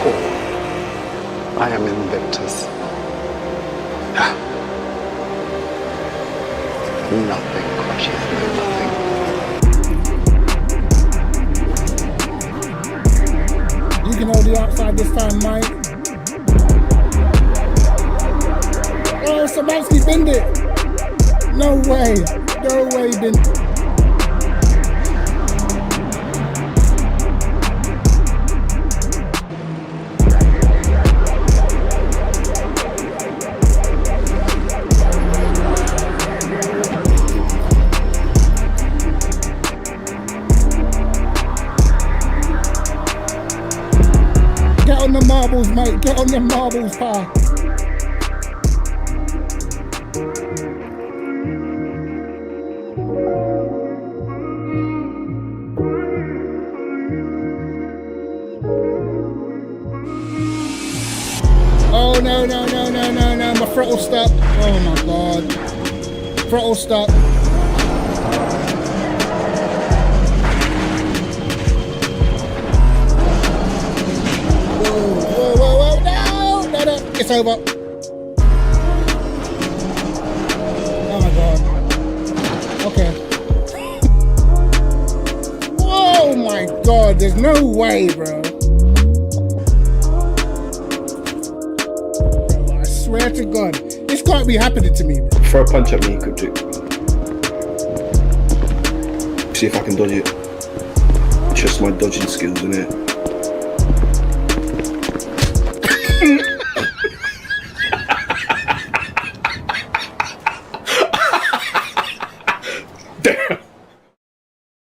core, I am Invictus. Nothing crushes nothing. You can hold the outside this time, mate. Oh, Samansky binned it. No way. No way, Ben. Get on the marbles, mate. Get on the marbles, pal. Oh, no, no, no, no, no, no. My throttle stuck. Oh, my God. Throttle stuck. Whoa, whoa, whoa, whoa. No, no, no. It's over. Oh, my God. Okay. Oh, my God. There's no way, bro. Swear to God, this can't be happening to me, bro. Throw a punch at me, you could do. See if I can dodge it. Just my dodging skills, innit? Damn.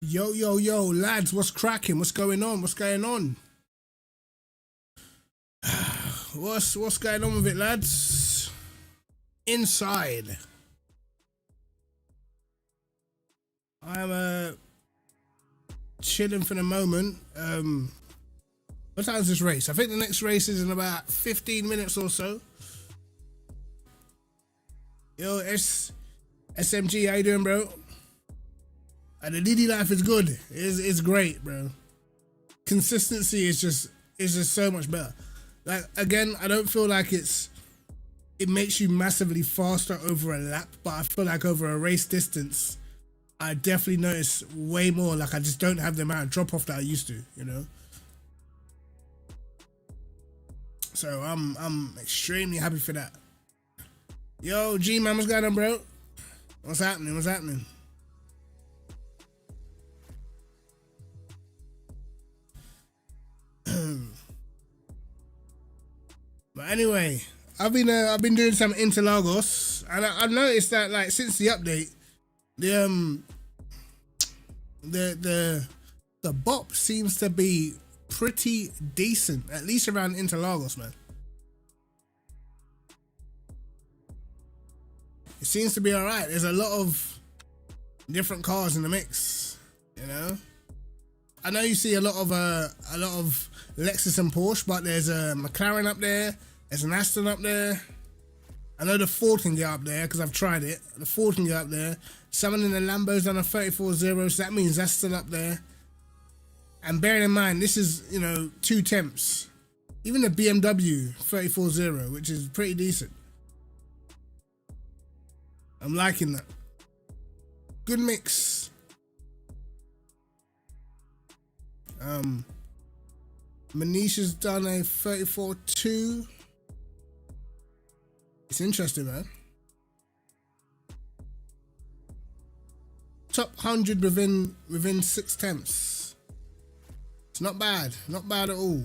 Yo, yo, yo, lads, what's cracking? What's going on? What's going on? What's going on with it, lads? Inside. I'm chilling for the moment. What time's this race? I think the next race is in about 15 minutes or so. Yo, SMG, how you doing, bro? The DD life is good. It's great, bro. Consistency is just so much better. Like, again, I don't feel like it makes you massively faster over a lap, but I feel like over a race distance, I definitely notice way more. Like, I just don't have the amount of drop off that I used to, you know? So I'm extremely happy for that. Yo, G-Man, what's going on, bro? What's happening? What's happening? But anyway, I've been doing some Interlagos, and I noticed that, like, since the update, the bop seems to be pretty decent, at least around Interlagos, man. It seems to be all right. There's a lot of different cars in the mix, you know. I know you see a lot of Lexus and Porsche, but there's a McLaren up there. There's an Aston up there. I know the Ford can get up there because I've tried it. The Ford can get up there. Someone in the Lambo's done a 34-0, so that means that's still up there. And bearing in mind, this is, you know, 2 temps. Even the BMW 34-0, which is pretty decent. I'm liking that. Good mix. Manisha's done a 34-2. It's interesting, man. Top 100 within 6 temps. It's not bad. Not bad at all.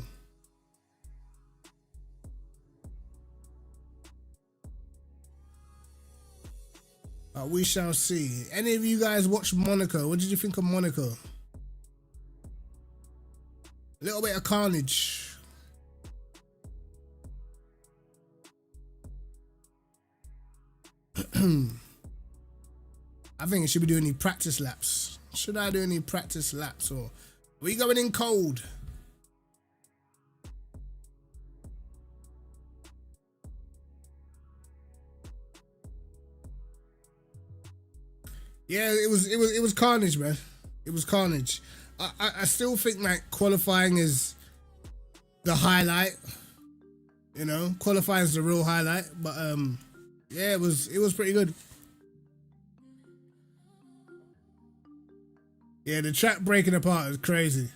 We shall see. Any of you guys watch Monaco? What did you think of Monaco? A little bit of carnage. I think it should be doing any practice laps. Should I do any practice laps, or are we going in cold? Yeah, it was carnage, man. It was carnage. I still think like qualifying is the highlight. You know, qualifying is the real highlight. But yeah, it was pretty good. Yeah, the track breaking apart is crazy.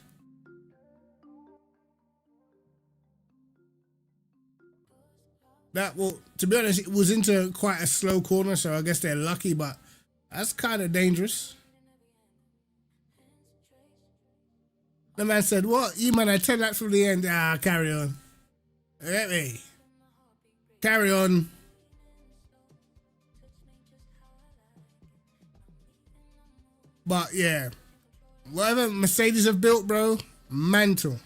That, well, to be honest, it was into quite a slow corner, so I guess they're lucky, but that's kind of dangerous. The man said, "What? You man had 10 laps from the end." Ah, carry on. Let me. Carry on. But yeah, whatever Mercedes have built, bro, mental.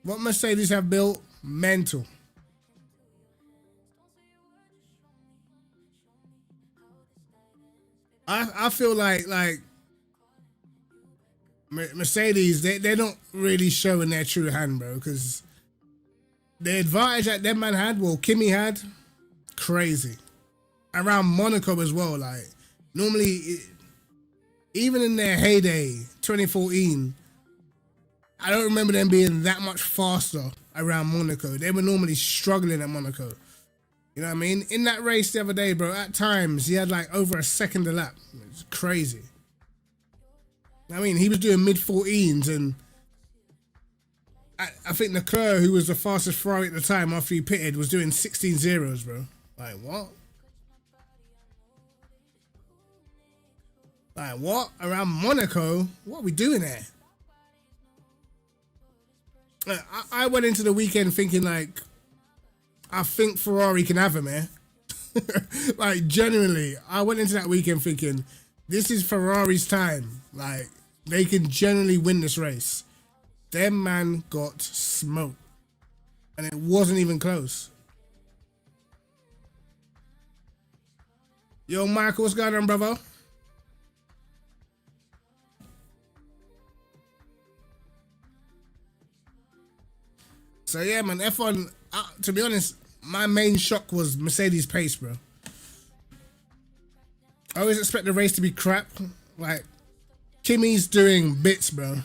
What Mercedes have built, mental. I feel like Mercedes, they're not really showing their true hand, bro, because the advantage that them man had, well, Kimi had, crazy. Around Monaco as well, like, normally, even in their heyday, 2014, I don't remember them being that much faster around Monaco. They were normally struggling at Monaco. You know what I mean? In that race the other day, bro, at times, he had like over a second a lap. It's crazy. I mean, he was doing mid-14s, and I think Leclerc, who was the fastest Ferrari at the time after he pitted, was doing 16 zeros, bro. Like, what? Like, what? Around Monaco? What are we doing there? I went into the weekend thinking, like, I think Ferrari can have him, eh? Like, genuinely, I went into that weekend thinking, this is Ferrari's time. Like, they can generally win this race. Them man got smoked. And it wasn't even close. Yo, Michael, what's going on, brother? So yeah, man, F1, to be honest, my main shock was Mercedes' pace, bro. I always expect the race to be crap. Like, Kimi's doing bits, bro.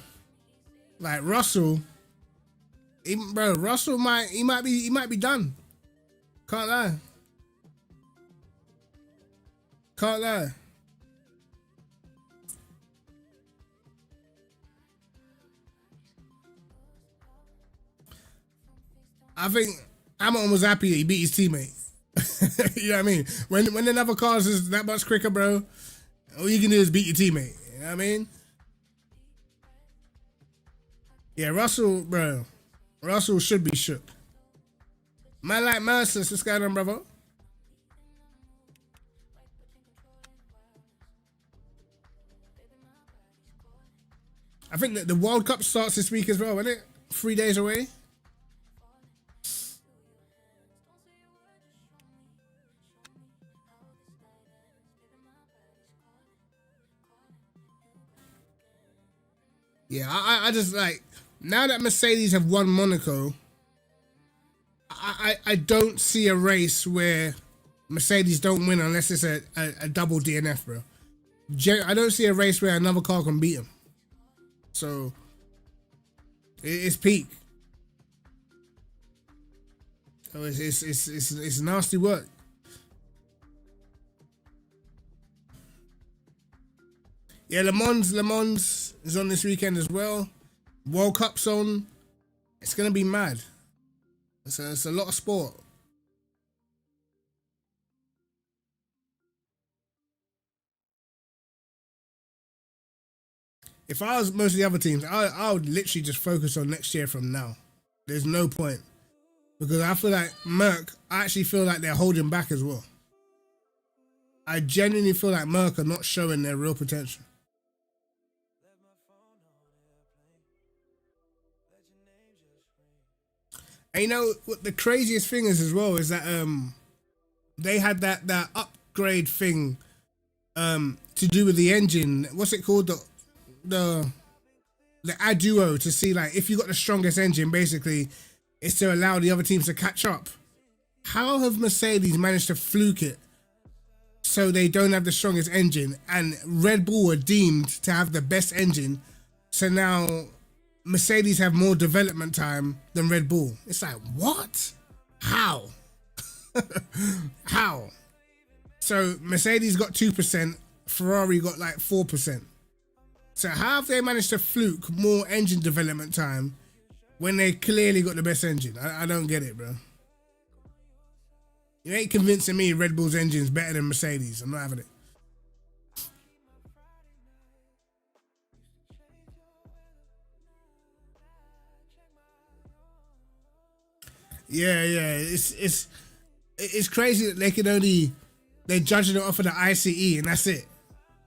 Like, Russell, Russell might be done. Can't lie. Can't lie. I think Hamilton was happy he beat his teammate. You know what I mean? When another cars is that much quicker, bro, all you can do is beat your teammate. You know what I mean? Yeah, Russell, bro. Russell should be shook. Man like Mercer, what's going on, brother? I think that the World Cup starts this week as well, isn't it? 3 days away. Yeah, I just like, now that Mercedes have won Monaco, I don't see a race where Mercedes don't win unless it's a double DNF, bro. I don't see a race where another car can beat them. So it's peak. So it's nasty work. Yeah, Le Mans is on this weekend as well. World Cup's on. It's gonna be mad. It's a lot of sport. If I was most of the other teams, I would literally just focus on next year from now. There's no point. Because I feel like Merc, I actually feel like they're holding back as well. I genuinely feel like Merc are not showing their real potential. And you know what the craziest thing is as well is that they had that upgrade thing to do with the engine. What's it called? The Aduo, to see like if you got the strongest engine, basically it's to allow the other teams to catch up. How have Mercedes managed to fluke it so they don't have the strongest engine, and Red Bull are deemed to have the best engine, so now Mercedes have more development time than Red Bull. It's like, what? How? How? So Mercedes got 2%, Ferrari got like 4%. So how have they managed to fluke more engine development time when they clearly got the best engine? I don't get it, bro. You ain't convincing me Red Bull's engine is better than Mercedes. I'm not having it. Yeah, it's crazy that they're judging it off of the ICE and that's it.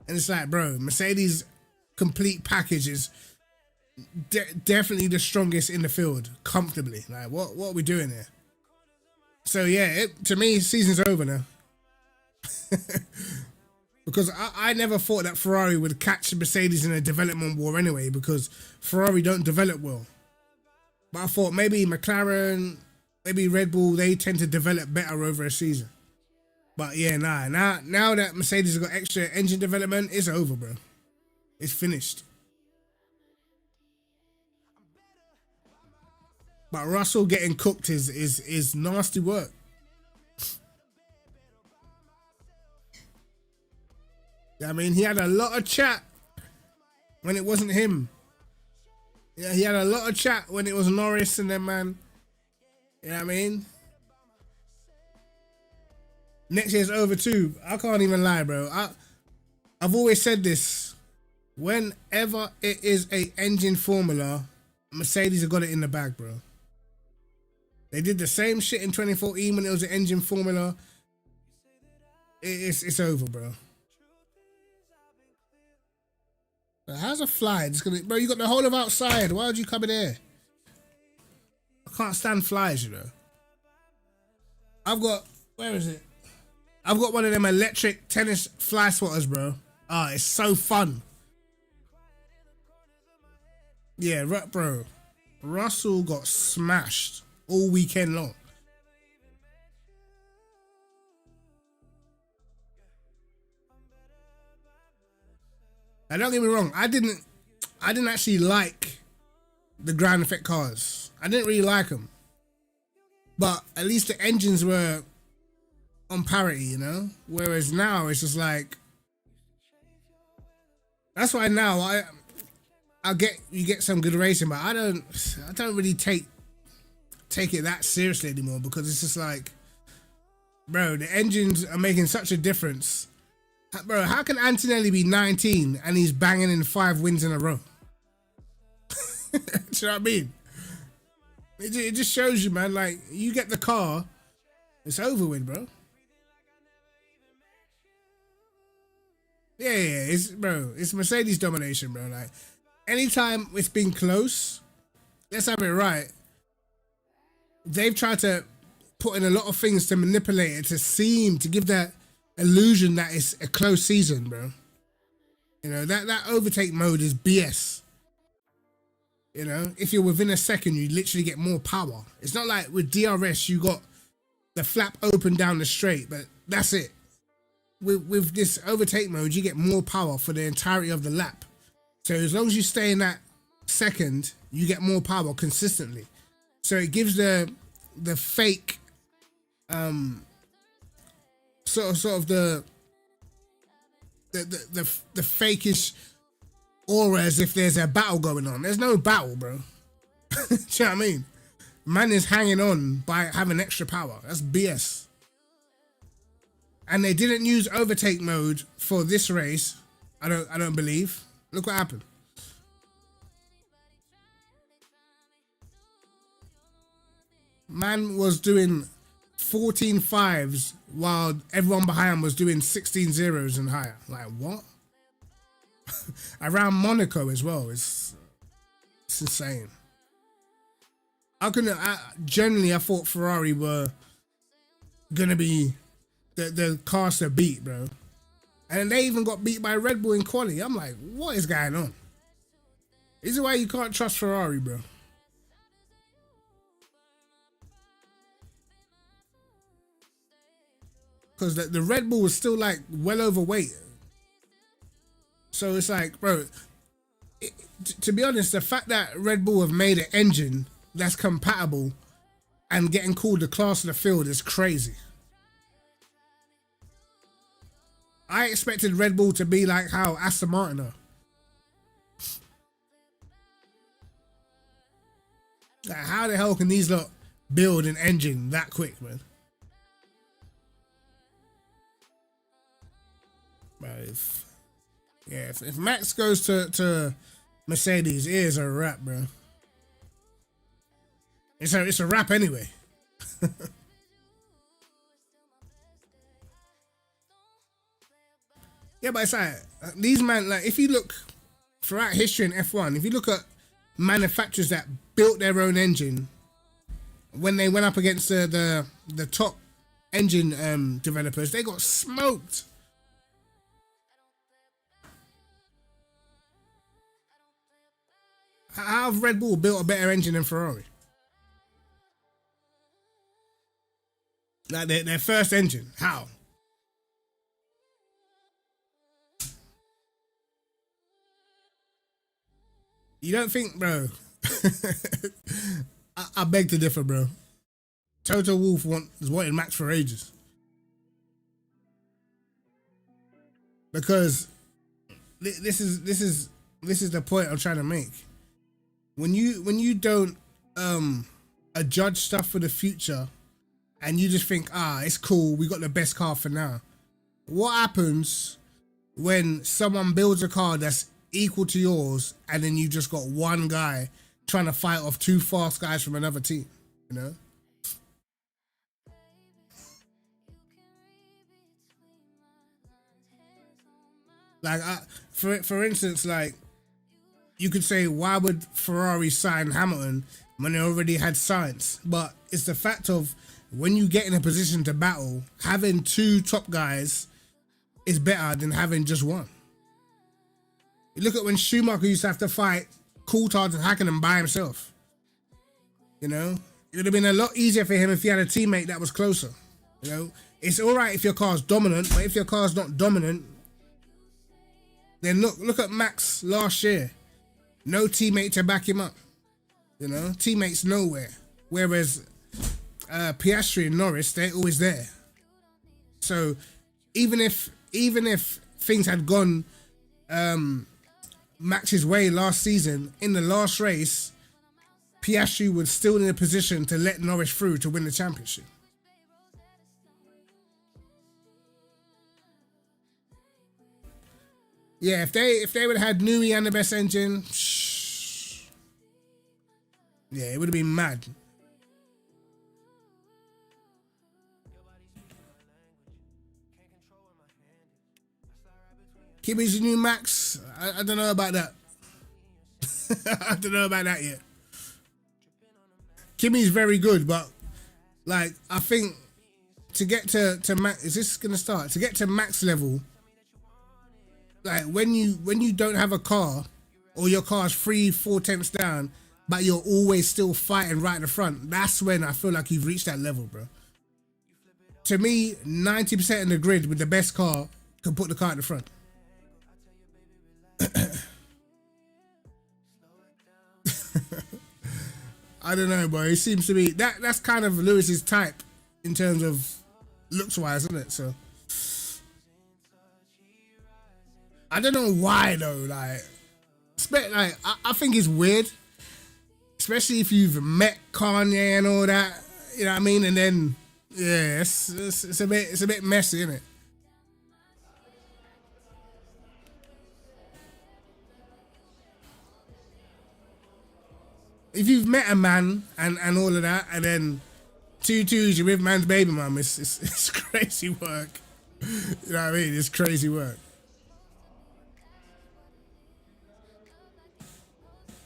And it's like, bro, Mercedes complete package is definitely the strongest in the field, comfortably. Like, what are we doing here? So yeah, to me, season's over now. Because I never thought that Ferrari would catch Mercedes in a development war anyway, because Ferrari don't develop well. But I thought maybe McLaren, maybe Red Bull, they tend to develop better over a season. But yeah, now that Mercedes has got extra engine development, it's over, bro. It's finished. But Russell getting cooked is nasty work. I mean, he had a lot of chat when it wasn't him. Yeah, he had a lot of chat when it was Norris and them, man. You know what I mean? Next year's over too. I can't even lie, bro. I've always said this. Whenever it is a engine formula, Mercedes have got it in the bag, bro. They did the same shit in 2014 when it was an engine formula. It's over, bro. How's a fly? Bro, you got the whole of outside. Why would you come in here? I can't stand flies, you know. Where is it? I've got one of them electric tennis fly swatters, bro. It's so fun. Yeah, bro. Russell got smashed all weekend long. And don't get me wrong, I didn't actually like the ground effect cars. I didn't really like them. But at least the engines were on parity, you know? Whereas now it's just like, that's why now you get some good racing, but I don't really take it that seriously anymore, because it's just like, bro, the engines are making such a difference. Bro, how can Antonelli be 19 and he's banging in 5 wins in a row? Do you know what I mean? It just shows you, man, like, you get the car, it's over with, bro. Yeah, it's Mercedes domination, bro. Like, anytime it's been close, let's have it right. They've tried to put in a lot of things to manipulate it, to give that illusion that it's a close season, bro. You know, that overtake mode is BS. You know, if you're within a second, you literally get more power. It's not like with DRS, you got the flap open down the straight, but that's it. With this overtake mode, you get more power for the entirety of the lap. So as long as you stay in that second, you get more power consistently. So it gives the fake, sort of the fakeish aura as if there's a battle going on. There's no battle, bro. Do you know what I mean? Man is hanging on by having extra power. That's BS. And they didn't use overtake mode for this race. I don't believe. Look what happened. Man was doing 14 5s while everyone behind was doing 16 0s and higher. Like, what? Around Monaco as well. It's insane. Generally, I thought Ferrari were gonna be the cars to beat, bro. And they even got beat by Red Bull in quali. I'm like, what is going on? This is why you can't trust Ferrari, bro. Because the Red Bull was still like well overweight. So it's like, bro, to be honest, the fact that Red Bull have made an engine that's compatible and getting called the class of the field is crazy. I expected Red Bull to be like how Aston Martin are. Like, how the hell can these lot build an engine that quick, man? But if Max goes to Mercedes, it is a wrap, bro. It's a wrap anyway. Yeah, but it's like these man, like if you look throughout history in F1, if you look at manufacturers that built their own engine, when they went up against the top engine developers, they got smoked. How have Red Bull built a better engine than Ferrari? Like their first engine, how? You don't think, bro? I beg to differ, bro. Toto Wolff has wanted Max for ages. Because this is the point I'm trying to make. When you don't judge stuff for the future, and you just think, it's cool, we got the best car for now. What happens when someone builds a car that's equal to yours, and then you just got one guy trying to fight off two fast guys from another team, you know? Like, for instance, like, you could say, why would Ferrari sign Hamilton when they already had Sainz? But it's the fact of when you get in a position to battle, having two top guys is better than having just one. You look at when Schumacher used to have to fight Coulthard and Hakkinen by himself. You know, it would have been a lot easier for him if he had a teammate that was closer. You know, it's all right if your car's dominant, but if your car's not dominant, then look at Max last year. No teammate to back him up. You know, teammates nowhere. Whereas Piastri and Norris, they're always there. So even if things had gone Max's way last season, in the last race, Piastri was still in a position to let Norris through to win the championship. Yeah, if they would have had Newey and the best engine, yeah, it would have been mad. Kimi's new Max, I don't know about that. I don't know about that yet. Kimi's very good, but like I think to get to Max, is this gonna start? To get to Max level, like when you don't have a car, or your car's 3-4 tenths down, but you're always still fighting right in the front, that's when I feel like you've reached that level, bro. To me, 90% in the grid with the best car can put the car at the front. I don't know, bro. It seems to be that's kind of Lewis's type in terms of looks wise, isn't it? So I don't know why though. Like I think it's weird, especially if you've met Kanye and all that. You know what I mean? And then yeah, it's a bit messy, isn't it? If you've met a man and all of that, and then 2-2s, you're with man's baby mum, it's crazy work. You know what I mean? It's crazy work.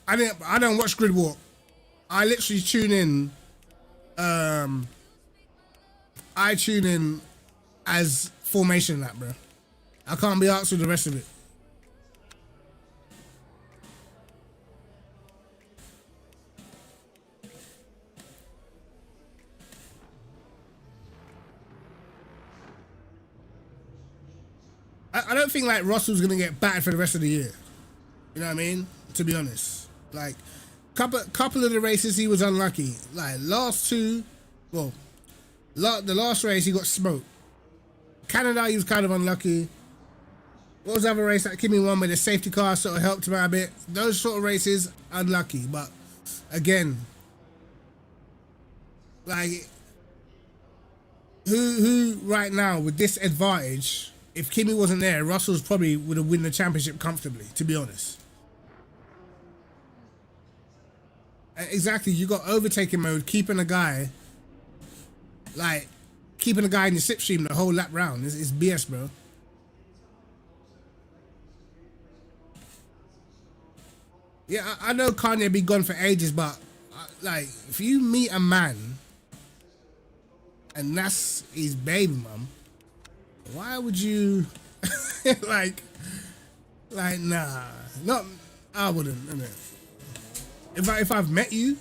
I don't watch Grid Walk. I literally tune in. I tune in as formation lap, bro. I can't be asked with the rest of it. I don't think like Russell's gonna get battered for the rest of the year. You know what I mean? to be honest. Like, couple of the races he was unlucky. Like last two, well, the last race he got smoked. Canada he was kind of unlucky. What was the other race that Kimi won with the safety car sort of helped him out a bit? Those sort of races, unlucky. But again, like, who right now with this advantage, if Kimi wasn't there, Russell's probably would have won the championship comfortably, to be honest. Exactly, you got overtaking mode, keeping a guy in the slipstream the whole lap round. It's BS, bro. Yeah, I know Kanye be gone for ages, but like, if you meet a man and that's his baby mum, why would you like nah, not, I wouldn't, innit? If I've met you,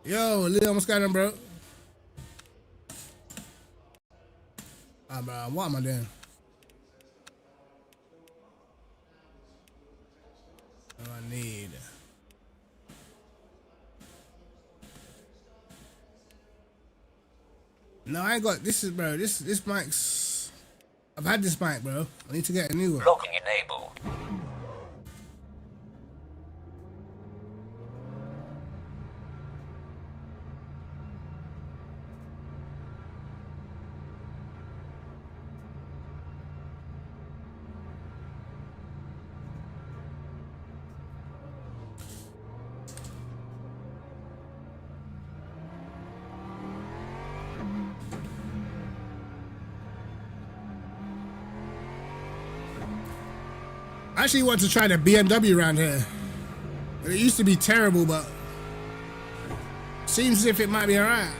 yo, Leon, what's going on, bro? Bro, what am I doing? What do I need? No, I ain't got this. Is bro. This mic's. I've had this mic, bro. I need to get a new one. Locking enable. I actually want to try the BMW around here. It used to be terrible, but seems as if it might be alright.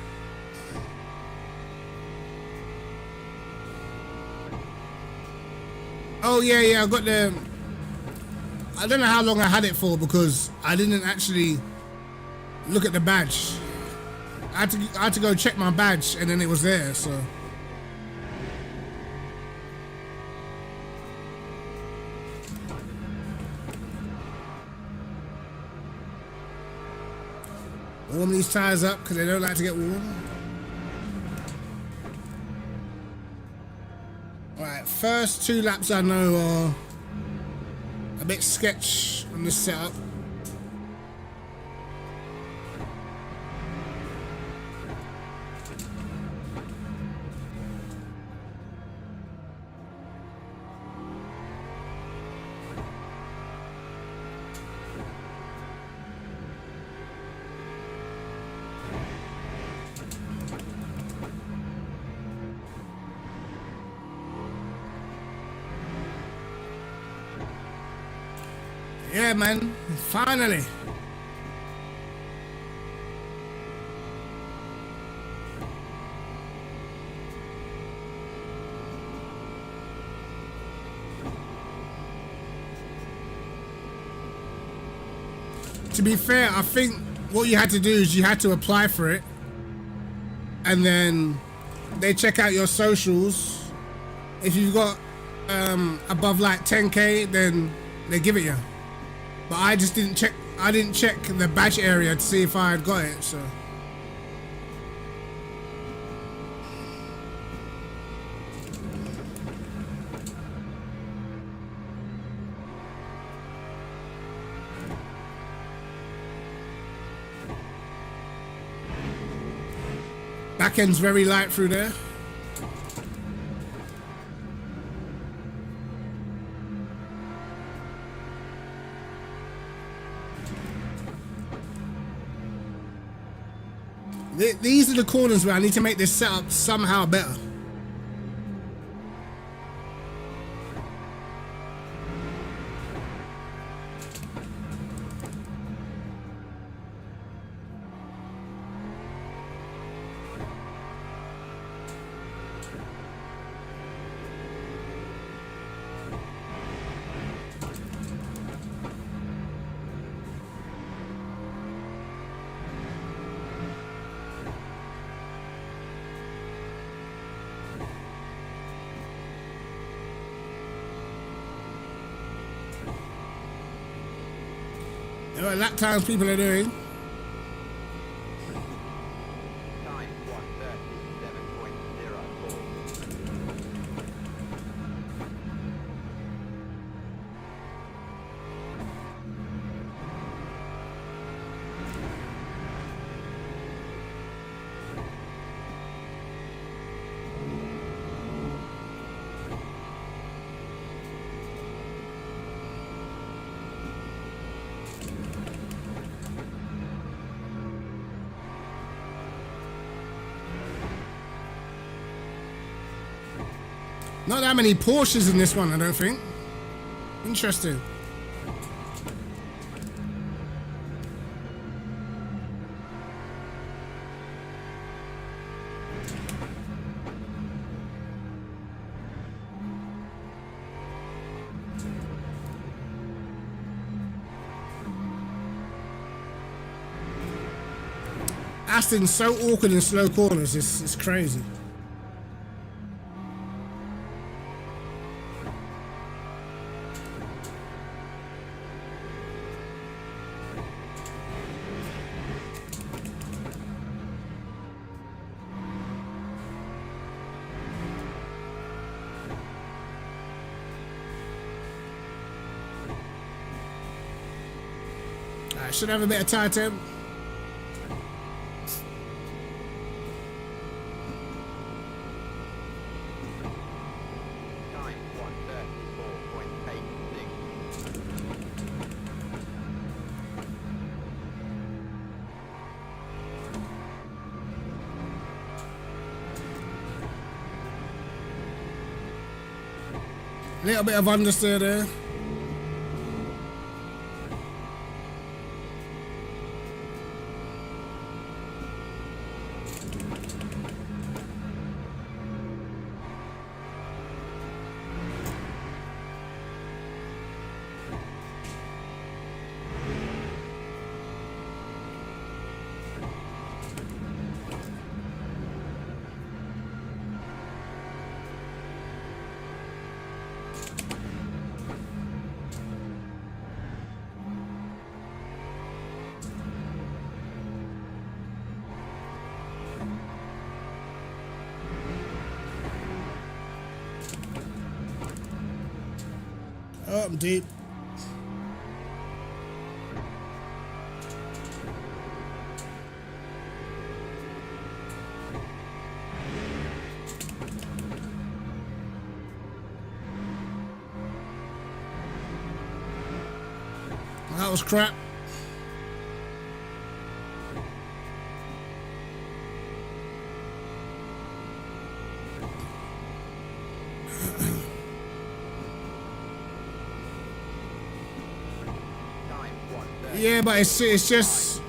Oh yeah, I got the. I don't know how long I had it for because I didn't actually look at the badge. I had to go check my badge and then it was there, so. Warm these tires up because they don't like to get warm. Alright, first 2 laps I know are a bit sketch on this setup. Yeah, man, finally. To be fair, I think what you had to do is you had to apply for it and then they check out your socials. If you've got above like 10k, then they give it you. But I just didn't check. I didn't check the badge area to see if I had got it. So. Back end's very light through there. These are the corners where I need to make this setup somehow better. You know what lap times people are doing? Time 1:37.04. Not that many Porsches in this one, I don't think. Interesting. Aston's so awkward in slow corners, it's crazy. I should have a bit of tire temp. Time 1:34.86. Little bit of understeer there. Oh, I'm deep. That was crap. Time 1:30. Yeah, but it's just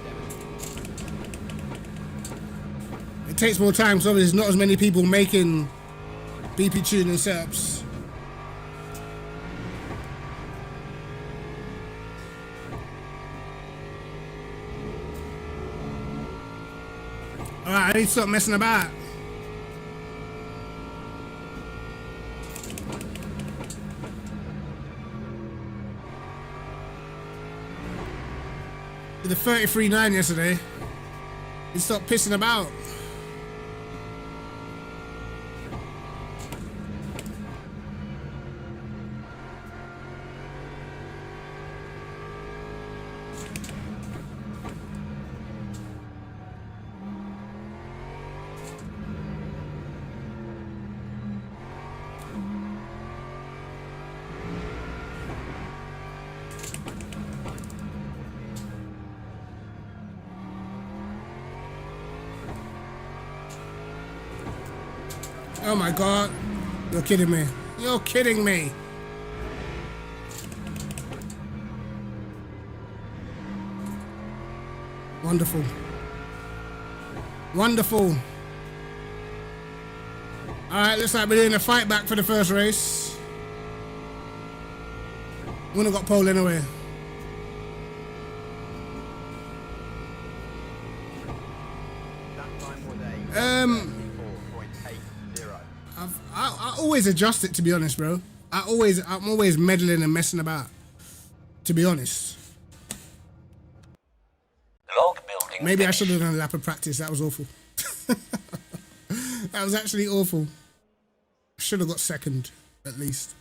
it takes more time, so there's not as many people making BP tuning setups. Alright, I need to stop messing about. Did the 33.9 yesterday. He stopped pissing about. Oh my god. You're kidding me. You're kidding me. Wonderful. Wonderful. Alright, looks like we're doing a fight back for the first race. Wouldn't have got pole anyway. That time was a Um, 34.80. I always adjust it, to be honest, bro. I'm always meddling and messing about, to be honest. Maybe I should have done a lap of practice. That was awful. That was actually awful. Should have got second, at least.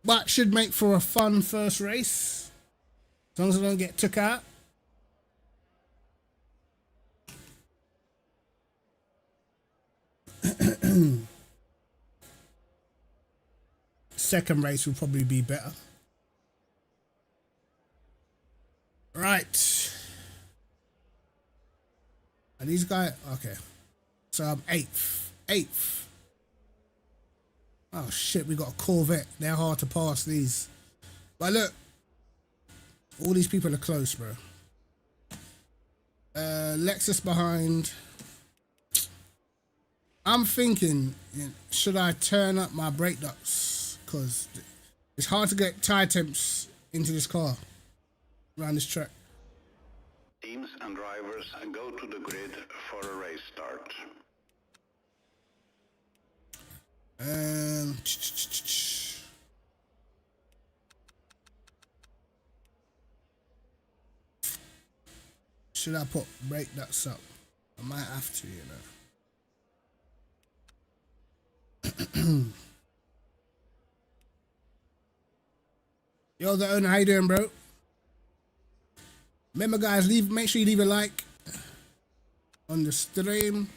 But should make for a fun first race. As long as I don't get took out. Second race will probably be better. Right. Are these guys? Okay. So I'm eighth. Eighth. Oh shit, we got a Corvette. They're hard to pass, these. But look. All these people are close, bro. Lexus behind. I'm thinking, should I turn up my brake ducts? Because it's hard to get tire temps into this car around this track. Teams and drivers go to the grid for a race start. Should I put brake ducts up? I might have to, you know. Yo, the owner, how you doing, bro? Remember, guys, make sure you leave a like on the stream.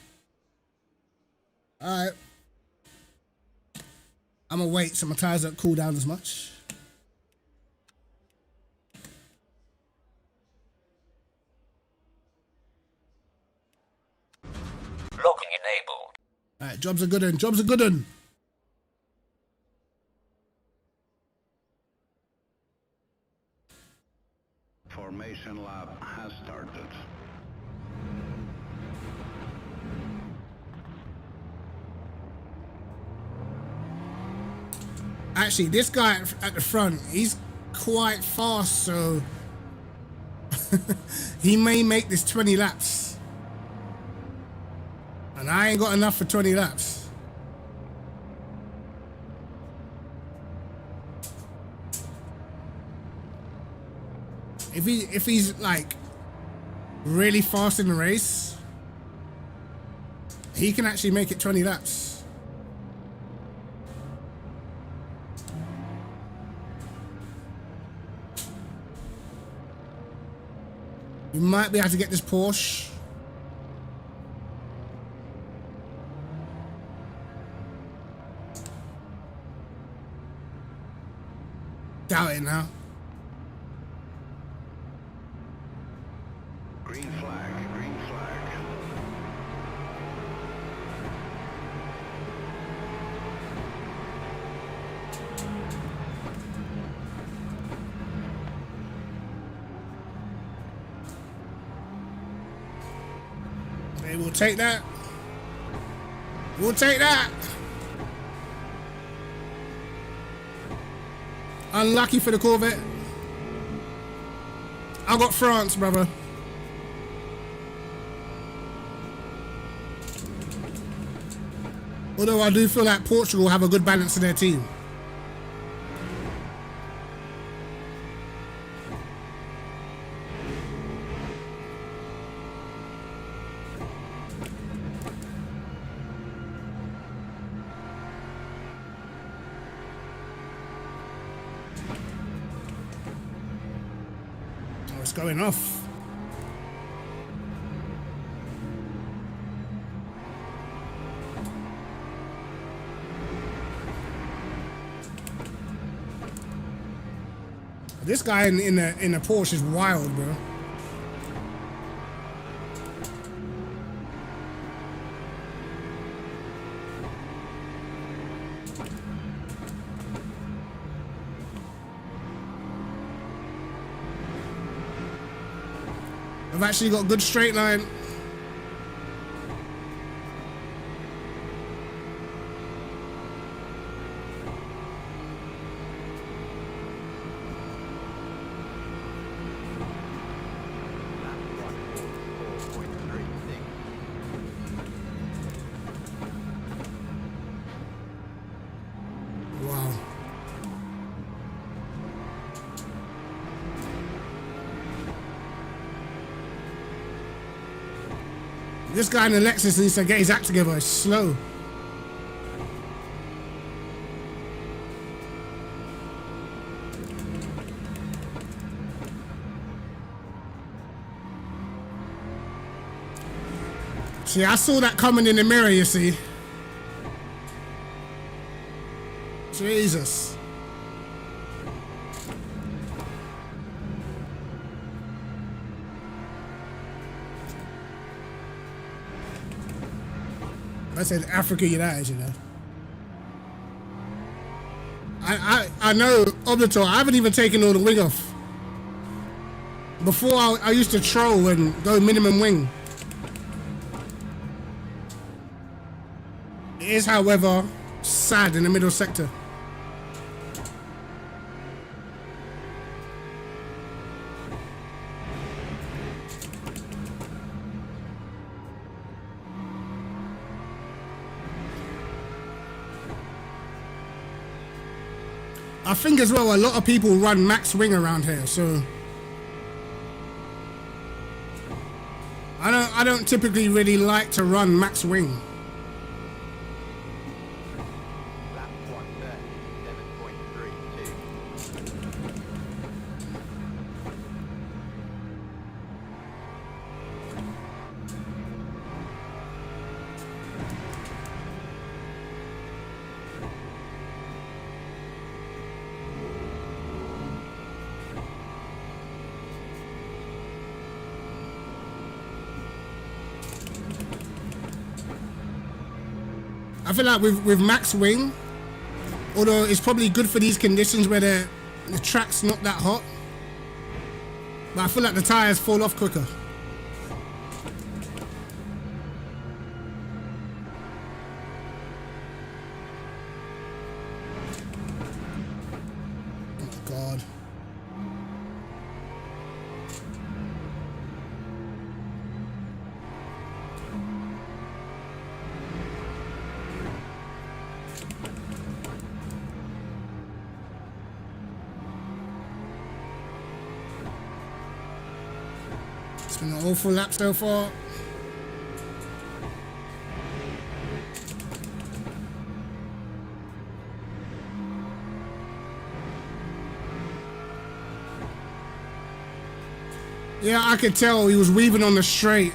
All right. I'm gonna wait so my tires don't cool down as much. Logging enabled. All right, jobs are good un. Jobs are good un. Formation lap has started. Actually, this guy at the front, he's quite fast, so he may make this 20 laps. And I ain't got enough for 20 laps. If he's like really fast in the race, he can actually make it 20 laps. You might be able to get this Porsche. Doubt it now. Green flag, green flag. Hey, we'll take that. We'll take that. Unlucky for the Corvette. I got France, brother. Although I do feel like Portugal have a good balance in their team. Oh, it's going off. This guy in the Porsche is wild, bro. I've actually got good straight line. Wow. This guy in the Lexus needs to get his act together. It's slow. See, I saw that coming in the mirror, you see. Jesus. I said Africa United, you know. I know Obito, I haven't even taken all the wing off. Before I used to troll and go minimum wing. It is, however, sad in the middle sector. I think as well a lot of people run max wing around here, so I don't typically really like to run max wing. Lap 1:37.32. I feel like with max wing, although it's probably good for these conditions where the track's not that hot, but I feel like the tires fall off quicker. Oh my God. It's been an awful lap so far. Yeah, I could tell he was weaving on the straight.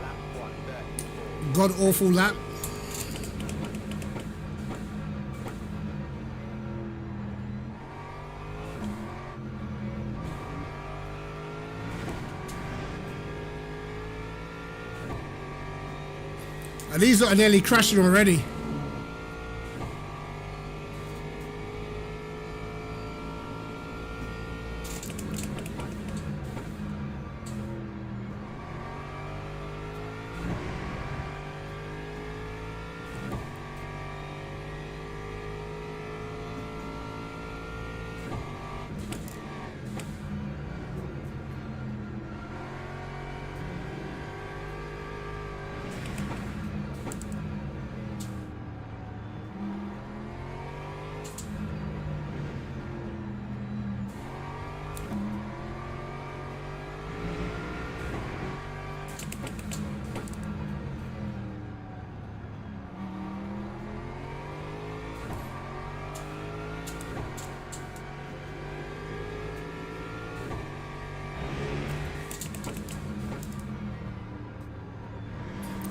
Lap 1:34. God awful lap. And these are nearly crashing already.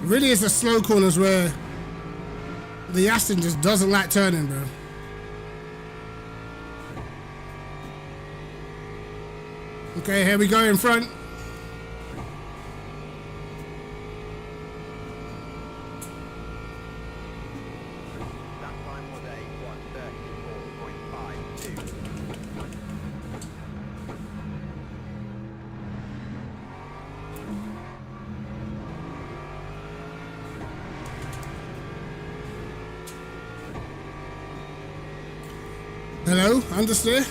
Really is the slow corners where the Aston just doesn't like turning, bro. Okay, here we go in front. That time was a 1:34.52. Hello, understand?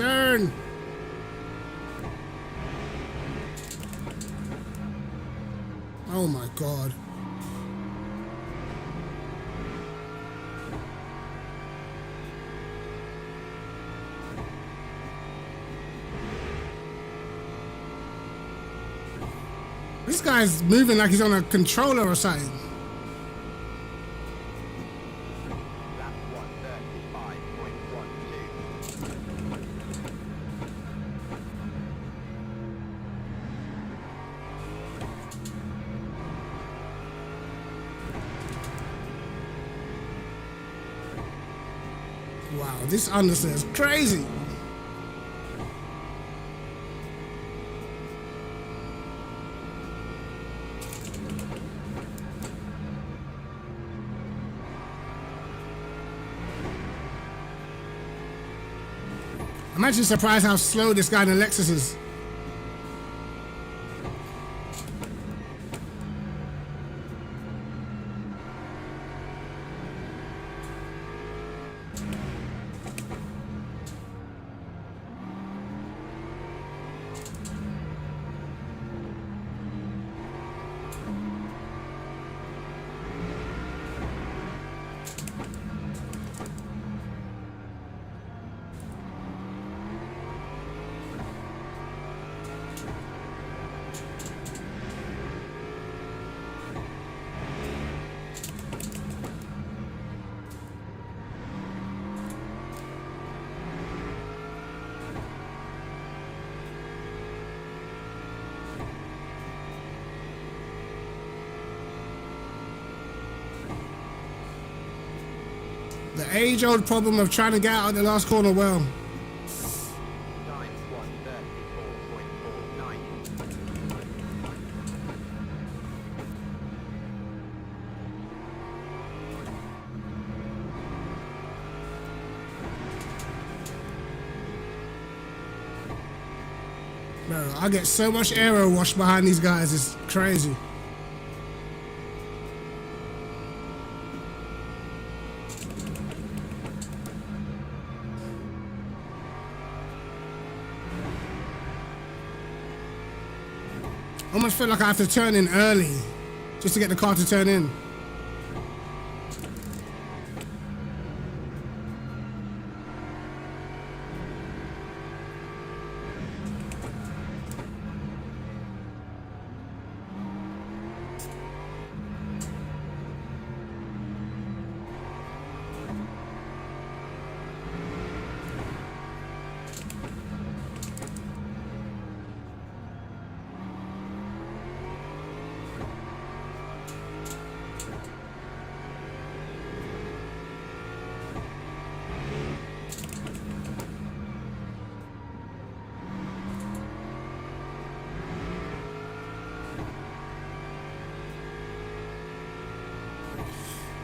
Turn. Oh my God. This guy's moving like he's on a controller or something. Lap 1:35.12. Wow, this understeer is crazy. I'm actually surprised how slow this guy in the Lexus is. The age-old problem of trying to get out of the last corner well. Time 1:34.49. Bro, I get so much aero wash behind these guys, it's crazy. Almost feel like I have to turn in early just to get the car to turn in.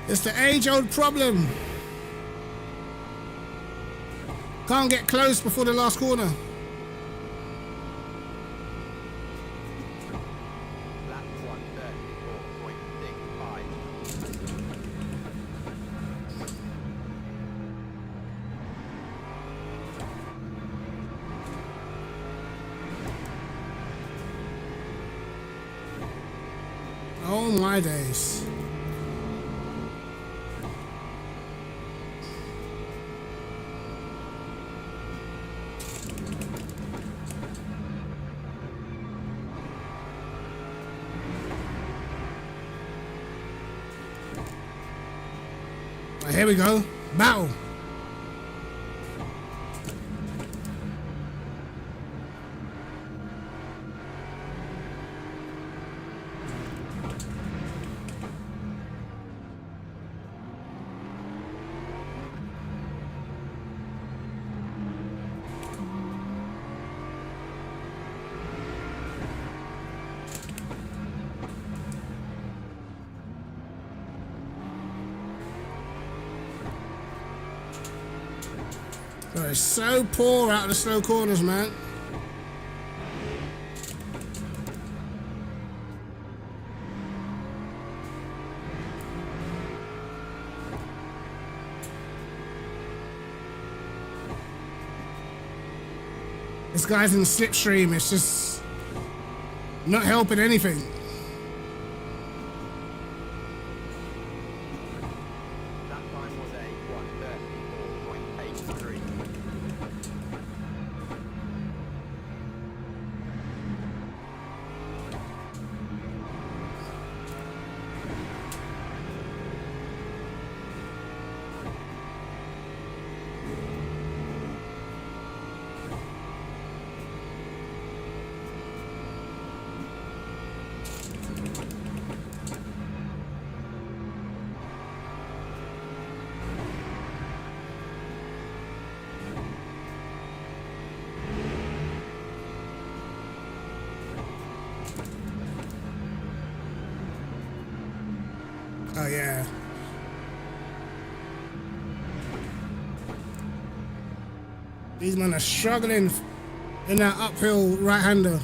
It's the age-old problem. Can't get close before the last corner. Lap 1:34.65. Oh my days. Right, here we go. Battle. Bro, it's so poor out of the slow corners, man. This guy's in slipstream. It's just not helping anything. That time was a 1:34.83. Oh yeah. These men are struggling in that uphill right-hander.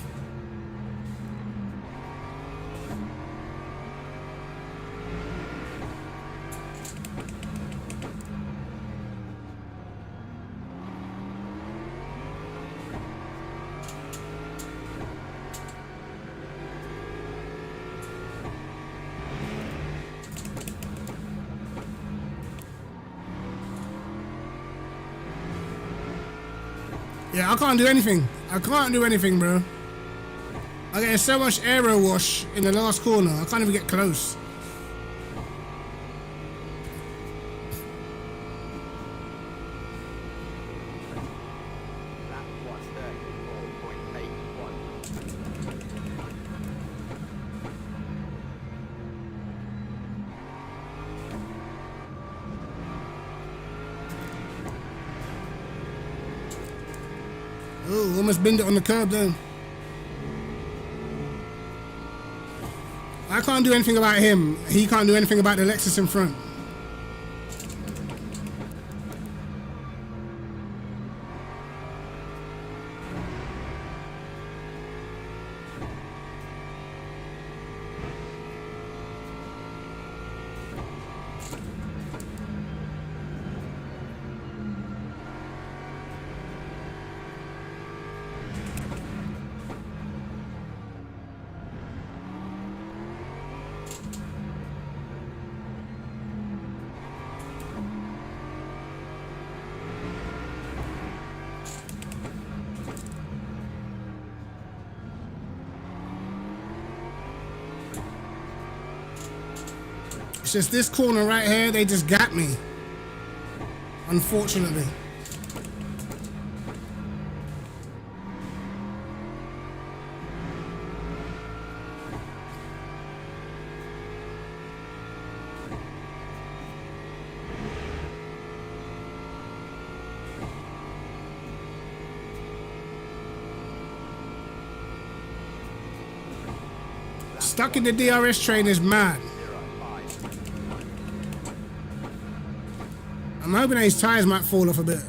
Yeah, I can't do anything. I can't do anything, bro. I get so much aero wash in the last corner. I can't even get close. That was 34.81. Oh, almost binned it on the curb then. I can't do anything about him. He can't do anything about the Lexus in front. It's just this corner right here, they just got me. Unfortunately. Stuck in the DRS train is mad. 05. I'm hoping his tires might fall off a bit.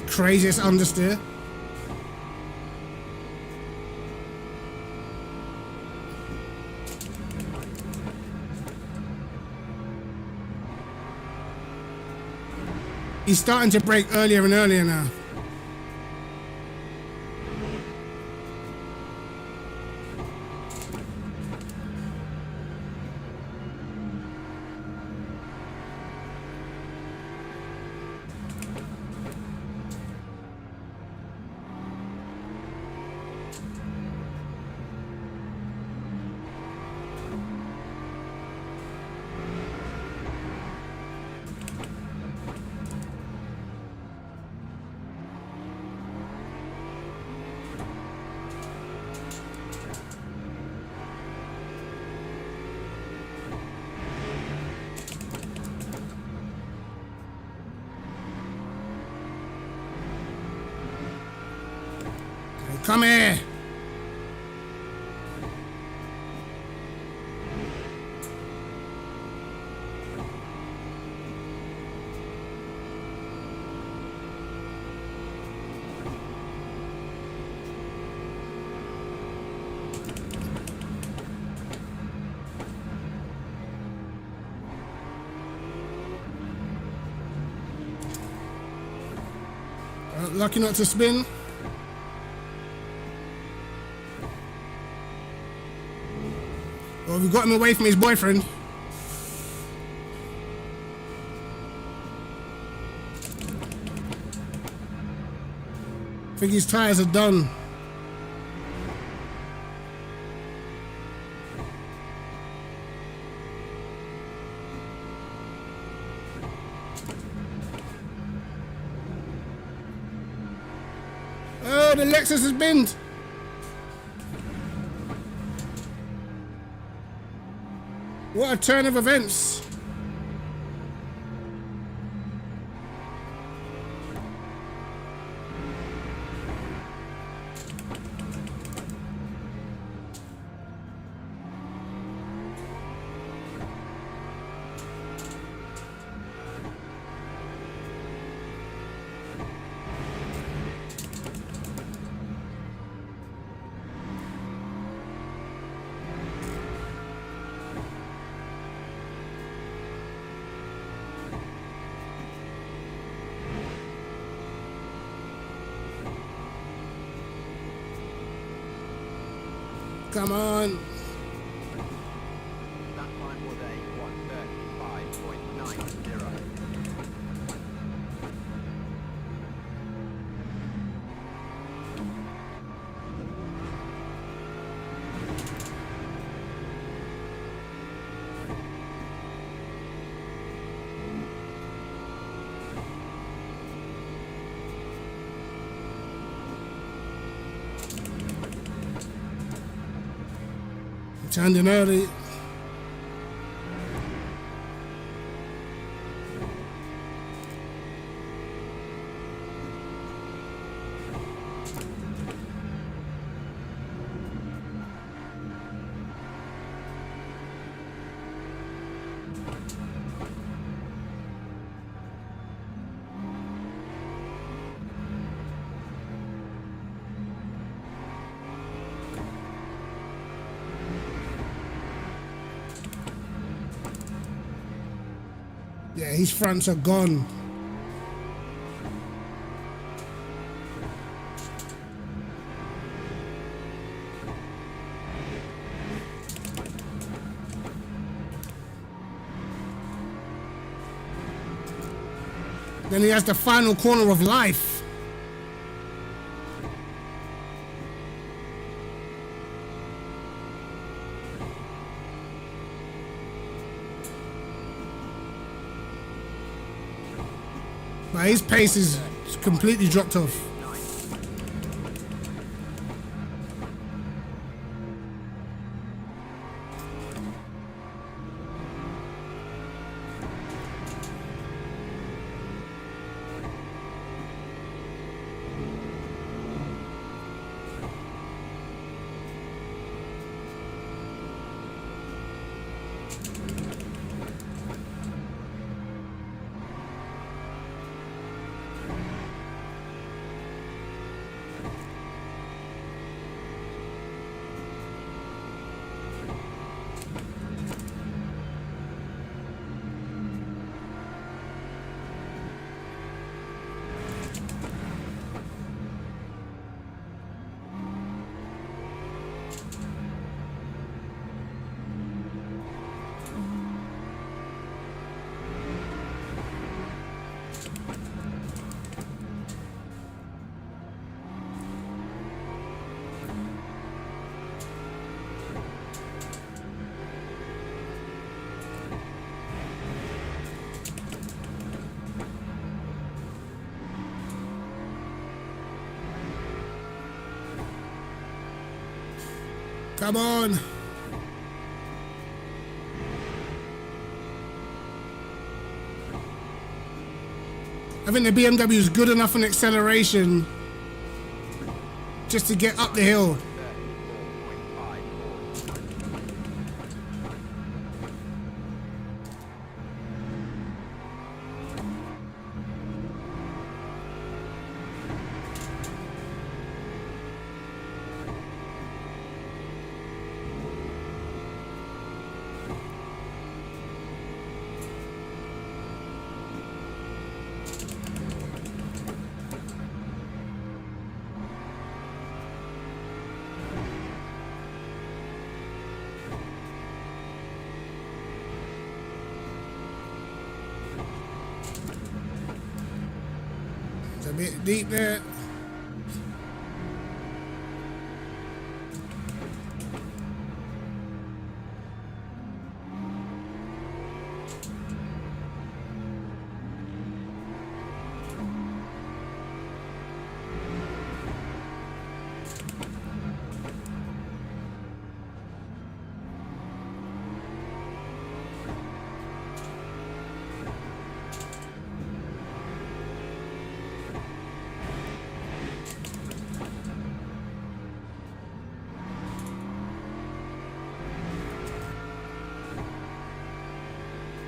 Craziest understeer. He's starting to brake earlier and earlier now. Come here. Lucky not to spin. Well, we got him away from his boyfriend. I think his tires are done. Oh, the Lexus has binned. What a turn of events. Come on. That time was a 1:35.90. Turned in early. Yeah, his fronts are gone. Then he has the final corner of life. But his pace is completely dropped off. Come on. I think the BMW is good enough on acceleration just to get up the hill. 34.5. bit deep there.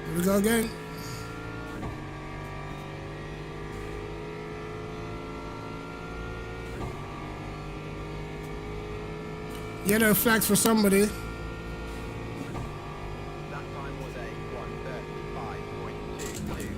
Here we go again. Yellow flags for somebody. That time was a 1:35.22.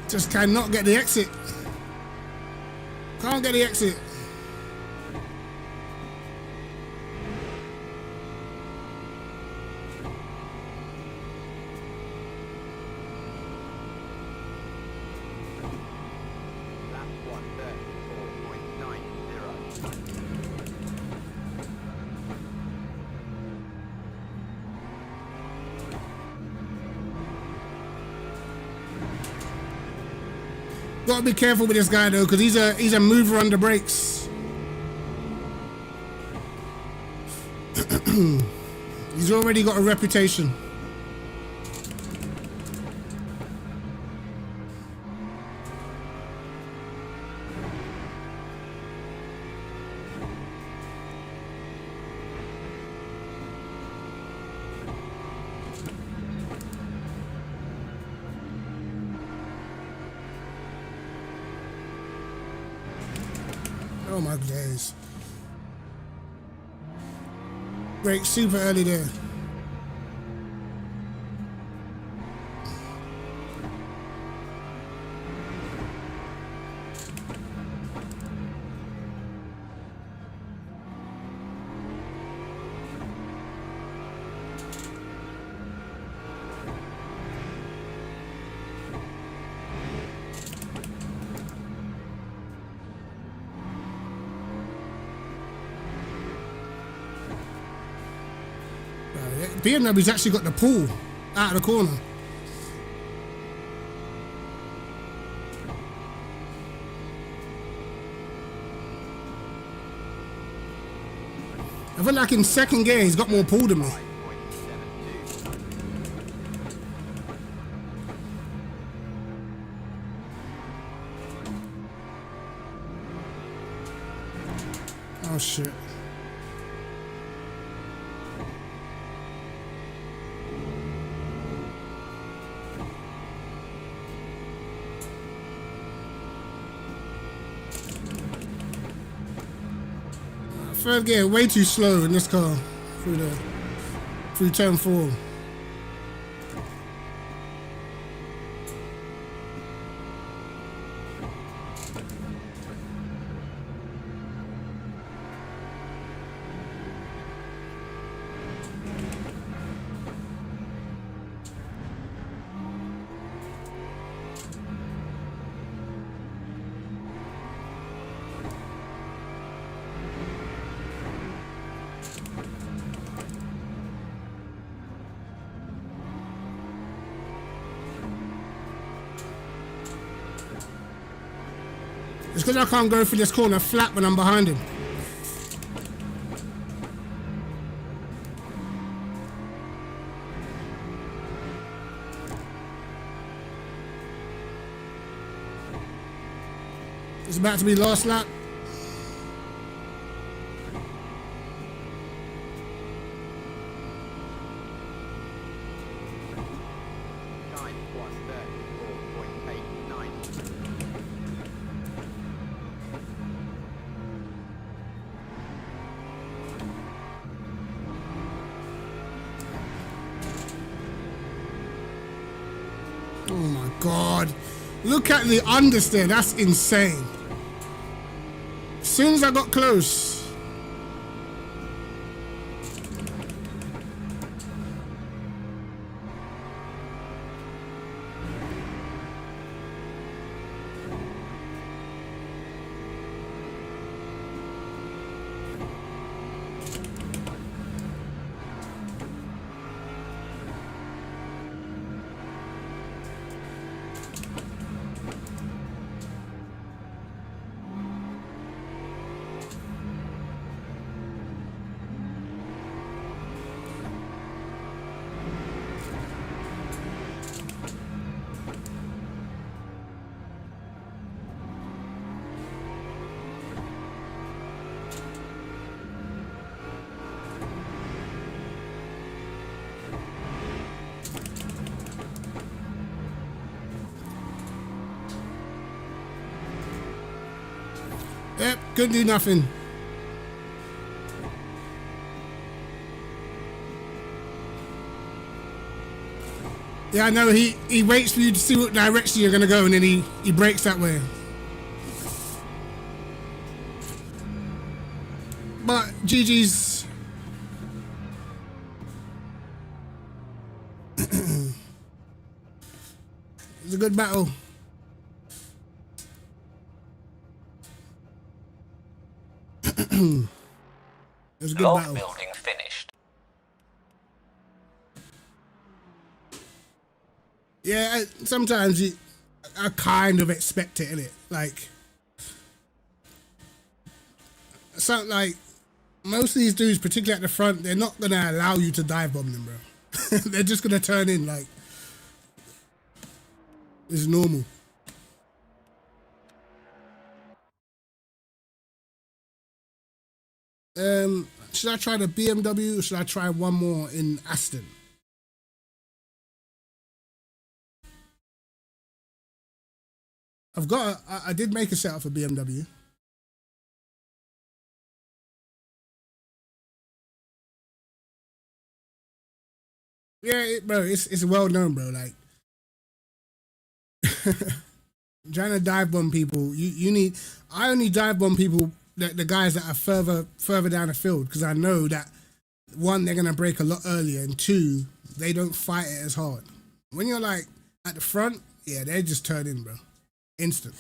Just cannot get the exit. Can't get the exit. Lap 1:34.90. Gotta be careful with this guy though, because he's a mover on the brakes. He's already got a reputation. Oh my days. Brake super early there. BMW's actually got the pull out of the corner. I feel like in second gear he's got more pull than me. 5.72. Oh shit. Third gear way too slow in this car through turn 4. It's because I can't go through this corner flat when I'm behind him. It's about to be last lap. Time was 34.89. Oh my God. Look at the understeer. That's insane. As soon as I got close. Yep, couldn't do nothing. Yeah, I know he waits for you to see what direction you're gonna go and then he brakes that way. But GG's. It was a good battle. It was a good Log battle. building finished. Yeah, sometimes I kind of expect it, innit? Like, something like most of these dudes, particularly at the front, they're not gonna allow you to dive bomb them, bro. They're just gonna turn in like it's normal. Should I try the BMW or should I try one more in Aston? I did make a setup for BMW. Yeah, bro, it's well known, bro. Like, trying to dive bomb people, you need. I only dive bomb people, the guys that are further down the field, because I know that one, they're gonna break a lot earlier, and two, they don't fight it as hard. When you're like at the front, yeah, they just turn in, bro, instant.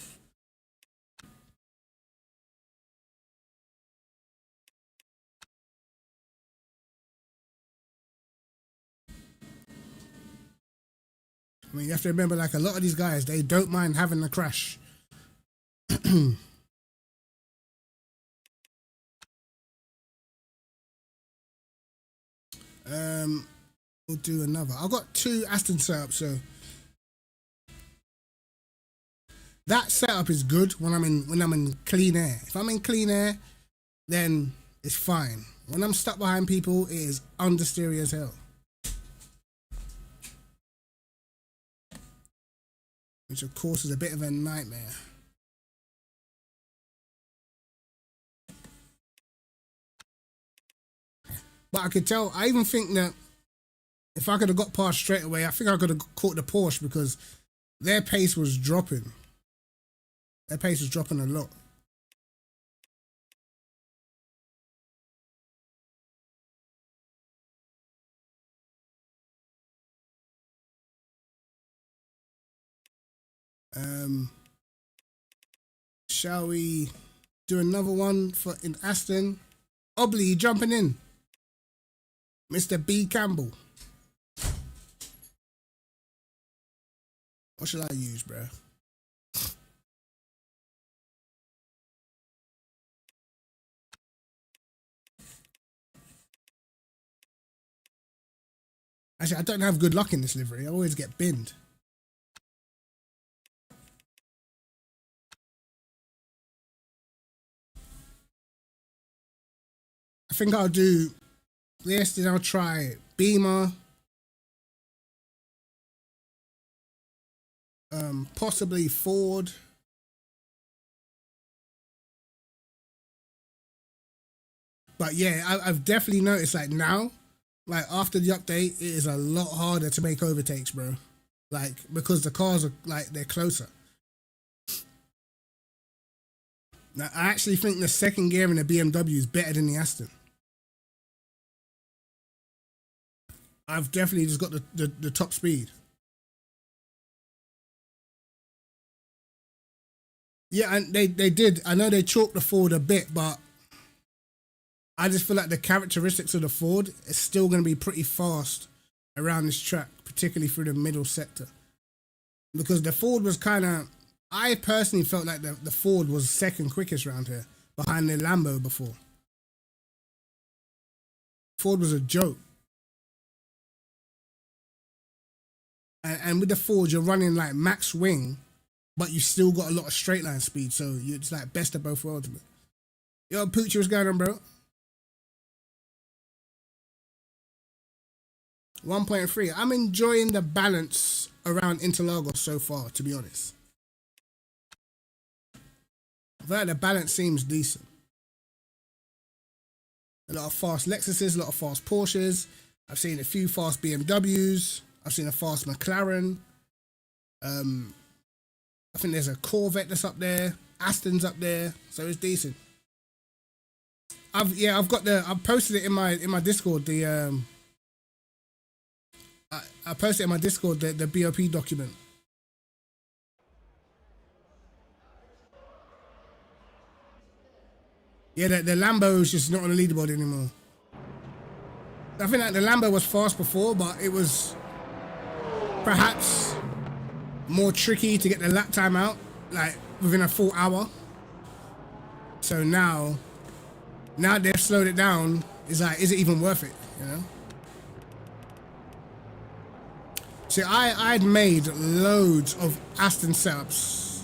I mean, you have to remember, like, a lot of these guys, they don't mind having a crash. We'll do another. I've got 2 Aston setups, so that setup is good when I'm in clean air. If I'm in clean air, then it's fine. When I'm stuck behind people, it is understeery as hell. Which of course is a bit of a nightmare. But I could tell, I even think that if I could have got past straight away, I think I could have caught the Porsche because their pace was dropping. Their pace was dropping a lot. Shall we do another one for in Aston? Obley jumping in. Mr. B. Campbell. What should I use, bro? Actually, I don't have good luck in this livery. I always get binned. I think I'll do this, then I'll try Beamer. Possibly Ford. But yeah, I've definitely noticed like now, like after the update, it is a lot harder to make overtakes, bro. Like, because the cars are like, they're closer. Now, I actually think the second gear in the BMW is better than the Aston. I've definitely just got the top speed. Yeah, and they did. I know they chalked the Ford a bit, but I just feel like the characteristics of the Ford is still going to be pretty fast around this track, particularly through the middle sector. Because the Ford was kind of, I personally felt like the Ford was second quickest around here, behind the Lambo before. Ford was a joke. And with the Ford, you're running like max wing, but you still got a lot of straight line speed, so it's like best of both worlds. Yo, Poochie, what's going on, bro? 1.3. I'm enjoying the balance around Interlagos so far, to be honest. I feel like the balance seems decent. A lot of fast Lexuses, a lot of fast Porsches. I've seen a few fast BMWs. I've seen a fast McLaren. I think there's a Corvette that's up there. Aston's up there, so it's decent. I've posted it in my Discord. I posted it in my Discord the BOP document. Yeah, the Lambo is just not on the leaderboard anymore. I think that the Lambo was fast before, but it was perhaps more tricky to get the lap time out, like within a full hour. So now they've slowed it down. It's like, is it even worth it? You know. See, I'd made loads of Aston setups.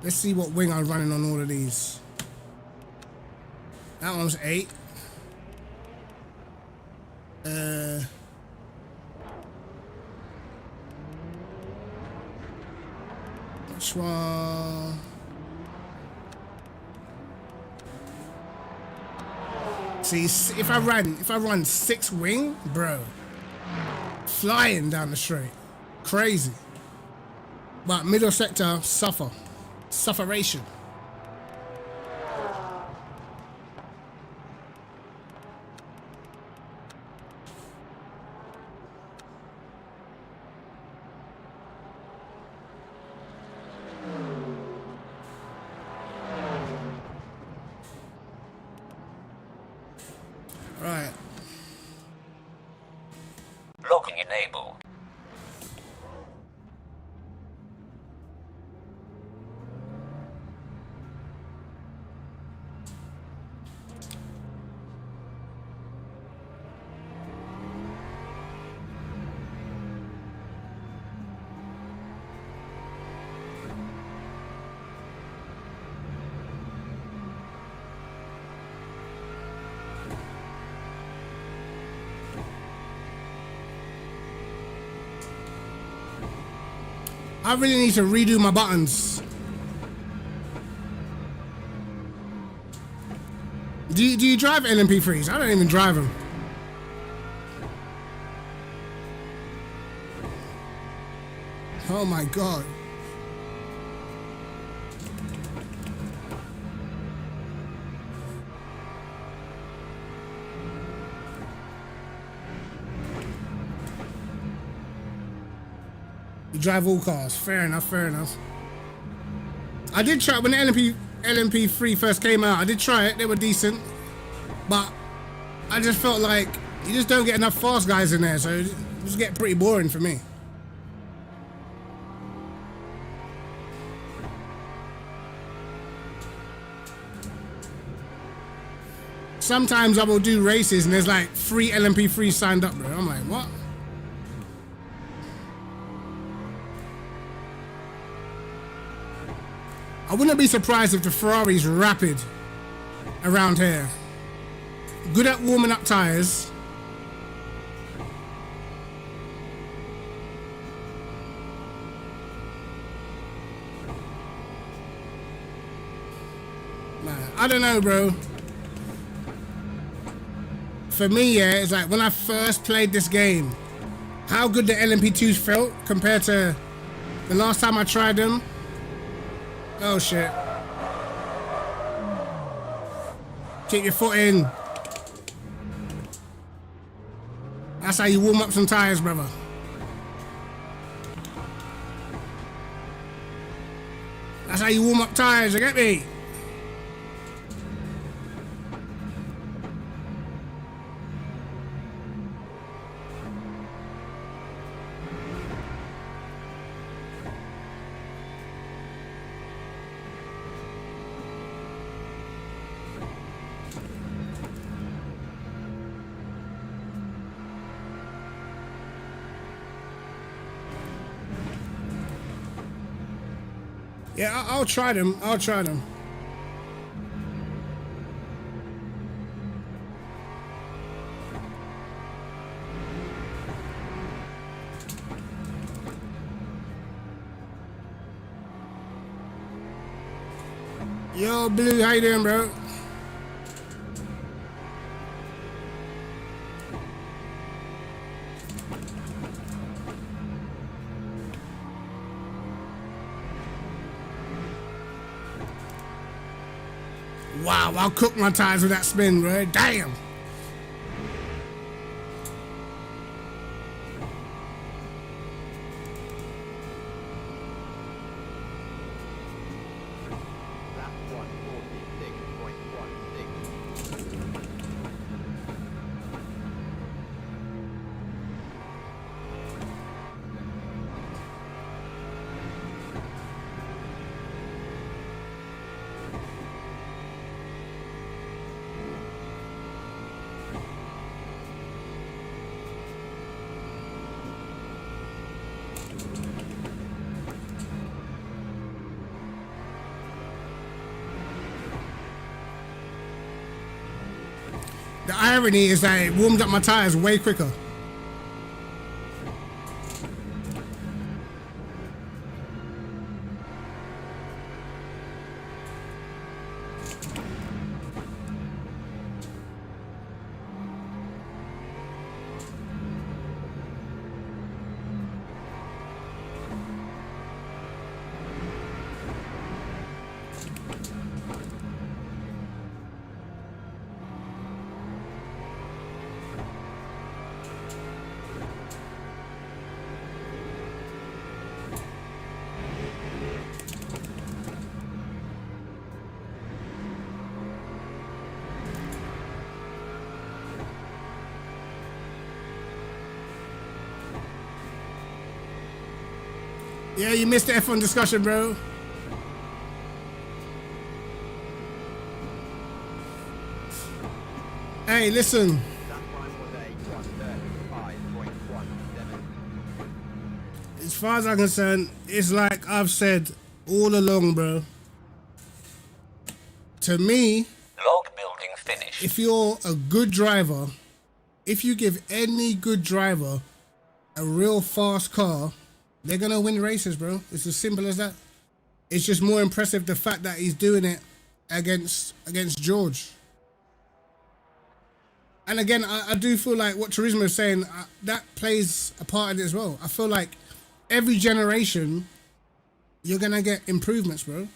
Let's see what wing I'm running on all of these. That one's 8. Which one? See, if I run 6 wing, bro, flying down the straight, crazy. But middle sector, sufferation. Right. Locking enabled. I really need to redo my buttons. Do you drive LMP3s? I don't even drive them. Oh my god. You drive all cars. Fair enough, fair enough. I did try when the LMP3 first came out. I did try it. They were decent, but I just felt like you just don't get enough fast guys in there, so it just get pretty boring for me. Sometimes I will do races and there's like 3 LMP3s signed up, bro. I'm like, what? I wouldn't be surprised if the Ferrari's rapid around here. Good at warming up tires. Man, I don't know, bro. For me, yeah, it's like when I first played this game, how good the LMP2s felt compared to the last time I tried them. Oh shit. Keep your foot in. That's how you warm up some tires, brother. That's how you warm up tires, you get me? Yeah, I'll try them. I'll try them. Yo, Blue, how you doing, bro? Wow, I'll cook my tires with that spin, bro. Damn. Lap 146.16. The irony is that it warmed up my tires way quicker. Yeah, you missed the F1 discussion, bro. Hey, listen. That time was a 135.17. As far as I'm concerned, it's like I've said all along, bro. To me, Log building finished. if you're a good driver, if you give any good driver a real fast car, they're gonna win races, bro. It's as simple as that. It's just more impressive the fact that he's doing it against George. And again, I do feel like what Turismo is saying, that plays a part in it as well. I feel like every generation, you're gonna get improvements, bro.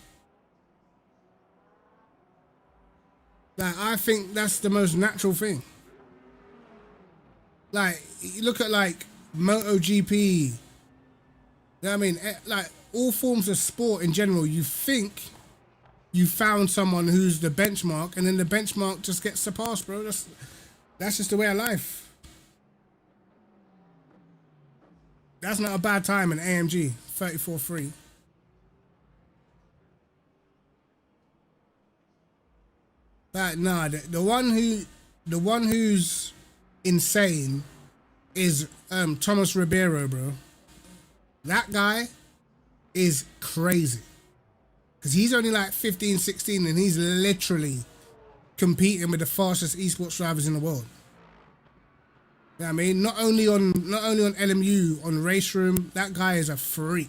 Like, I think that's the most natural thing. Like, you look at like MotoGP. You know what I mean? Like, all forms of sport in general, you think you found someone who's the benchmark, and then the benchmark just gets surpassed, bro. That's just the way of life. That's not a bad time in AMG 34.3. But nah, the one who's insane is Thomas Ribeiro, bro. That guy is crazy. because he's only like 15, 16, and he's literally competing with the fastest esports drivers in the world. You know what I mean? Not only on LMU, on Race Room, that guy is a freak.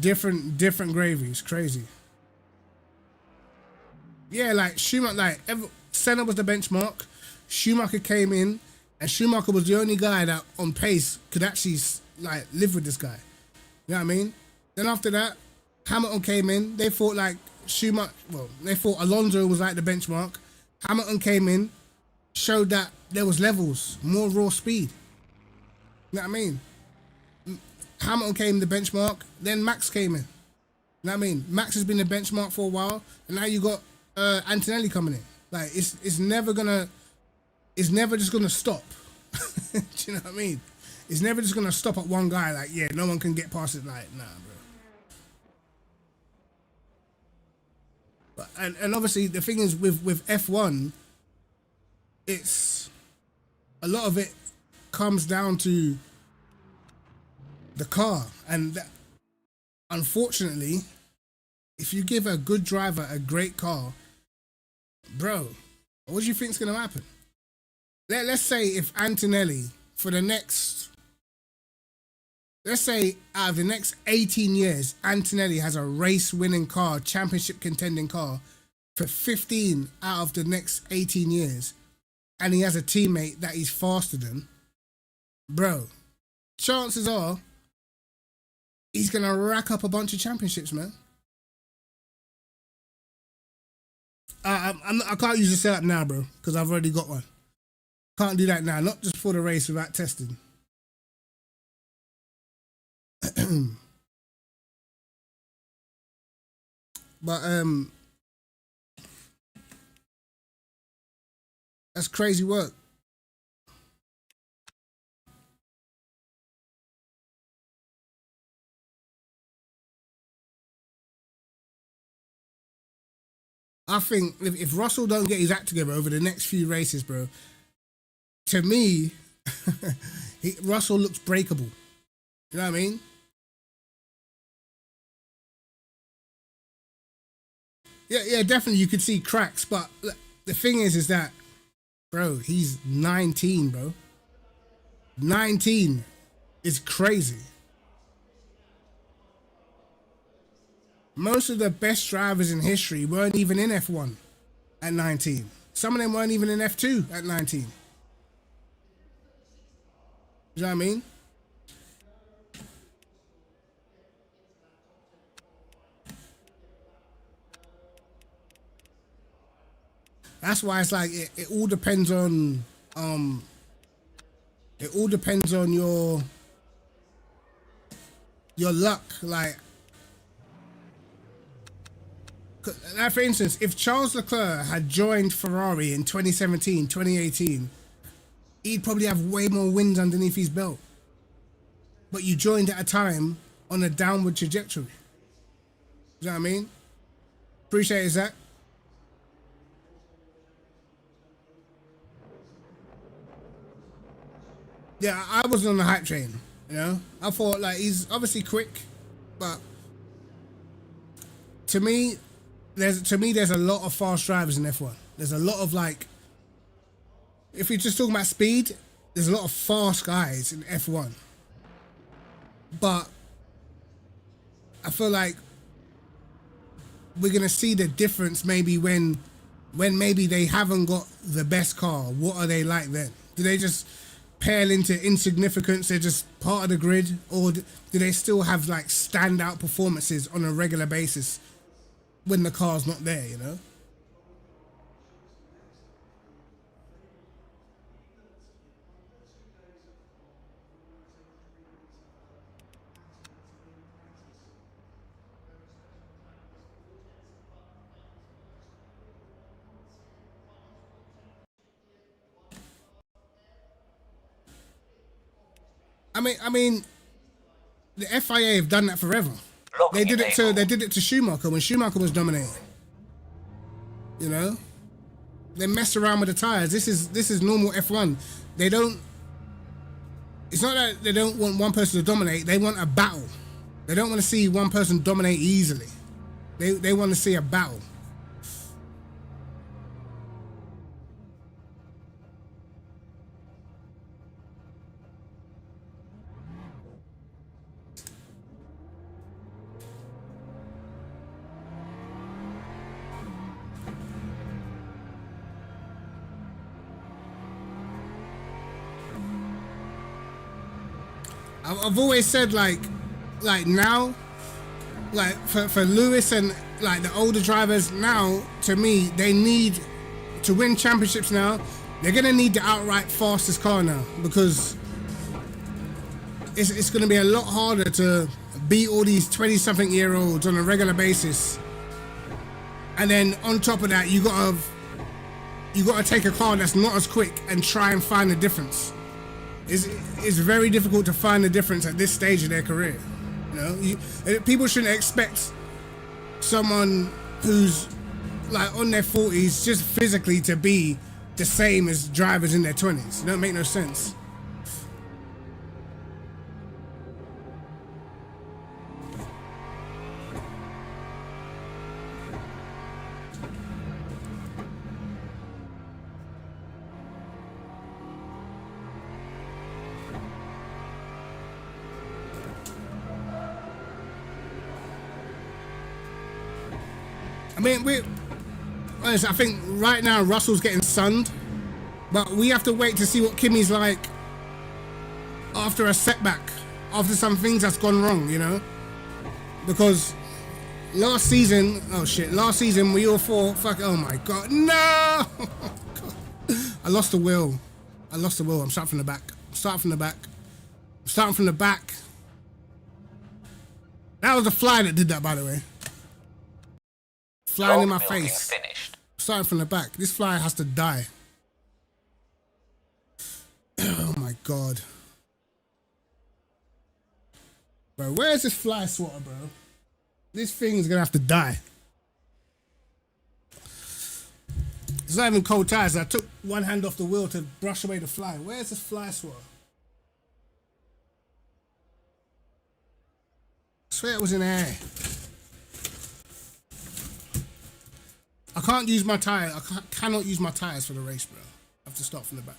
Different gravy. It's crazy. Yeah, like Schumacher, like Senna was the benchmark. Schumacher came in, and Schumacher was the only guy that on pace could actually like live with this guy. You know what I mean? Then after that, Hamilton came in. They thought like Schumacher. Well, they thought Alonso was like the benchmark. Hamilton came in, showed that there was levels, more raw speed. You know what I mean? Hamilton came the benchmark. Then Max came in. You know what I mean? Max has been the benchmark for a while, and now you got Antonelli coming in. Like it's never just gonna stop. Do you know what I mean? It's never just gonna stop at one guy. Like, yeah, no one can get past it. Like, nah, bro. But and obviously the thing is with F1, it's a lot of it comes down to the car, and that, unfortunately, if you give a good driver a great car, bro, what do you think's gonna happen? Let's say if Antonelli for the next, let's say out of the next 18 years, Antonelli has a race-winning car, championship contending car for 15 out of the next 18 years, and he has a teammate that he's faster than, bro, chances are he's gonna rack up a bunch of championships, man. I can't use the setup now, bro, because I've already got one. Can't do that now, not just for the race without testing. But that's crazy work. I think if Russell don't get his act together over the next few races, bro, to me, Russell looks breakable. You know what I mean? Yeah, definitely you could see cracks, but the thing is that, bro, he's 19, bro. 19 is crazy. Most of the best drivers in history weren't even in F1 at 19. Some of them weren't even in F2 at 19. You know what I mean? That's why it's like it all depends on your luck. Like for instance, if Charles Leclerc had joined Ferrari in 2017, 2018, he'd probably have way more wins underneath his belt. But you joined at a time on a downward trajectory. You know what I mean? Appreciate it, Zach. Yeah, I wasn't on the hype train, you know? I thought, like, he's obviously quick, but to me, there's a lot of fast drivers in F1. There's a lot of, like, if we're just talking about speed, there's a lot of fast guys in F1. But I feel like we're going to see the difference maybe when maybe they haven't got the best car. What are they like then? Do they just pale into insignificance? They're just part of the grid? Or do they still have like standout performances on a regular basis when the car's not there, you know? I mean, the FIA have done that forever. They did it to Schumacher when Schumacher was dominating. You know, they messed around with the tires. This is normal F1. They don't. It's not that they don't want one person to dominate. They want a battle. They don't want to see one person dominate easily. They want to see a battle. I've always said like now, like for Lewis and like the older drivers now, to me, they need to win championships now. They're gonna need the outright fastest car now, because it's gonna be a lot harder to beat all these 20-something year olds on a regular basis. And then on top of that, you gotta take a car that's not as quick and try and find the difference. It's very difficult to find the difference at this stage of their career. You know, people shouldn't expect someone who's like on their 40s just physically to be the same as drivers in their 20s. It don't make no sense. I mean, I think right now Russell's getting sunned, but we have to wait to see what Kimi's like after a setback, after some things that's gone wrong, you know? Because last season we all thought, oh my God, no! I lost the wheel. I'm starting from the back. That was the fly that did that, by the way. Flying in my face. Finished. Starting from the back. This fly has to die. Oh my God. Bro, where's this fly swatter, bro? This thing is gonna have to die. It's not even cold tires. I took one hand off the wheel to brush away the fly. Where's this fly swatter? I swear it was in the air. I can't use my tire. Cannot use my tires for the race, bro. I have to start from the back.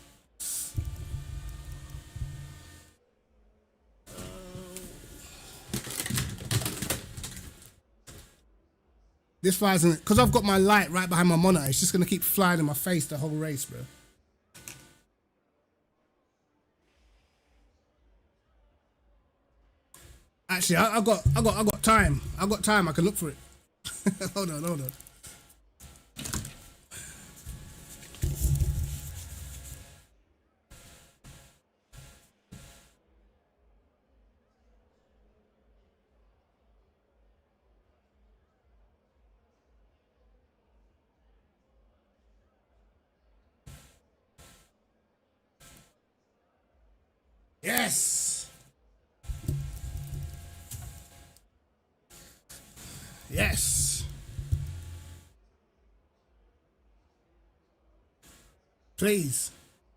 This flies in, because I've got my light right behind my monitor. It's just gonna keep flying in my face the whole race, bro. Actually, I got time. I got time. I can look for it. Hold on. Yes. Yes. Please.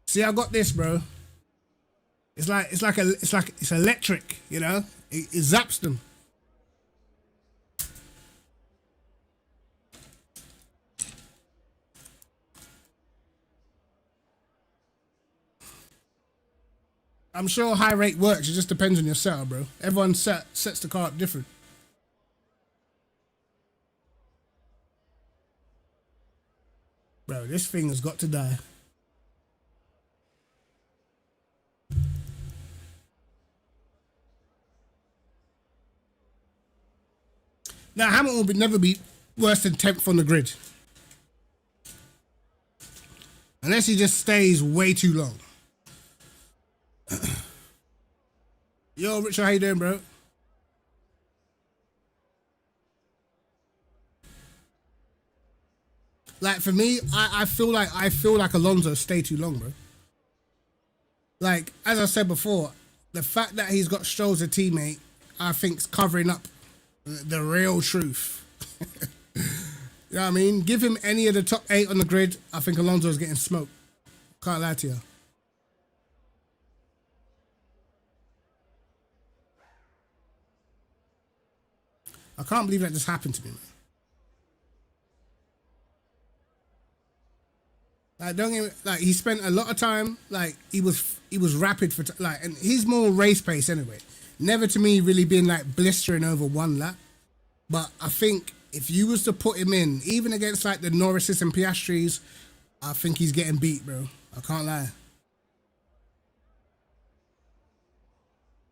See, I got this, bro. It's electric, you know? It zaps them. I'm sure high rate works. It just depends on your setup, bro. Everyone sets the car up different. Bro, this thing has got to die. Now, Hamilton will never be worse than 10th on the grid. Unless he just stays way too long. Yo, Richard, how you doing, bro? Like, for me, I feel like Alonso stayed too long, bro. Like, as I said before, the fact that he's got Stroll as a teammate, I think, is covering up the real truth. You know what I mean? Give him any of the top 8 on the grid, I think Alonso's getting smoked. Can't lie to you. I can't believe that just happened to me, man. Like, don't get me, like, he spent a lot of time, like, he was rapid for, like, and he's more race pace anyway. Never to me really been, like, blistering over one lap. But I think if you was to put him in, even against, like, the Norrises and Piastris, I think he's getting beat, bro. I can't lie.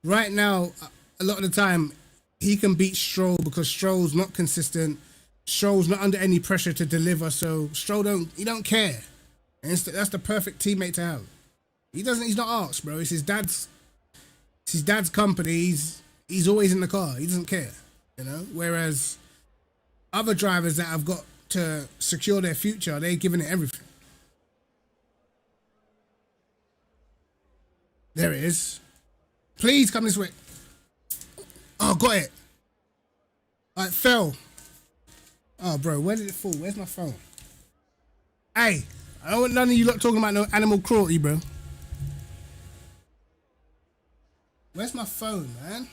Right now, a lot of the time, he can beat Stroll because Stroll's not consistent. Stroll's not under any pressure to deliver, so Stroll don't care. And that's the perfect teammate to have. He's not arsed, bro. It's his dad's company. He's always in the car. He doesn't care, you know? Whereas other drivers that have got to secure their future, they're giving it everything. There it is. Please come this way. Oh, got it. It fell. Oh, bro, where did it fall? Where's my phone? Hey, I don't want none of you lot talking about no animal cruelty, bro. Where's my phone, man?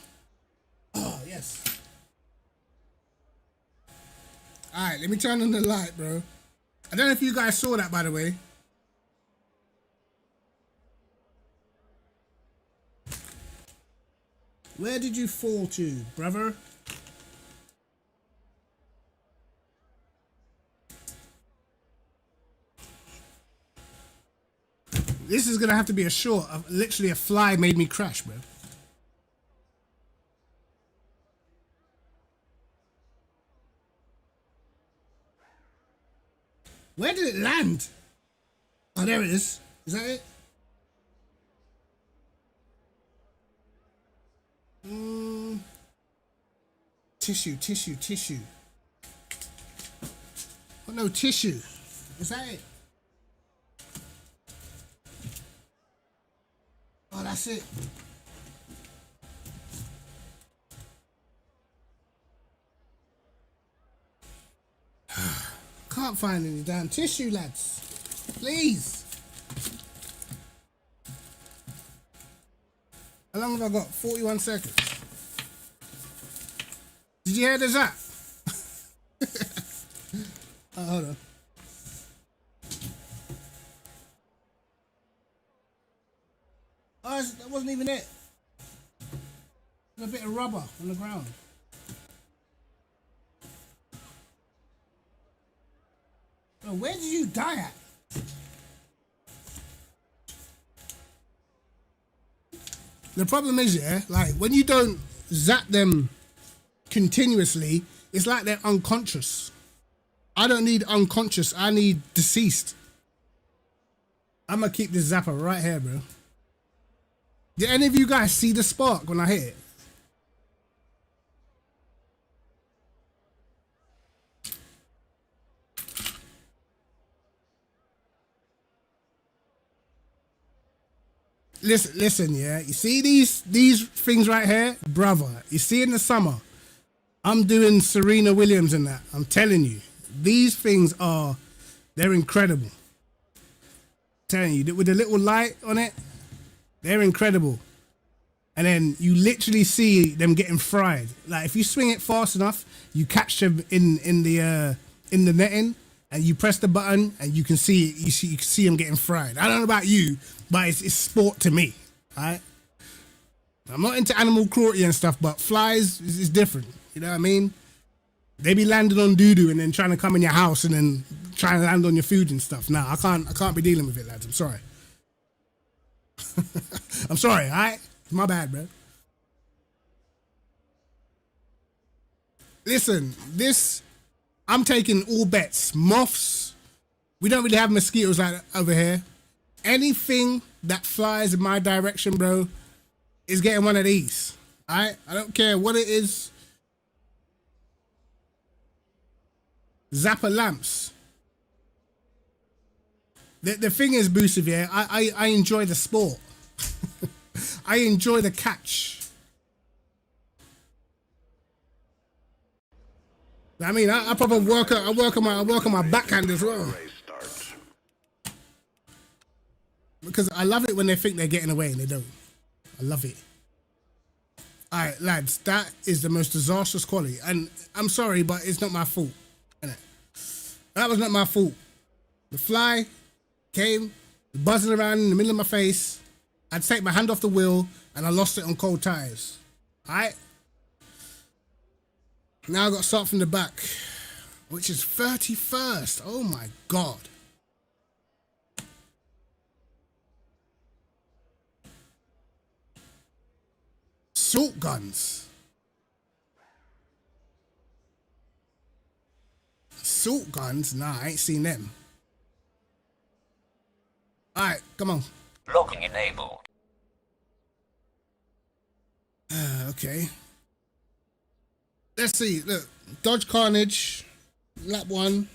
Oh, yes. Alright, let me turn on the light, bro. I don't know if you guys saw that, by the way. Where did you fall to, brother? This is gonna have to be a short. Literally, a fly made me crash, bro. Where did it land? Oh, there it is. Is that it? Tissue. Oh, no tissue. Is that it? Oh, that's it. Can't find any damn tissue, lads. Please. How long have I got? 41 seconds. Did you hear the zap? Oh, hold on. Oh, that wasn't even it. There's a bit of rubber on the ground. Oh, where did you die at? The problem is, yeah, like when you don't zap them continuously, it's like they're unconscious. I don't need unconscious, I need deceased. I'm gonna keep this zapper right here, bro. Did any of you guys see the spark when I hit it? Listen, yeah. You see these things right here, brother. You see in the summer, I'm doing Serena Williams and that. I'm telling you, these things they're incredible. I'm telling you, with the little light on it, they're incredible. And then you literally see them getting fried. Like if you swing it fast enough, you catch them in the netting, and you press the button, and you can see them getting fried. I don't know about you, but it's sport to me. Alright? I'm not into animal cruelty and stuff, but flies is different. You know what I mean? They be landing on doo-doo and then trying to come in your house and then trying to land on your food and stuff. Nah, I can't be dealing with it, lads. I'm sorry. I'm sorry, alright? My bad, bro. Listen, I'm taking all bets. Moths. We don't really have mosquitoes like that over here. Anything that flies in my direction, bro, is getting one of these. Alright? I don't care what it is. Zapper lamps. The thing is, Boosiv, yeah, I enjoy the sport. I enjoy the catch. I mean, I probably work on my backhand as well. Race start. Because I love it when they think they're getting away and they don't. I love it. Alright, lads, that is the most disastrous quality. And I'm sorry, but it's not my fault. Innit? That was not my fault. The fly Came, buzzing around in the middle of my face. I'd take my hand off the wheel and I lost it on cold tires. Alright? Now I got to start from the back, which is 31st. Oh my God. Assault guns. Assault guns? Nah, I ain't seen them. Alright, come on. Locking enabled. Okay. Let's see. Look, Dodge Carnage, lap 1.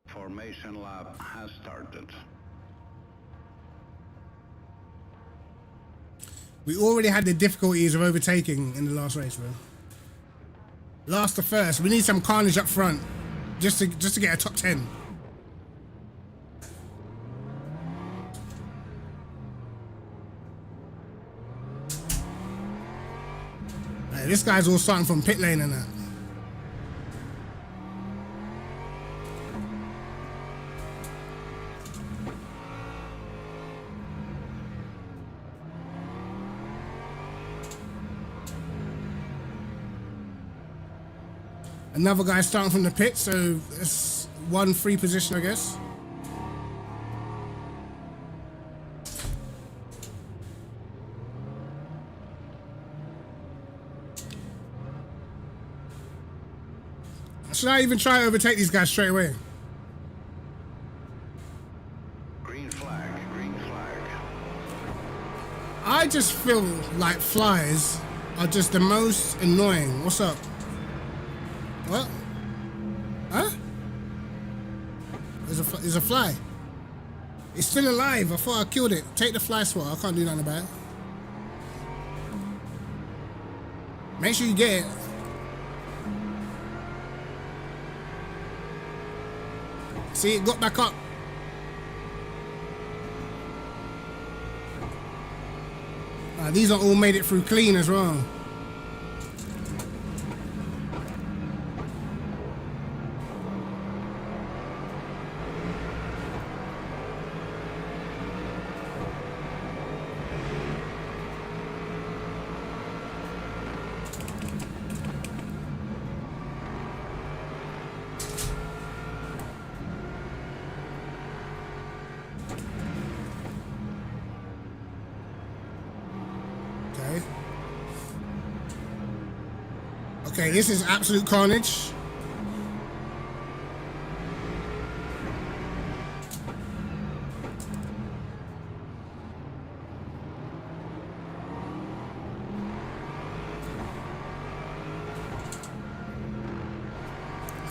Formation lap has started. We already had the difficulties of overtaking in the last race, bro. Last to first. We need some carnage up front, just to get a top 10. Hey, this guy's all starting from pit lane and that. Another guy starting from the pit, so it's 1 free position, I guess. Should I even try to overtake these guys straight away? Green flag, green flag. I just feel like flies are just the most annoying. What's up? What? Huh? There's a fly. It's still alive. I thought I killed it. Take the fly swat. I can't do nothing about it. Make sure you get it. See, it got back up. These are all made it through clean as well. Okay, this is absolute carnage.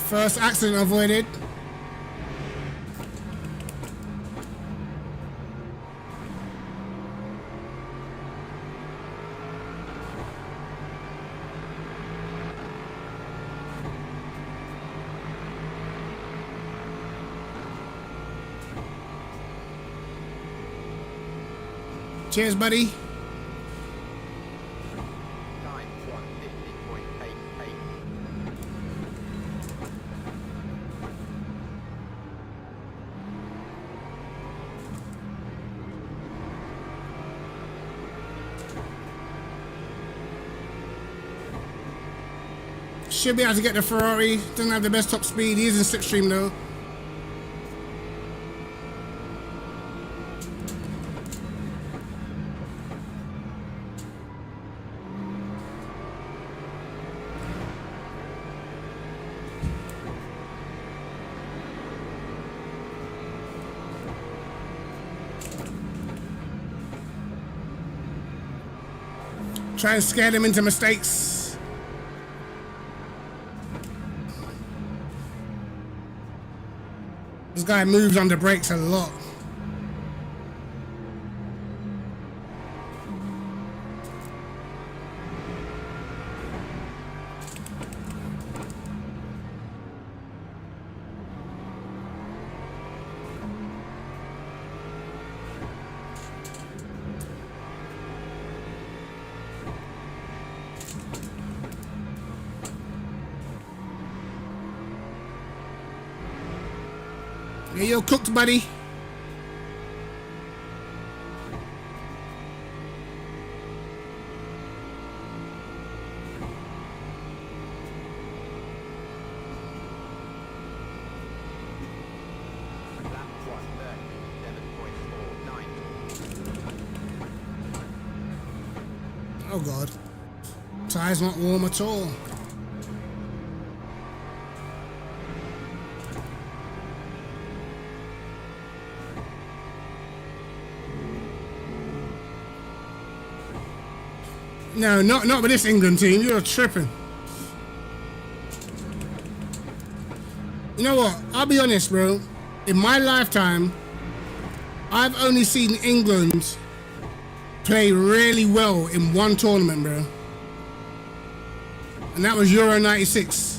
First accident avoided. Cheers, buddy. Time 150.88. Should be able to get the Ferrari. Doesn't have the best top speed. He is in slipstream though. Try and scare them into mistakes. This guy moves under brakes a lot. Yeah, you're cooked, buddy. Lap 1:37.49. Oh God. Tire's not warm at all. No, not with this England team. You're tripping. You know what? I'll be honest, bro. In my lifetime, I've only seen England play really well in one tournament, bro. And that was Euro 96.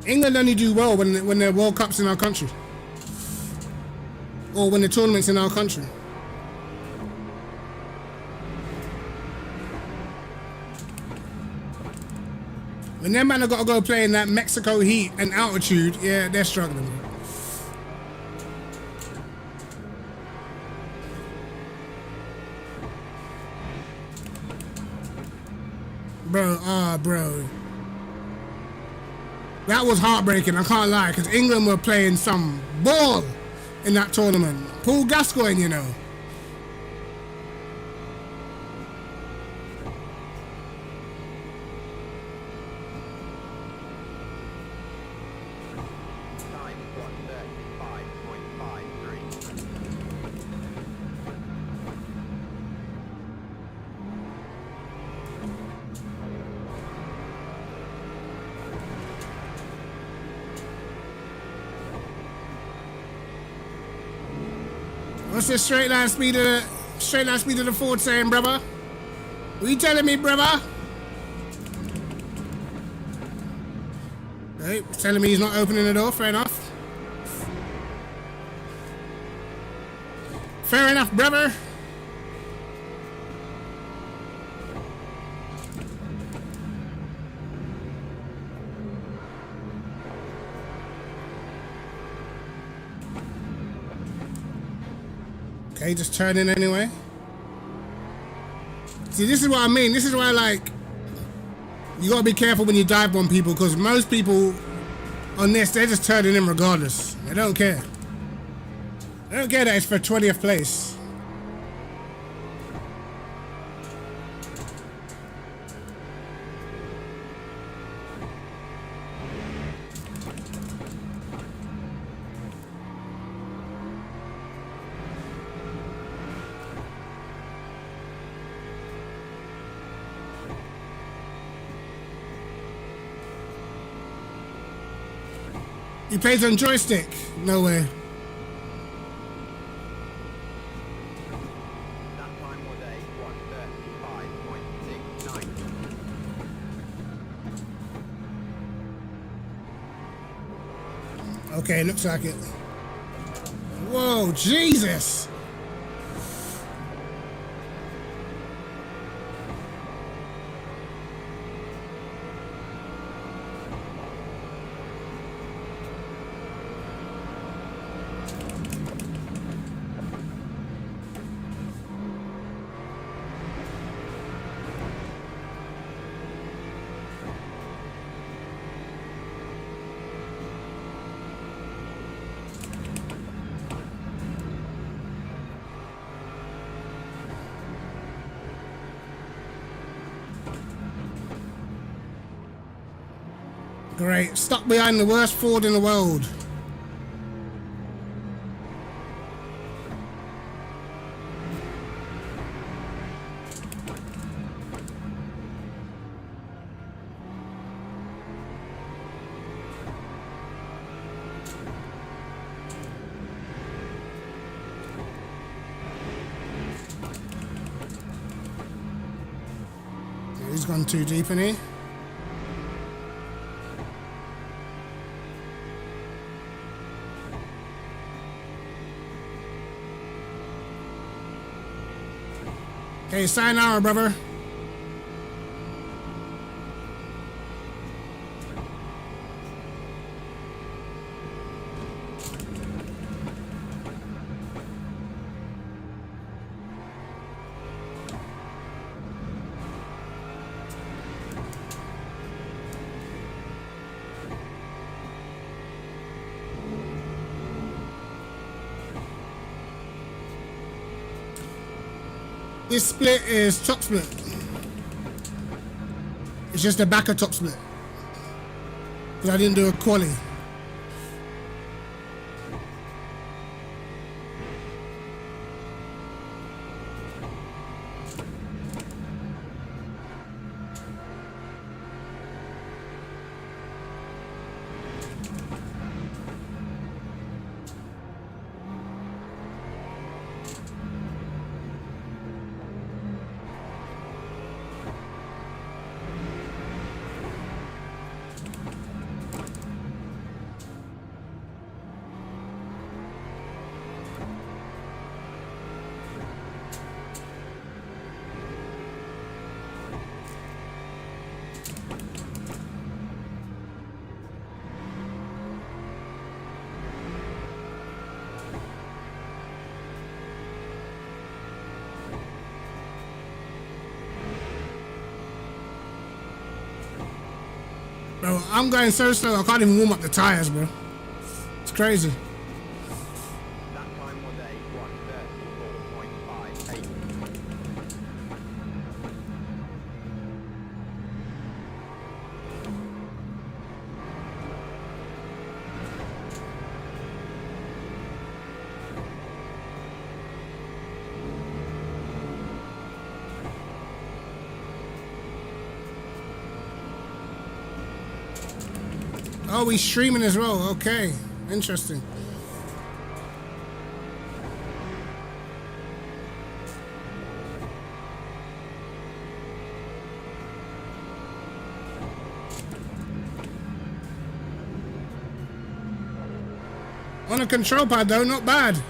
England only do well when there are World Cups in our country. Or when the tournament's in our country. When them man have got to go play in that Mexico heat and altitude, yeah, they're struggling. Bro. That was heartbreaking, I can't lie, because England were playing some ball in that tournament. Paul Gascoigne, you know. Time 1:35.53. What's the straight line speed of the Ford saying, brother? What you telling me, brother? Hey, telling me he's not opening the door. Fair enough. Fair enough, brother. Okay, just turn in anyway. See, this is what I mean. This is why, like, you gotta be careful when you dive bomb people, because most people on this, they're just turning in regardless. They don't care. They don't care that it's for 20th place. He plays on joystick. No way. That time was a 1:35.69. Okay, looks like it. Whoa, Jesus! Great. Stuck behind the worst Ford in the world. He's gone too deep in here. Okay, sayonara, brother. This split is top split. It's just a backer top split. Because I didn't do a quali. Bro, I'm going so slow, I can't even warm up the tires, bro. It's crazy. That time was a 1:34.58. Oh, he's streaming as well. Okay, interesting. On a control pad though, not bad.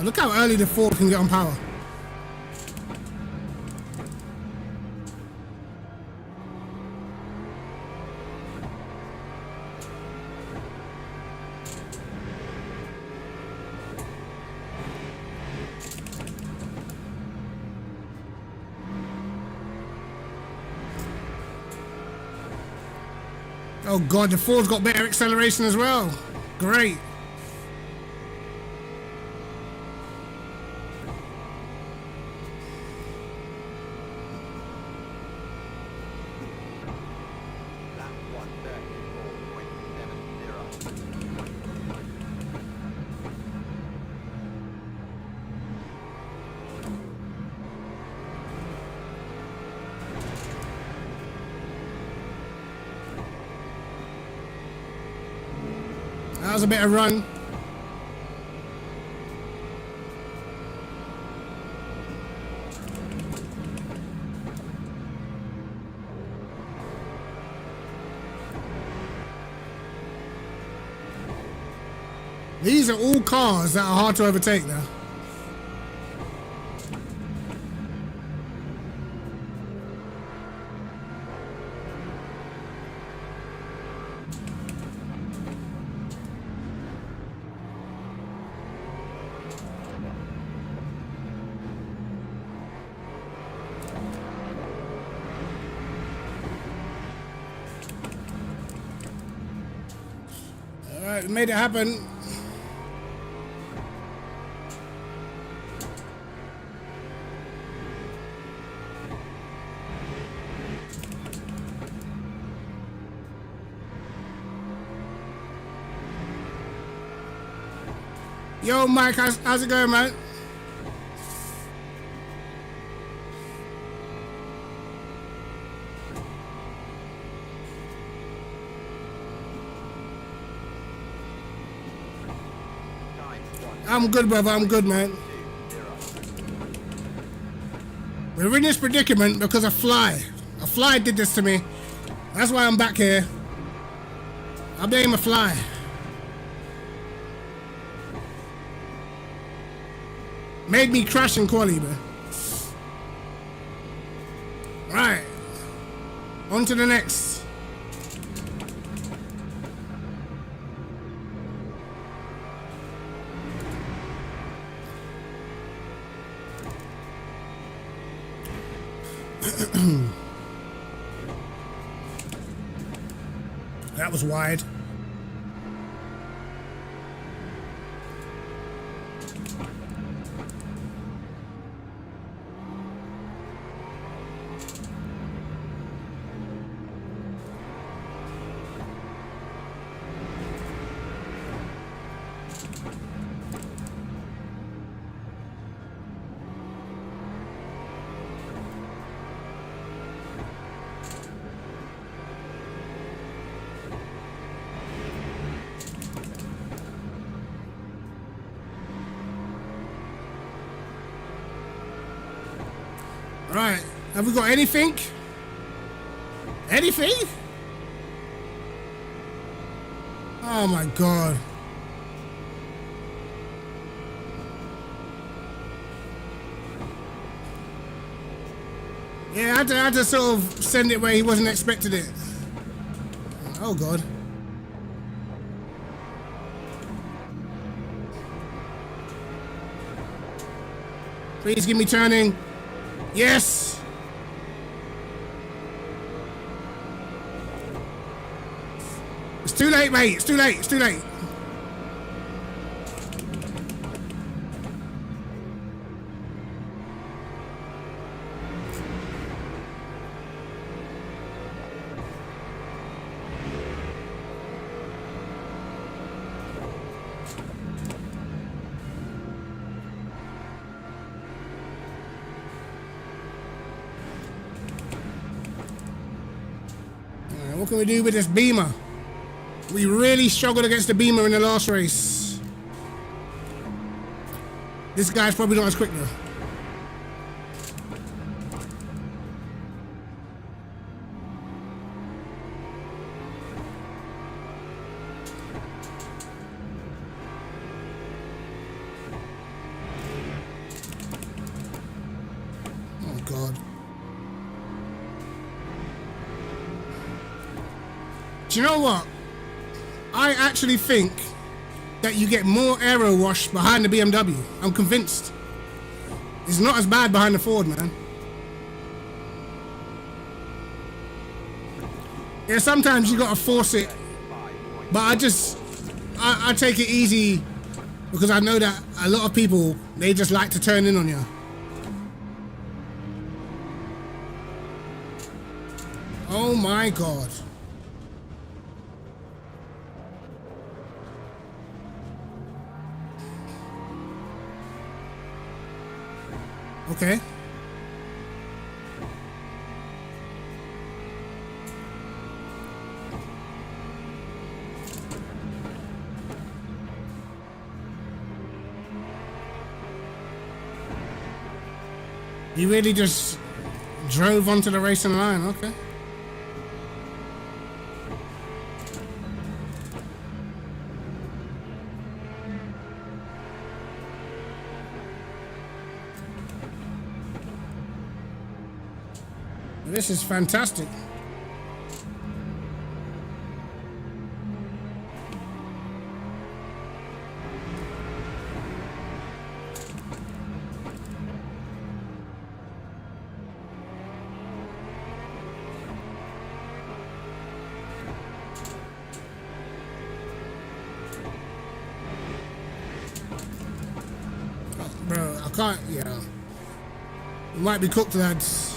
Look how early the Ford can get on power. Oh God, the Ford's got better acceleration as well. Great. That was a better run. These are all cars that are hard to overtake now. All right, we made it happen. Yo, Mike, how's it going, man? I'm good, brother. I'm good, man. We're in this predicament because a fly. A fly did this to me. That's why I'm back here. I blame a fly. Made me crash in quali, man. Right. On to the next. That was wide. Right, have we got anything? Anything? Oh my God. Yeah, I had to sort of send it where he wasn't expecting it. Oh God. Please give me turning. Yes! It's too late, mate. It's too late. It's too late. What can we do with this Beamer? We really struggled against the Beamer in the last race. This guy's probably not as quick though. Oh God. Do you know what? I actually think that you get more aero wash behind the BMW. I'm convinced. It's not as bad behind the Ford, man. Yeah, sometimes you gotta force it, but I take it easy because I know that a lot of people, they just like to turn in on you. Oh my God. Okay. You really just drove onto the racing line, okay. This is fantastic. Oh, bro, I can't, yeah. You might be cooked, lads.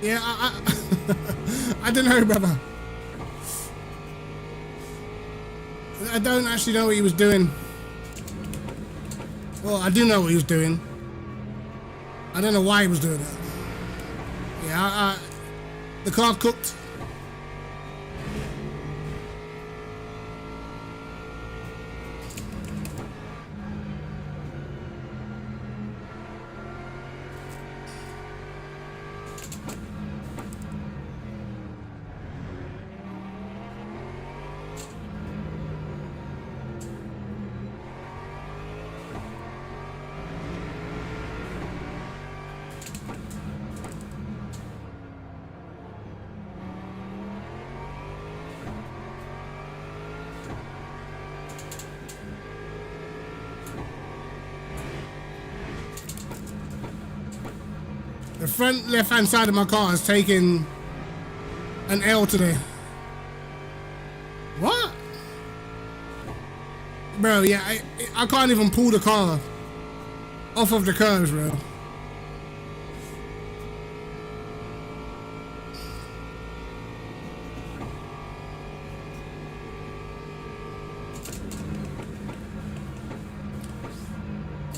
Yeah, I don't know, brother. I don't actually know what he was doing. Well, I do know what he was doing. I don't know why he was doing that. Yeah, the car's cooked. The front left hand side of my car is taking an L today. What? Bro, yeah, I can't even pull the car off of the curves, bro.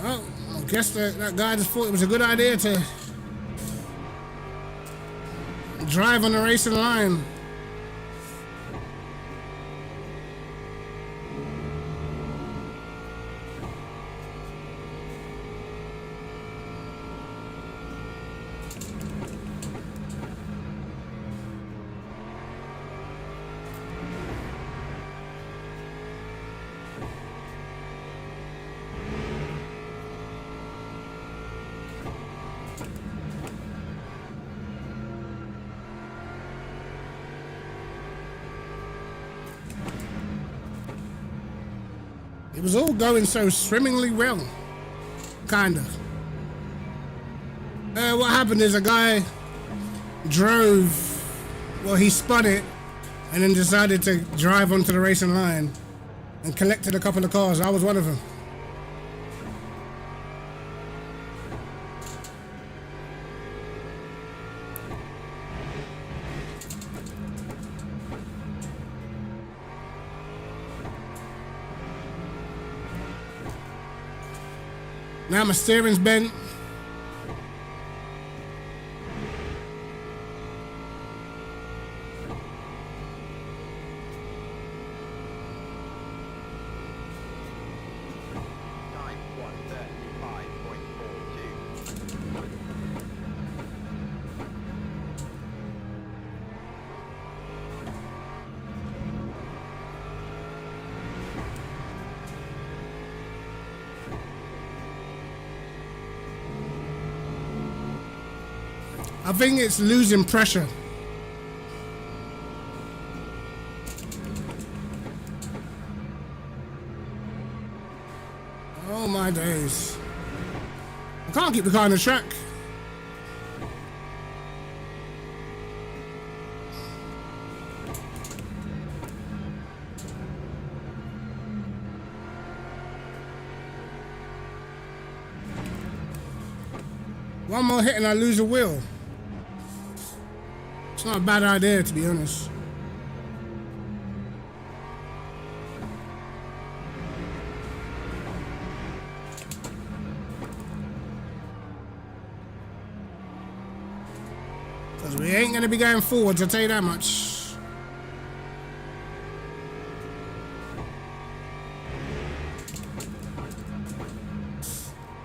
Well, I guess that guy just thought it was a good idea to drive on the racing line. It was all going so swimmingly well, kind of. What happened is a guy drove, well, he spun it and then decided to drive onto the racing line and collected a couple of cars. I was one of them. Now my steering's bent. Time 1:35.42. I think it's losing pressure. Oh my days. I can't keep the car on the track. One more hit and I lose a wheel. It's not a bad idea, to be honest. Because we ain't going to be going forwards, I'll tell you that much.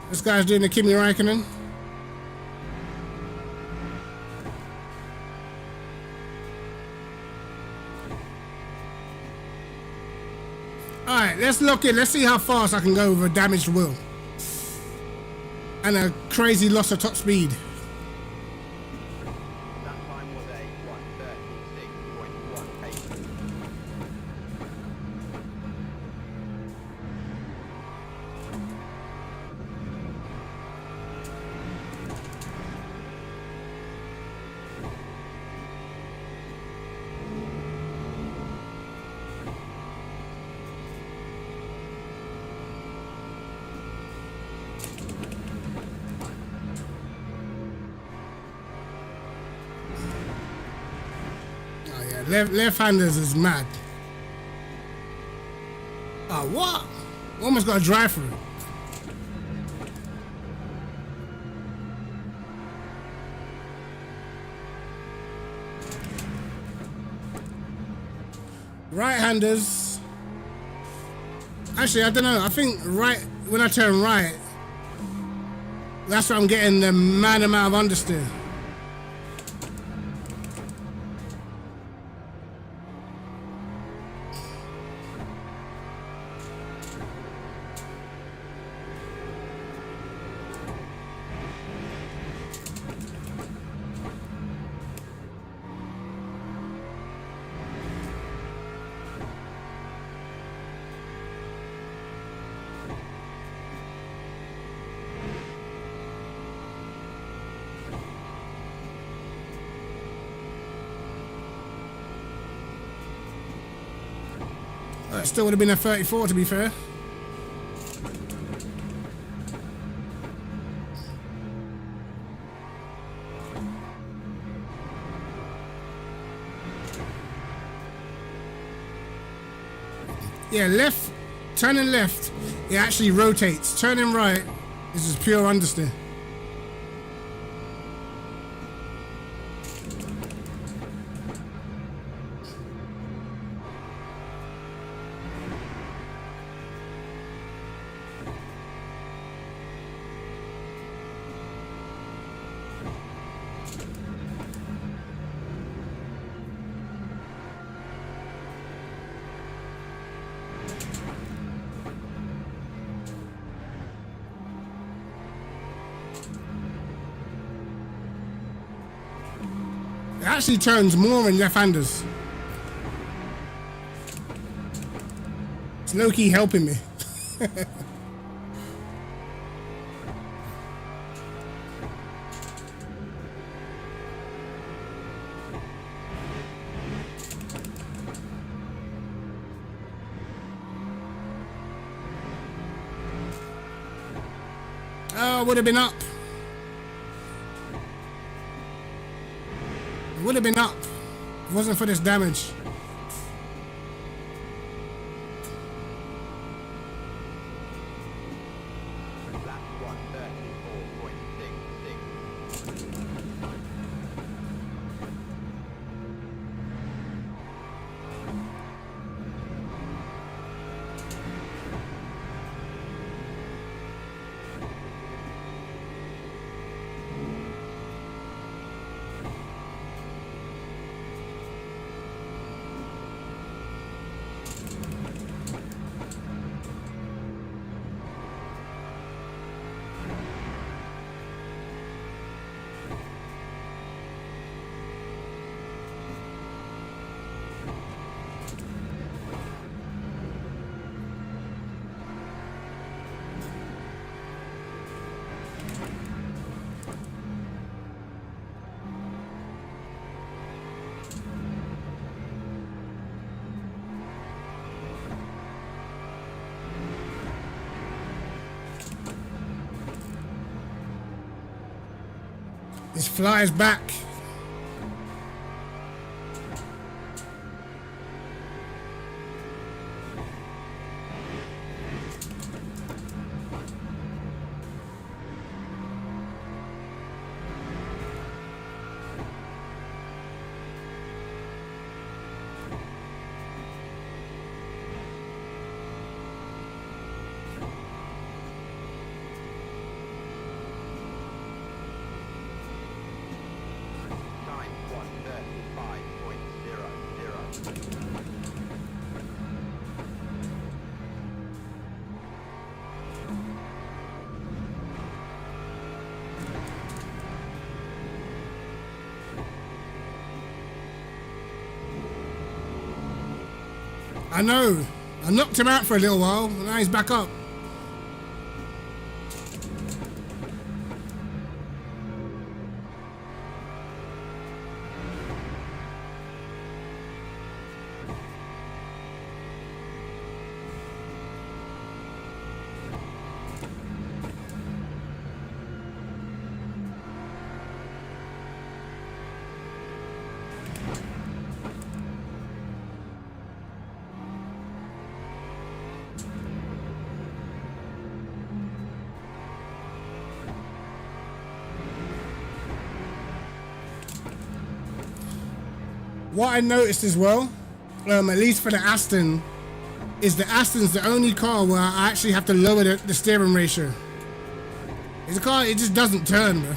This guy's doing the Kimi Räikkönen. Alright, let's lock in. Let's see how fast I can go with a damaged wheel. And a crazy loss of top speed. That time was a 1:36.1 pace. Left-handers is mad. Oh, what? Almost got a drive through. Right-handers. Actually, I don't know. I think right when I turn right, that's what I'm getting the mad amount of understeer. That still would have been a 34 to be fair. Yeah, left, turning left, it actually rotates. Turning right is just pure understeer. It actually turns more in left-handers. It's low-key helping me. Oh, would have been up. Would have been up if it wasn't for this damage. Lap 134.66. This flies back. Time 135.00. I know. I knocked him out for a little while, and now he's back up. What I noticed as well, at least for the Aston, is the Aston's the only car where I actually have to lower the steering ratio. It's a car, it just doesn't turn, bro.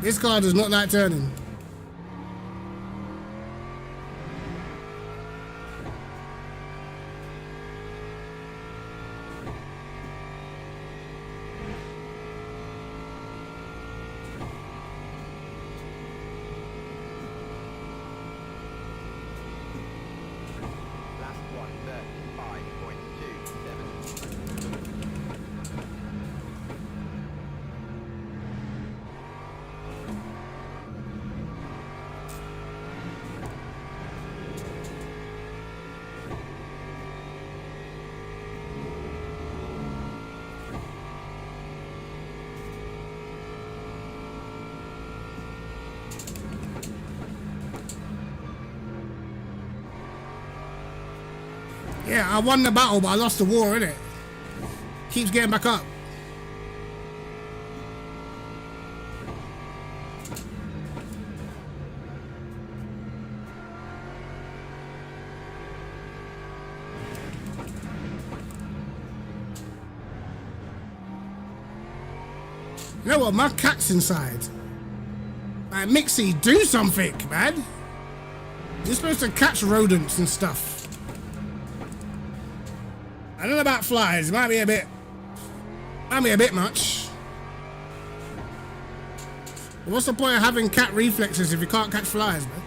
This car does not like turning. Lap 135.27. Yeah, I won the battle, but I lost the war, innit? Keeps getting back up. You know what? My cat's inside. Like, Mixie, do something, man. You're supposed to catch rodents and stuff. I don't know about flies. It might be a bit much. But what's the point of having cat reflexes if you can't catch flies, man?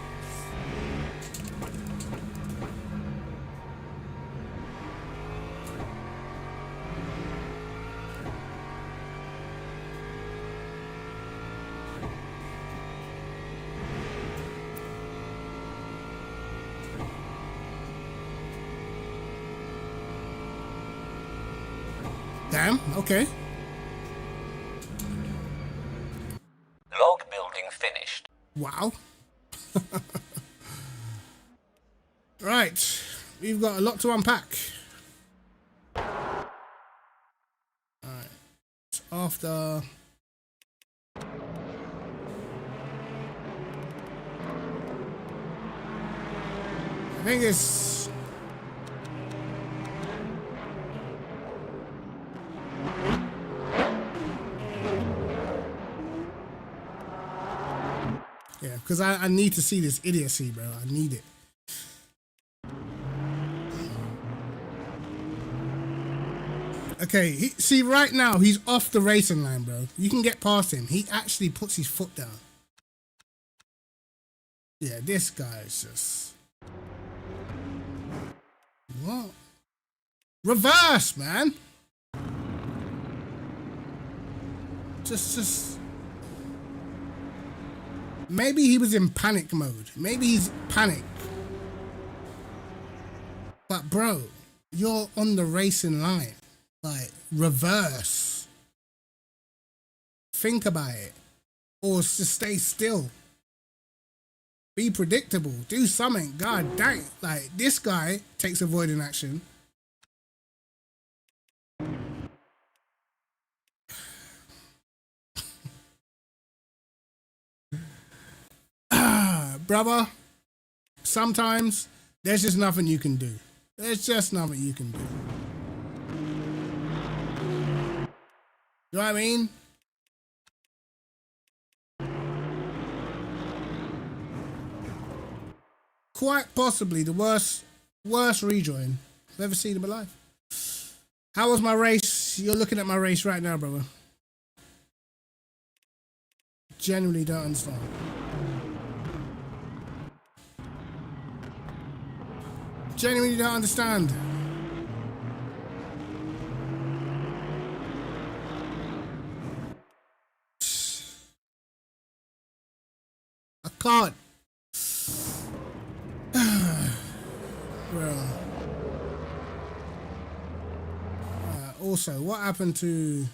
Damn, okay. Log building finished. Wow. Right, we've got a lot to unpack. Alright, after... I think it's... Yeah, because I need to see this idiocy, bro. I need it. Okay, see, right now, he's off the racing line, bro. You can get past him. He actually puts his foot down. Yeah, this guy is just... What? Reverse, man! Just... Maybe he was in panic mode. Maybe he's panicked. But bro, you're on the racing line. Like, reverse. Think about it. Or just stay still. Be predictable. Do something. God dang. Like, this guy takes avoiding action. Brother, sometimes there's just nothing you can do. There's just nothing you can do. You know what I mean? Quite possibly the worst rejoin I've ever seen in my life. How was my race? You're looking at my race right now, brother. Genuinely don't understand. Genuinely don't understand. I can't. Bro. Also, what happened to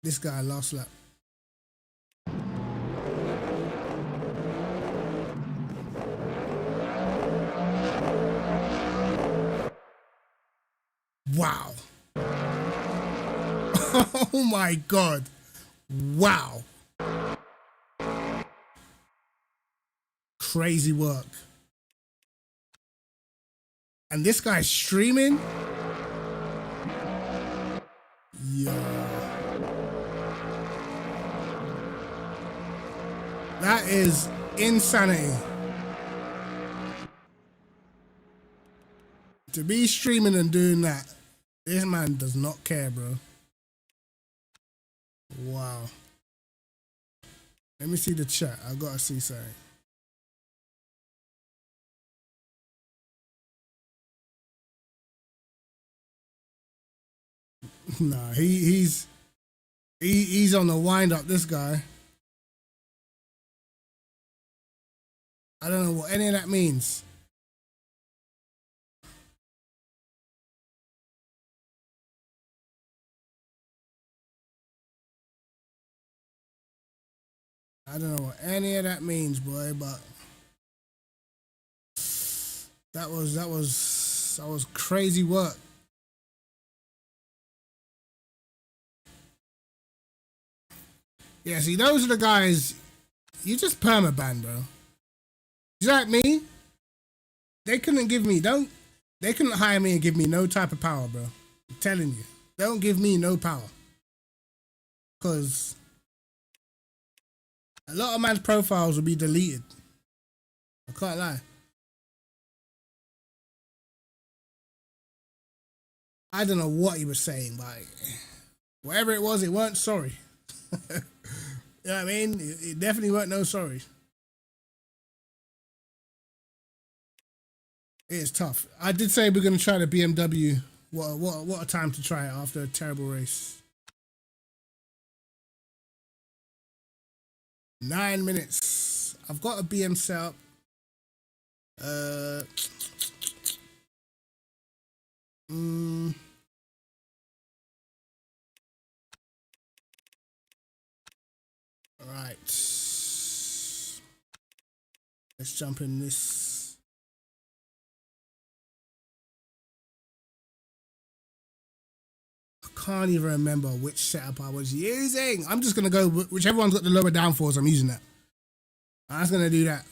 this guy last lap? Wow. Oh my God. Wow. Crazy work. And this guy's streaming? Yo. That is insanity. To be streaming and doing that, this man does not care, bro. Wow. Let me see the chat. I gotta see something. Nah, he's on the wind up, this guy. I don't know what any of that means. I don't know what any of that means, boy, but that was That was crazy work. Yeah, see, those are the guys. You just permaban, bro. You like me? They couldn't give me They couldn't hire me and give me no type of power, bro. I'm telling you, don't give me no power, cause a lot of man's profiles will be deleted. I can't lie. I don't know what he was saying, but whatever it was, it weren't sorry. You know what I mean? It definitely weren't no sorry. It is tough. I did say we're gonna try the BMW. What a time to try it after a terrible race. 9 minutes. I've got a BM set up. Right. Let's jump in this. I can't even remember which setup I was using. I'm just gonna go whichever one's got the lower downforce. I'm using that. I'm just gonna do that.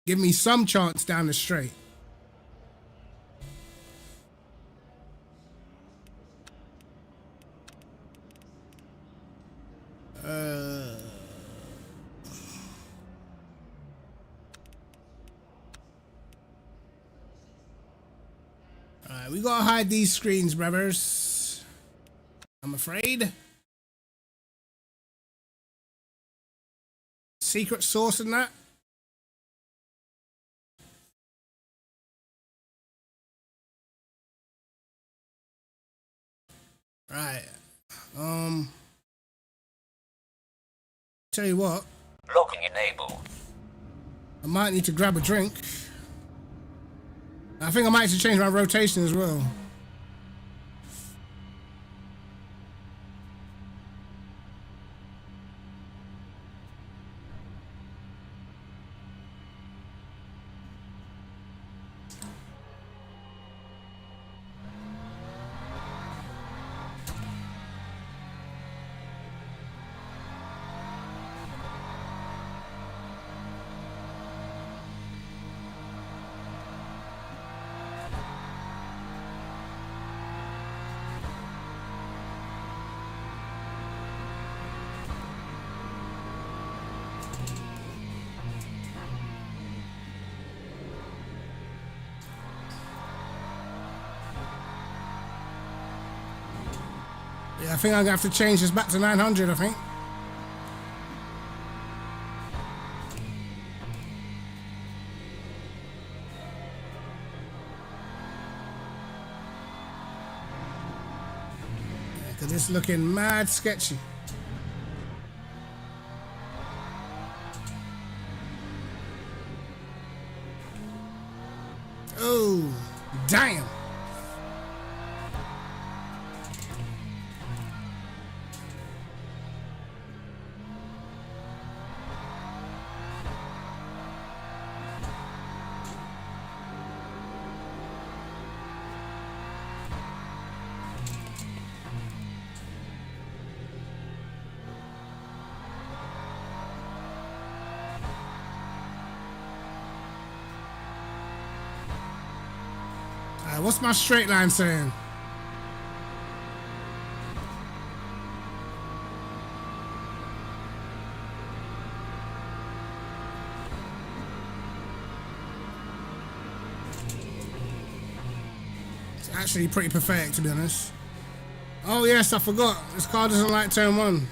Give me some chance down the straight. Alright, we gotta hide these screens, brothers. I'm afraid. Secret sauce in that. Right. Tell you what. Locking enabled. I might need to grab a drink. I think I might have to change my rotation as well. Yeah, I think I'm gonna have to change this back to 900, I think. Yeah, cause it's looking mad sketchy. Oh, damn. What's my straight line saying? It's actually pretty pathetic, to be honest. Oh yes, I forgot. This car doesn't like turn one.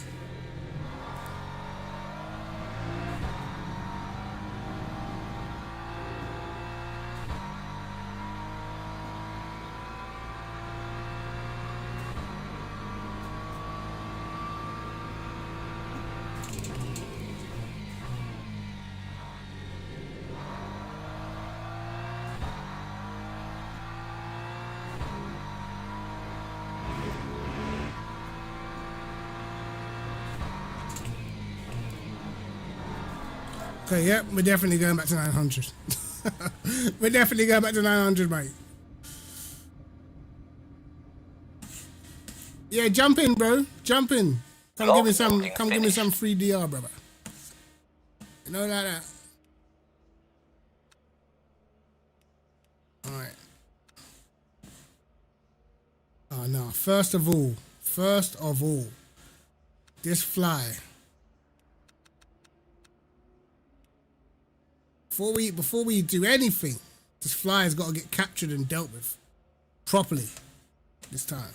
Okay, yep, we're definitely going back to 900. We're definitely going back to 900, mate. Yeah, jump in, bro. Jump in. Come give me some. Come give me some free DR, brother. You know like that. All right. Oh no! First of all, this fly. Before we do anything, this fly has got to get captured and dealt with properly this time.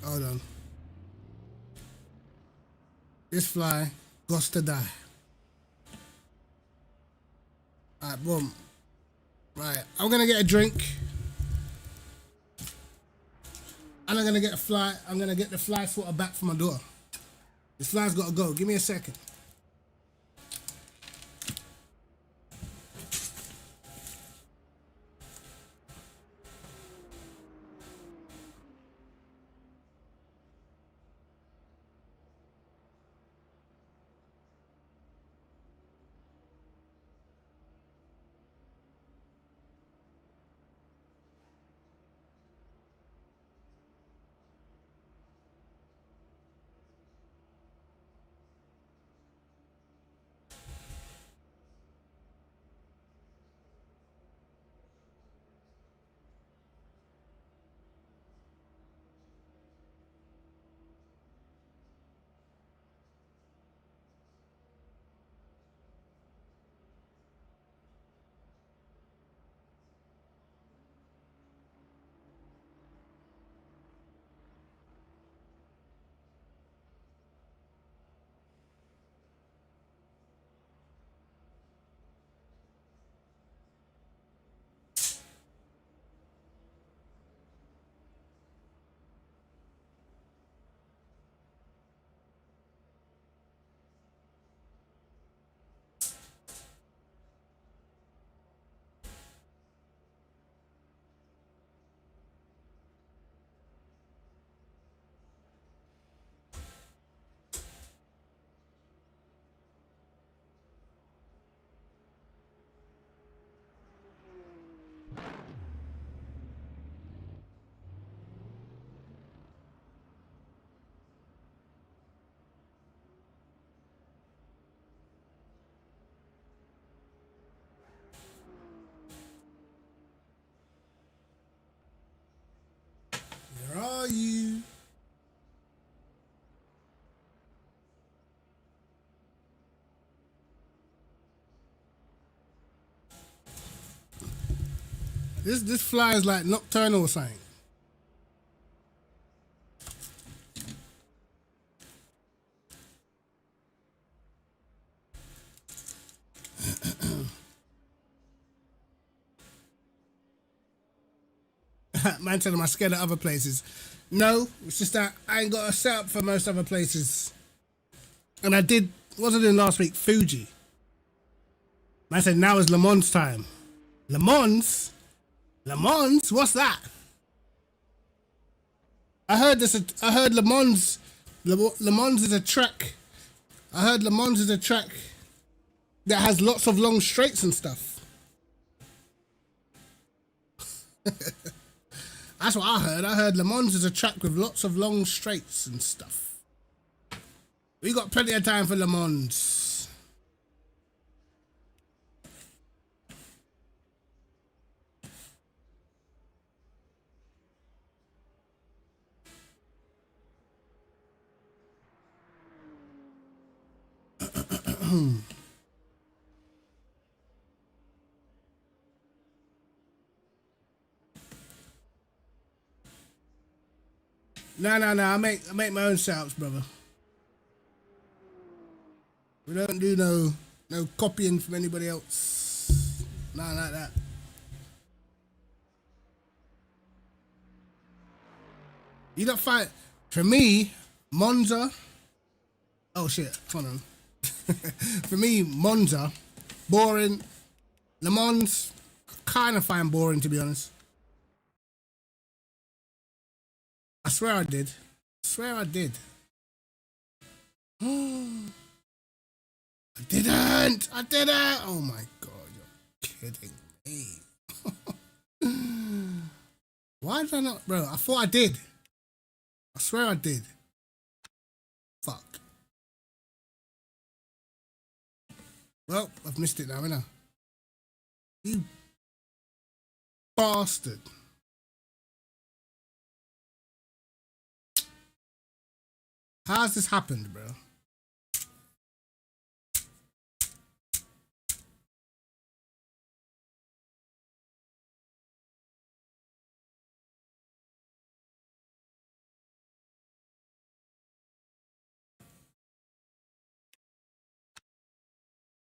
Hold on. This fly got to die. Alright, boom. Right, I'm gonna get a drink. And I'm gonna get a fly. I'm gonna get the fly swatter back for my door. This fly's gotta go. Give me a second. Where are you? This fly is like nocturnal or something. Man telling me I'm scared of other places. No, it's just that I ain't got a setup for most other places. And I did, what was I doing last week? Fuji. Man said now is Le Mans time. Le Mans? Le Mans? What's that? I heard Le Mans. Le Mans is a track. I heard Le Mans is a track that has lots of long straights and stuff. That's what I heard. I heard Le Mans is a track with lots of long straights and stuff. We got plenty of time for Le Mans. No. I make my own setups, brother. We don't do no copying from anybody else. Nothing like that. You don't find for me, Monza. Oh shit, hold on. For me, Monza, boring. Le Mans, kind of find boring, to be honest. I swear I did. I swear I did. I didn't. I didn't. Oh my god, you're kidding me. Why did I not, bro? I thought I did. I swear I did. Fuck. Well, I've missed it now, innit? You bastard. How's this happened, bro?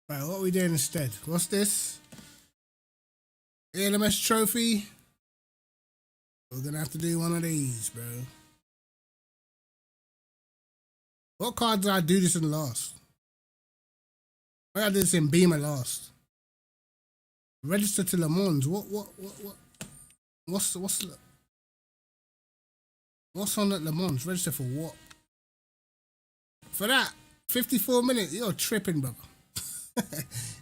Right, what are we doing instead? What's this? LMS trophy. We're gonna have to do one of these, bro. What card did I do this in last? I did this in Beamer last. Register to Le Mans. What's on at Le Mans? Register for what? For that 54 minutes. You're tripping, brother.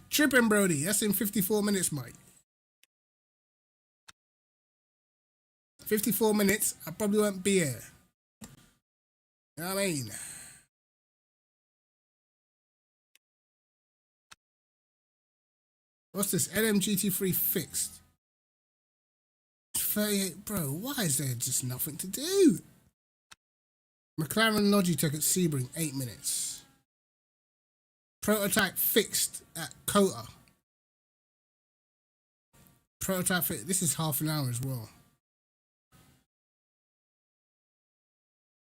Tripping, Brody. That's in 54 minutes, mate. 54 minutes. I probably won't be here. You know what I mean? What's this? LMGT3 fixed. 38, bro. Why is there just nothing to do? McLaren Logitech at Sebring, 8 minutes. Prototype fixed at Kota. Prototype fixed. This is half an hour as well.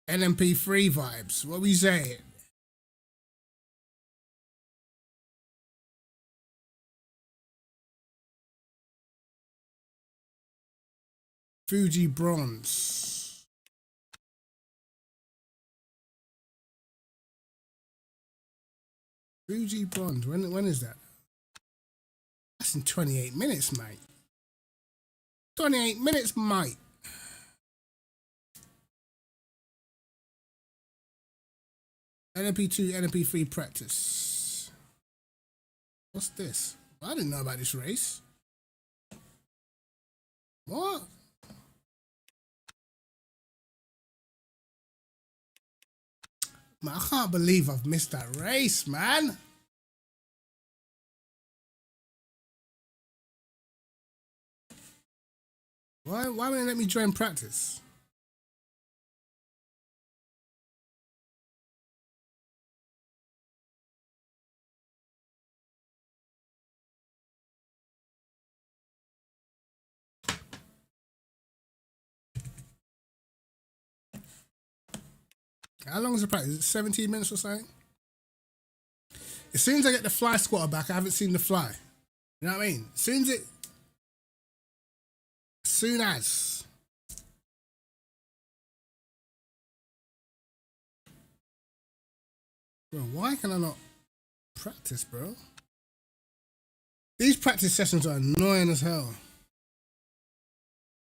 LMP3 vibes. What we saying? Fuji bronze. Fuji bronze. When is that? That's in 28 minutes, mate. 28 minutes, mate. LMP2, LMP3 practice. What's this? I didn't know about this race. What? Man, I can't believe I've missed that race, man. Why won't they let me join practice? How long is the practice? Is it 17 minutes or something? As soon as I get the fly squatter back, I haven't seen the fly. You know what I mean? As soon as. Bro, why can I not practice, bro? These practice sessions are annoying as hell.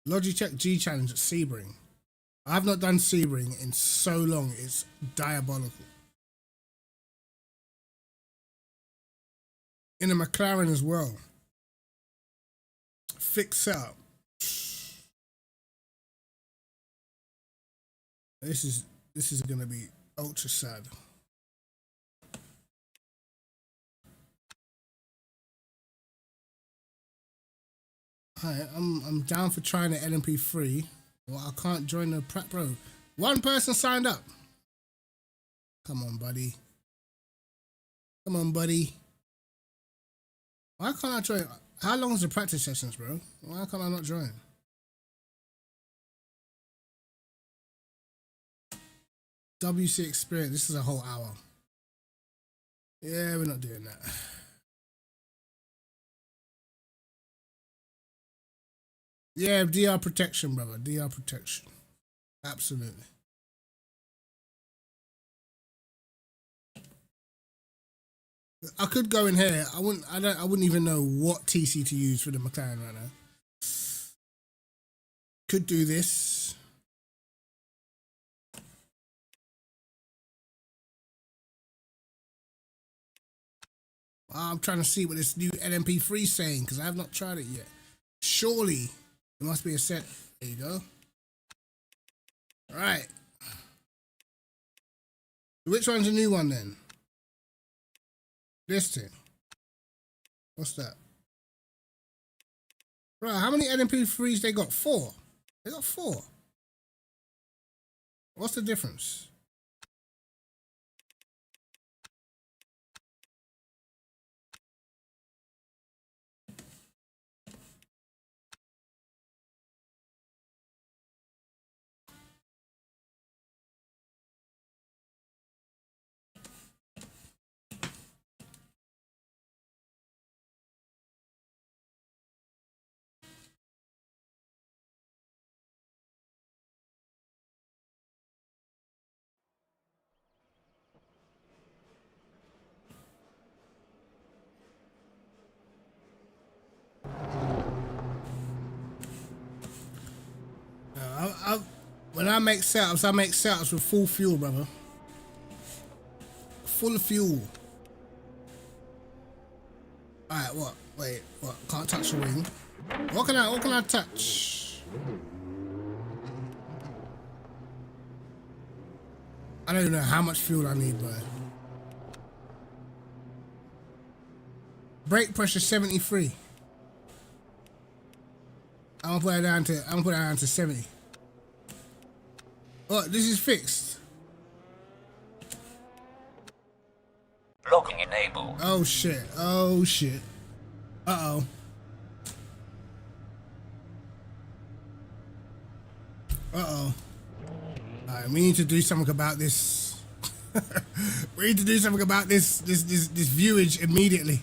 Logitech G Challenge at Sebring. I've not done Sebring in so long, it's diabolical. In a McLaren as well. Fixed setup. This is gonna be ultra sad. Hi, I'm down for trying the LMP3. Well, I can't join the prep, bro. One person signed up. Come on, buddy. Come on, buddy. Why can't I join? How long is the practice sessions, bro? Why can't I not join? WC experience. This is a whole hour. Yeah, we're not doing that. Yeah, DR protection, brother. DR protection. Absolutely. I could go in here. I wouldn't even know what TC to use for the McLaren right now. Could do this. I'm trying to see what this new LMP3 is saying because I have not tried it yet. Surely there must be a set. There you go. All right. Which one's the new one then? This thing. What's that? Right, how many LMP3s they got? 4. They got 4. What's the difference? When I make setups with full fuel, brother. Full of fuel. Alright, what? Wait, what? Can't touch the wing. What can I touch? I don't even know how much fuel I need, but brake pressure 73. I'm gonna put it down to 70. Oh, this is fixed. Locking enabled. Oh shit. Oh shit. Uh-oh. Uh-oh. Alright, we need to do something about this. We need to do something about this viewage immediately.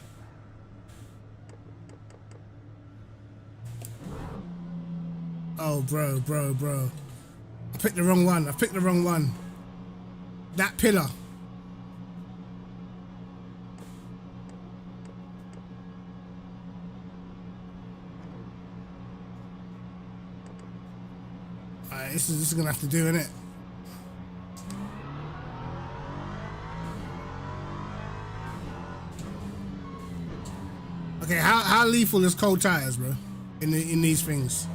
Oh, bro. I picked the wrong one. That pillar. Alright, this is gonna have to do, innit? Okay, how lethal is cold tires, bro? In these things.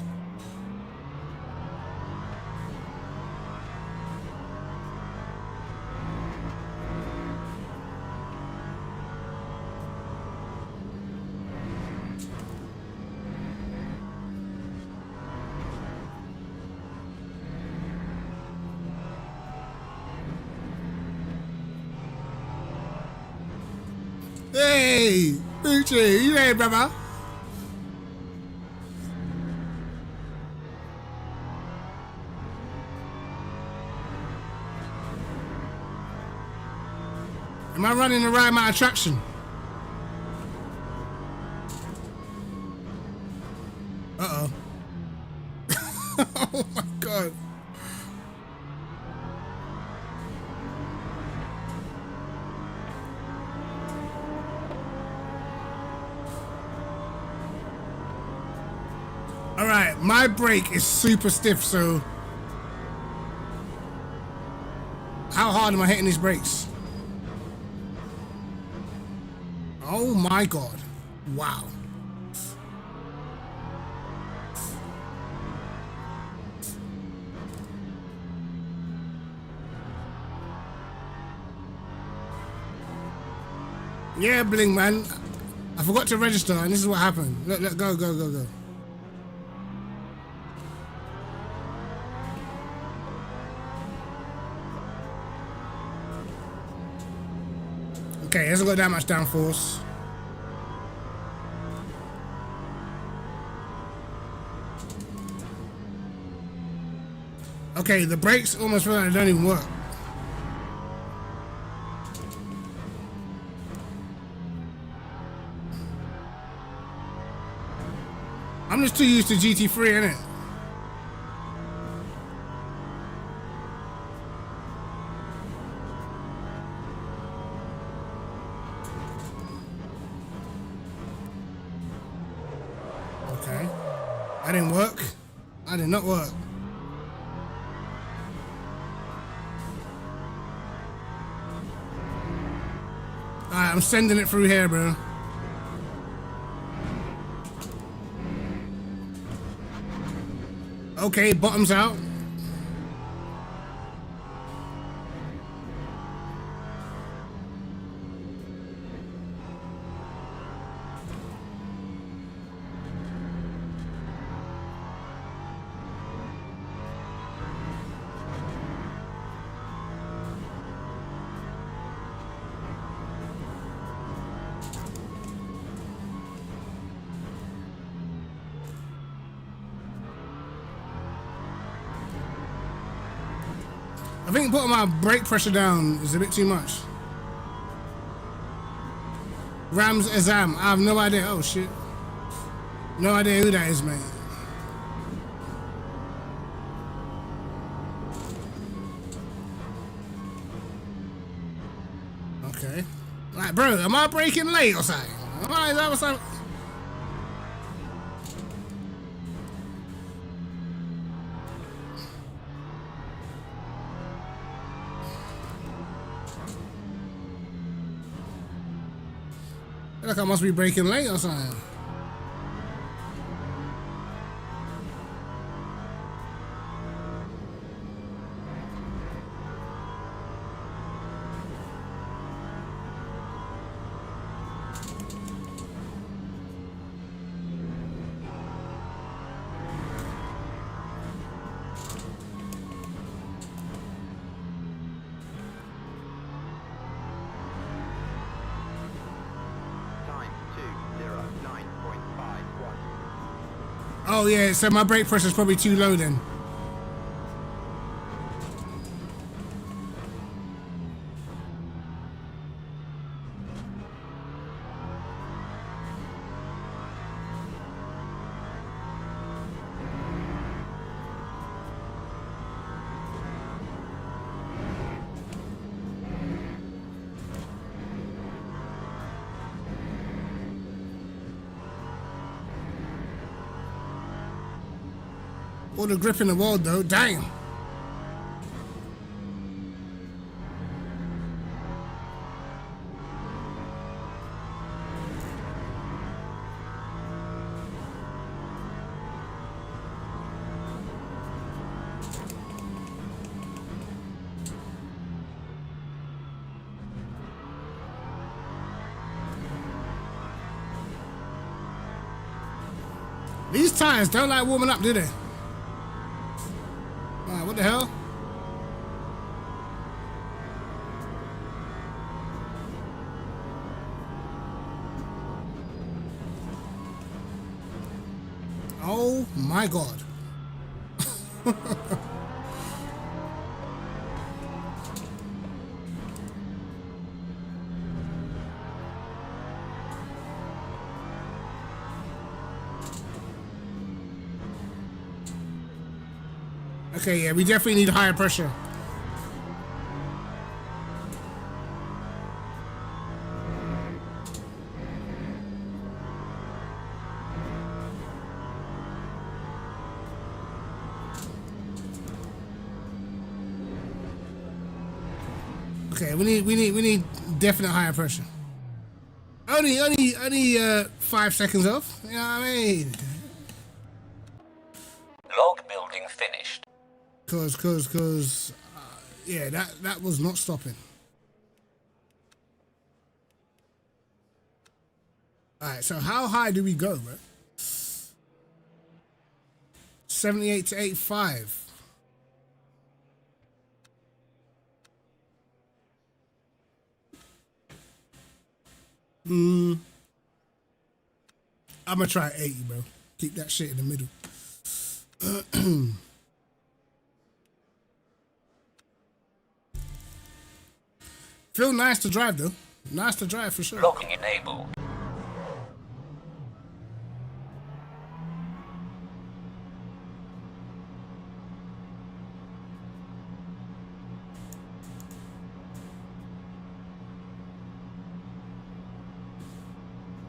Hey, Poochie, you there, brother? Am I running the right amount of traction? Uh-oh. Oh my God. All right, my brake is super stiff, so how hard am I hitting these brakes? Oh my God. Wow. Yeah, Bling, man. I forgot to register, and this is what happened. Look, go. Okay, it hasn't got that much downforce. Okay, the brakes almost feel like they don't even work. I'm just too used to GT3, innit? Okay. That didn't work. I did not work. Alright, I'm sending it through here, bro. Okay, bottoms out. I think putting my brake pressure down is a bit too much. Rams Azam. I have no idea. Oh shit. No idea who that is, mate. Okay. Like, bro, am I braking late or something? Is that what's up? Like I must be breaking late or something. Oh yeah, so my brake pressure is probably too low then. All the grip in the world though, damn. These tires don't like warming up, do they? What the hell? Oh my God. Okay, yeah, we definitely need higher pressure. Okay, we need definite higher pressure. Only 5 seconds off. You know what I mean? Log building finished. Cause, yeah, that was not stopping. All right, so how high do we go, bro? 78 to 85. I'm gonna try 80, bro. Keep that shit in the middle. Feel nice to drive though. Nice to drive for sure. Locking enabled.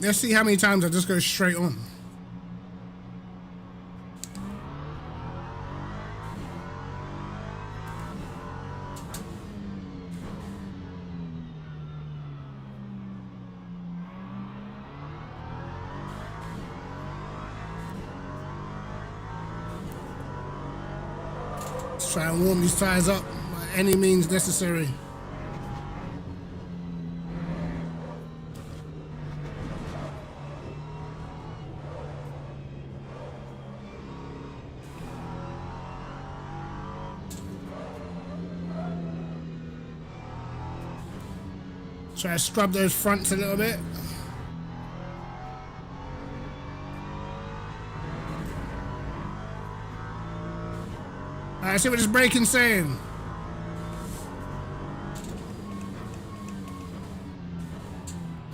Let's see how many times I just go straight on. Try and warm these tires up by any means necessary. Try to scrub those fronts a little bit. Alright, see what this braking's saying.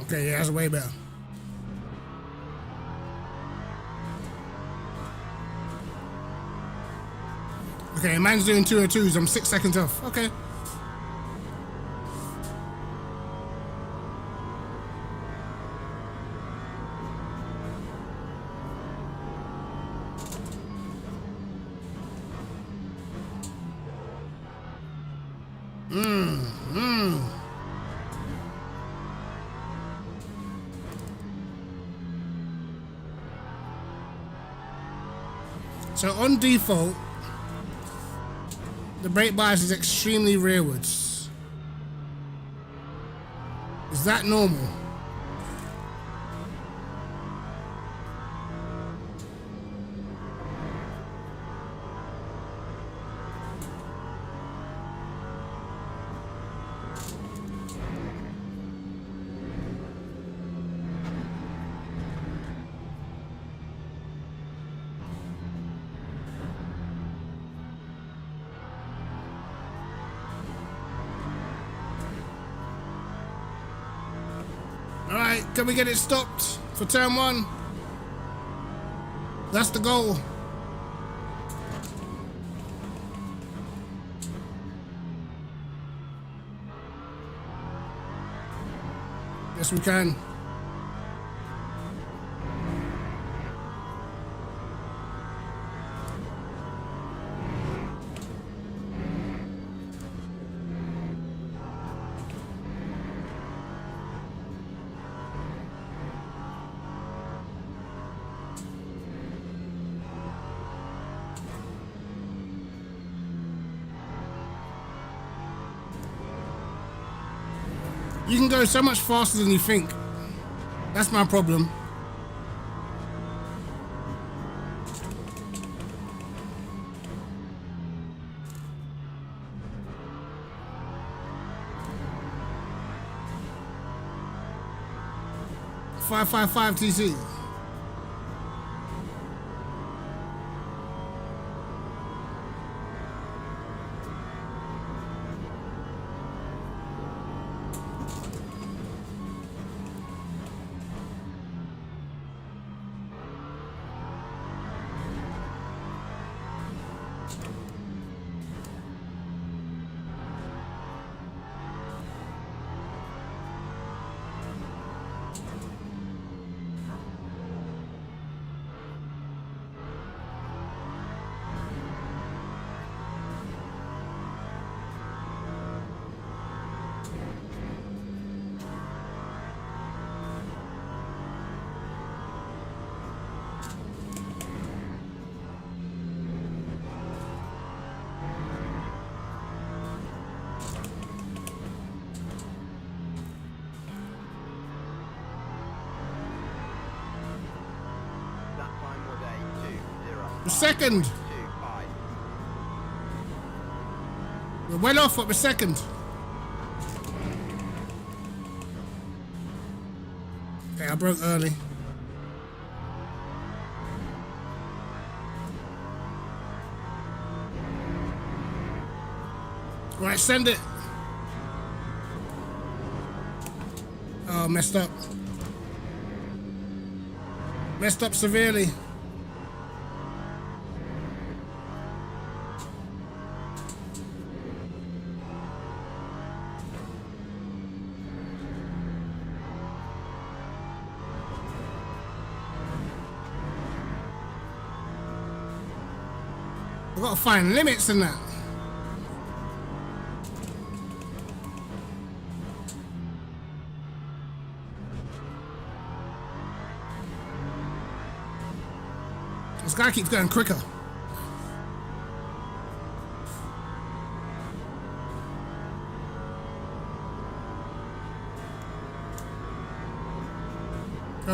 Okay, yeah, that's way better. Okay, man's doing 202s. I'm 6 seconds off. Okay. So on default, the brake bias is extremely rearwards. Is that normal? Alright, can we get it stopped for turn 1? That's the goal. Yes, we can. You can go so much faster than you think. That's my problem. .555 TC. That time was a 2-0. The second. 2-5. We're well off at the second. Okay, I broke early. Right, send it. Oh, messed up. Messed up severely. I've got to find limits in that. This guy keeps going quicker.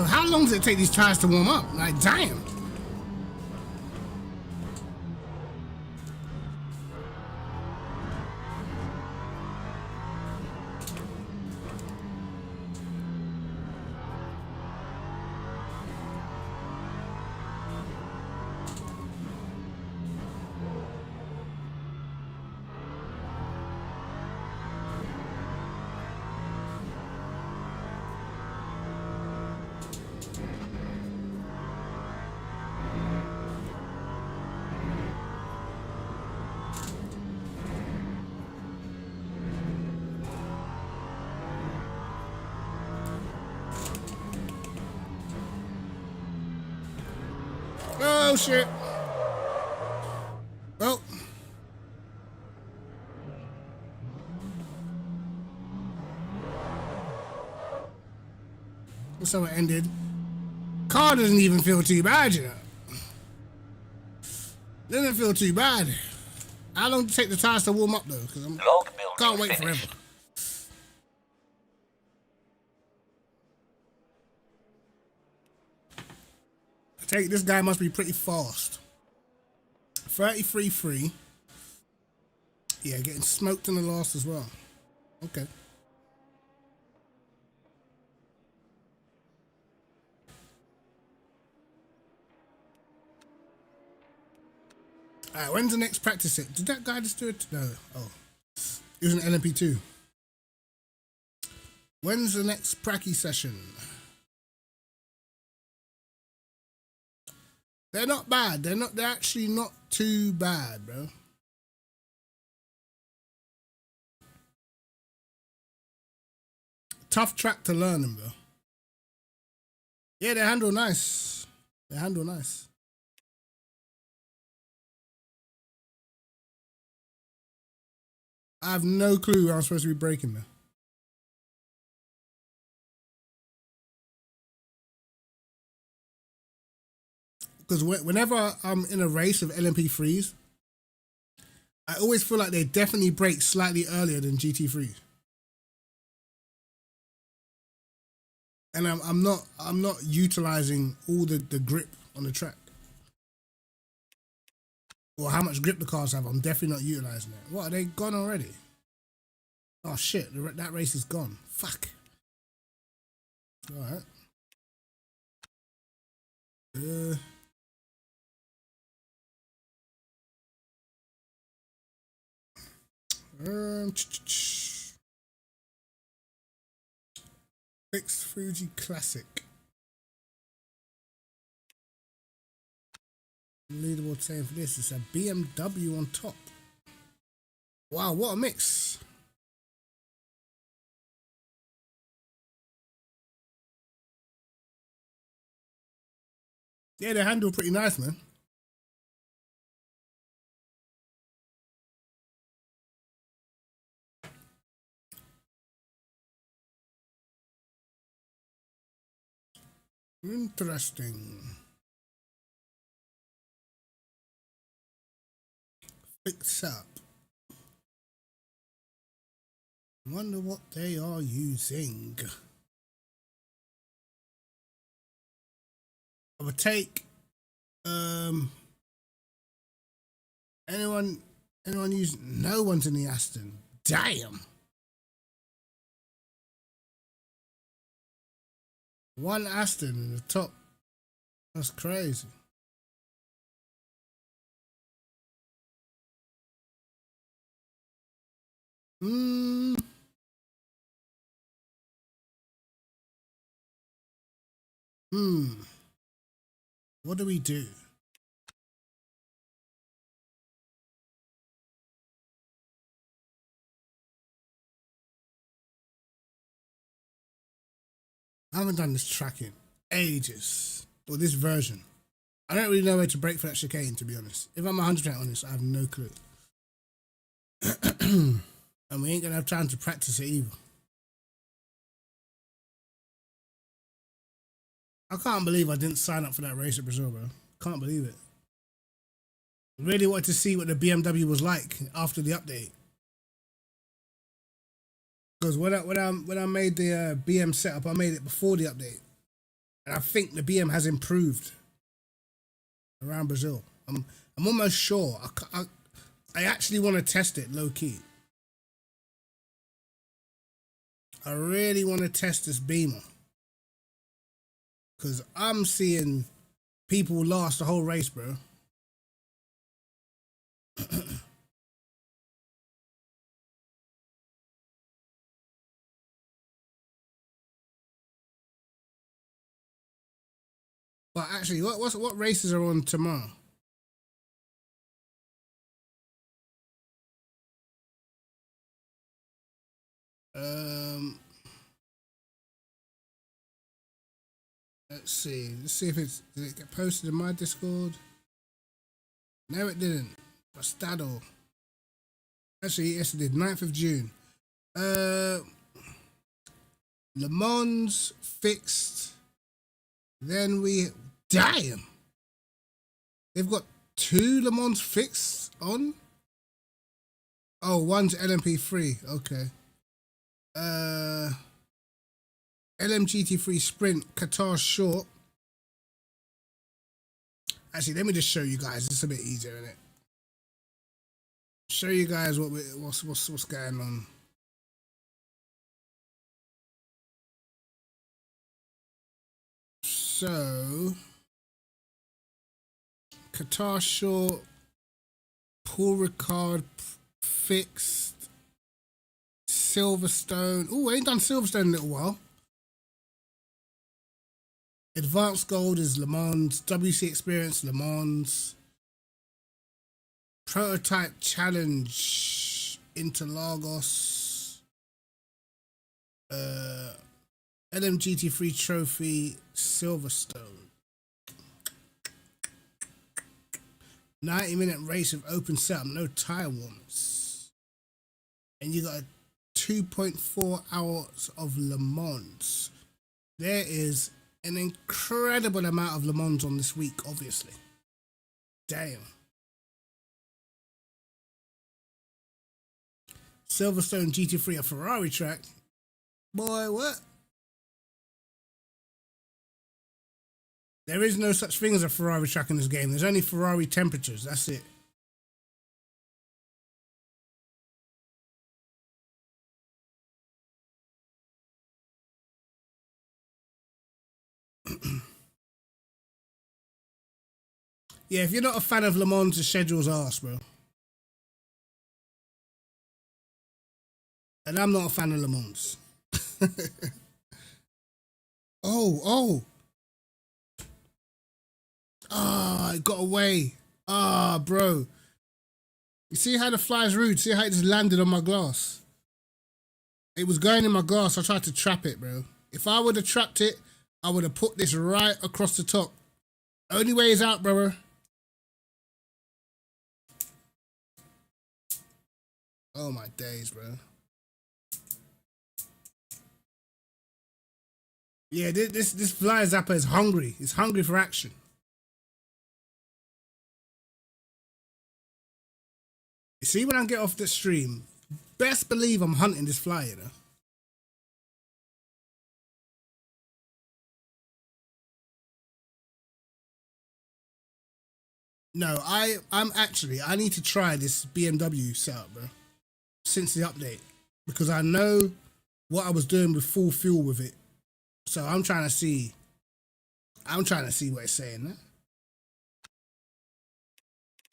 bro. How long does it take these tires to warm up? Like, damn. Oh shit. Well. That's how it ended. Car doesn't even feel too bad, you know. Doesn't feel too bad. How long does it take the tires to warm up though? Because I Log building can't wait finished. forever. I take this guy must be pretty fast. 33.3. Yeah, getting smoked in the last as well. Okay. Alright, when's the next practice set? Did that guy just do it? No. Oh. It was an LMP2. When's the next pracky session? They're not bad. They're actually not too bad, bro. Tough track to learn them, bro. Yeah, they handle nice. They handle nice. I have no clue where I'm supposed to be braking there. Because whenever I'm in a race of LMP3s, I always feel like they definitely brake slightly earlier than GT3. And I'm not utilizing all the grip on the track. Or how much grip the cars have, I'm definitely not utilizing it. What, are they gone already? Oh shit, that race is gone. Fuck. Alright. Fixed Fuji Classic. Leaderboard saying for this, it's a BMW on top. Wow, what a mix. Yeah, they handle pretty nice, man. Interesting. Fix up. Wonder what they are using. I would take anyone use no one's in the Aston. Damn. One Aston in the top. That's crazy. What do we do? I haven't done this track in ages. Or this version. I don't really know where to brake for that chicane, to be honest. If I'm 100% honest, I have no clue. And we ain't gonna have time to practice it either. I can't believe I didn't sign up for that race at Brazil, bro. Can't believe it. Really wanted to see what the BMW was like after the update. Because when I made the BM setup, I made it before the update. And I think the BM has improved around Brazil. I'm almost sure. I actually want to test it low key. I really want to test this Beamer. Because I'm seeing people last the whole race, bro. But actually, what races are on tomorrow? Let's see. Let's see if did it get posted in my Discord? No, it didn't. Bastado. Actually, yes, it did. 9th of June. Le Mans fixed. Then damn. They've got 2 Le Mans fixed on. Oh, one's LMP3. Okay. LMGT3 Sprint, Qatar Short. Actually, let me just show you guys. It's a bit easier, isn't it? Show you guys what's going on. So, Qatar Short, Paul Ricard fixed, Silverstone. Oh, I ain't done Silverstone in a little while. Advanced Gold is Le Mans, WC Experience Le Mans, Prototype Challenge Interlagos, LMGT3 Trophy Silverstone, 90-minute race of open setup, no tire warmers, and you got 2.4 hours of Le Mans. There is an incredible amount of Le Mans on this week, obviously. Damn. Silverstone GT3, a Ferrari track. Boy, what? There is no such thing as a Ferrari track in this game. There's only Ferrari temperatures. That's it. Yeah, if you're not a fan of Le Mans, the schedule's arse, bro. And I'm not a fan of Le Mans. Oh. Ah, it got away. Ah, bro. You see how the fly's rude? See how it just landed on my glass? It was going in my glass. I tried to trap it, bro. If I would have trapped it, I would have put this right across the top. Only way is out, brother. Oh my days, bro. Yeah, this fly zapper is hungry. It's hungry for action. You see, when I get off the stream, best believe I'm hunting this fly, you know. No, I need to try this BMW setup, bro. Since the update, because I know what I was doing with full fuel with it, so I'm trying to see what it's saying. Huh?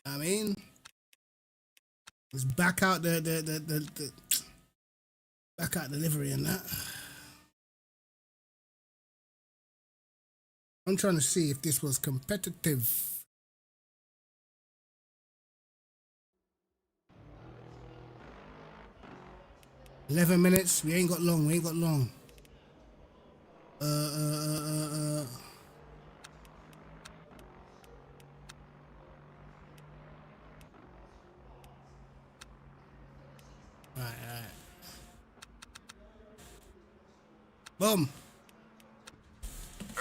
I mean, let's back out the back out delivery and that. I'm trying to see if this was competitive. $11 minutes. We ain't got long. Alright. Boom.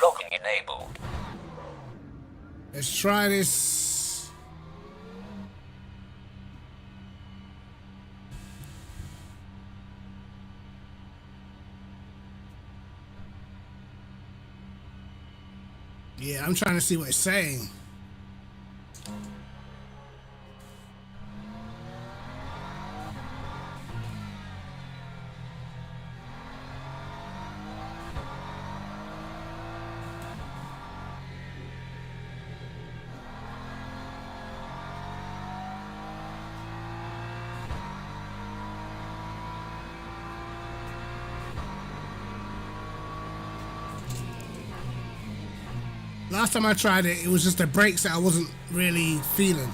Logging enabled. Let's try this. Yeah, I'm trying to see what it's saying. Last time I tried it, it was just the brakes that I wasn't really feeling.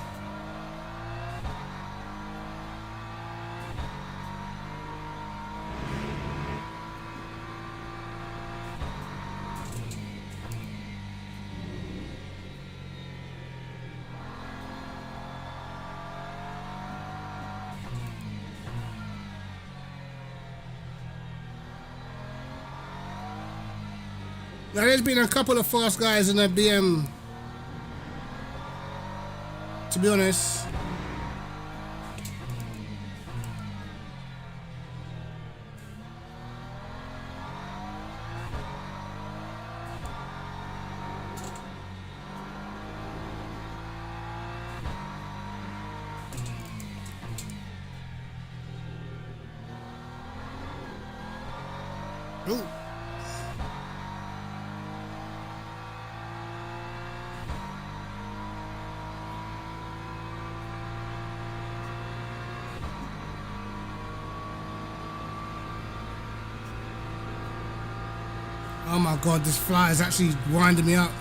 Now, there's been a couple of fast guys in the BM, to be honest. Ooh. Oh my god, this fly is actually winding me up.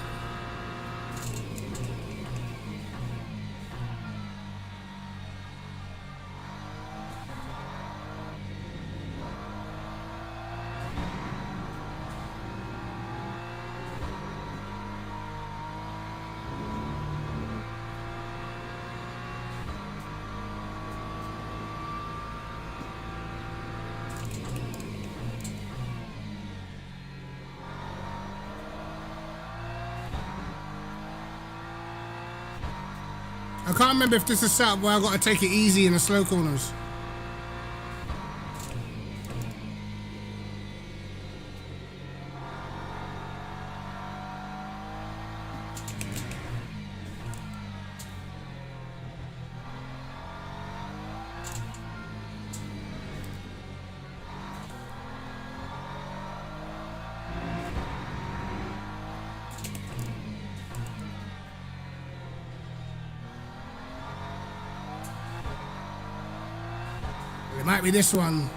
I can't remember if this is set up where I gotta take it easy in the slow corners. It might be this one.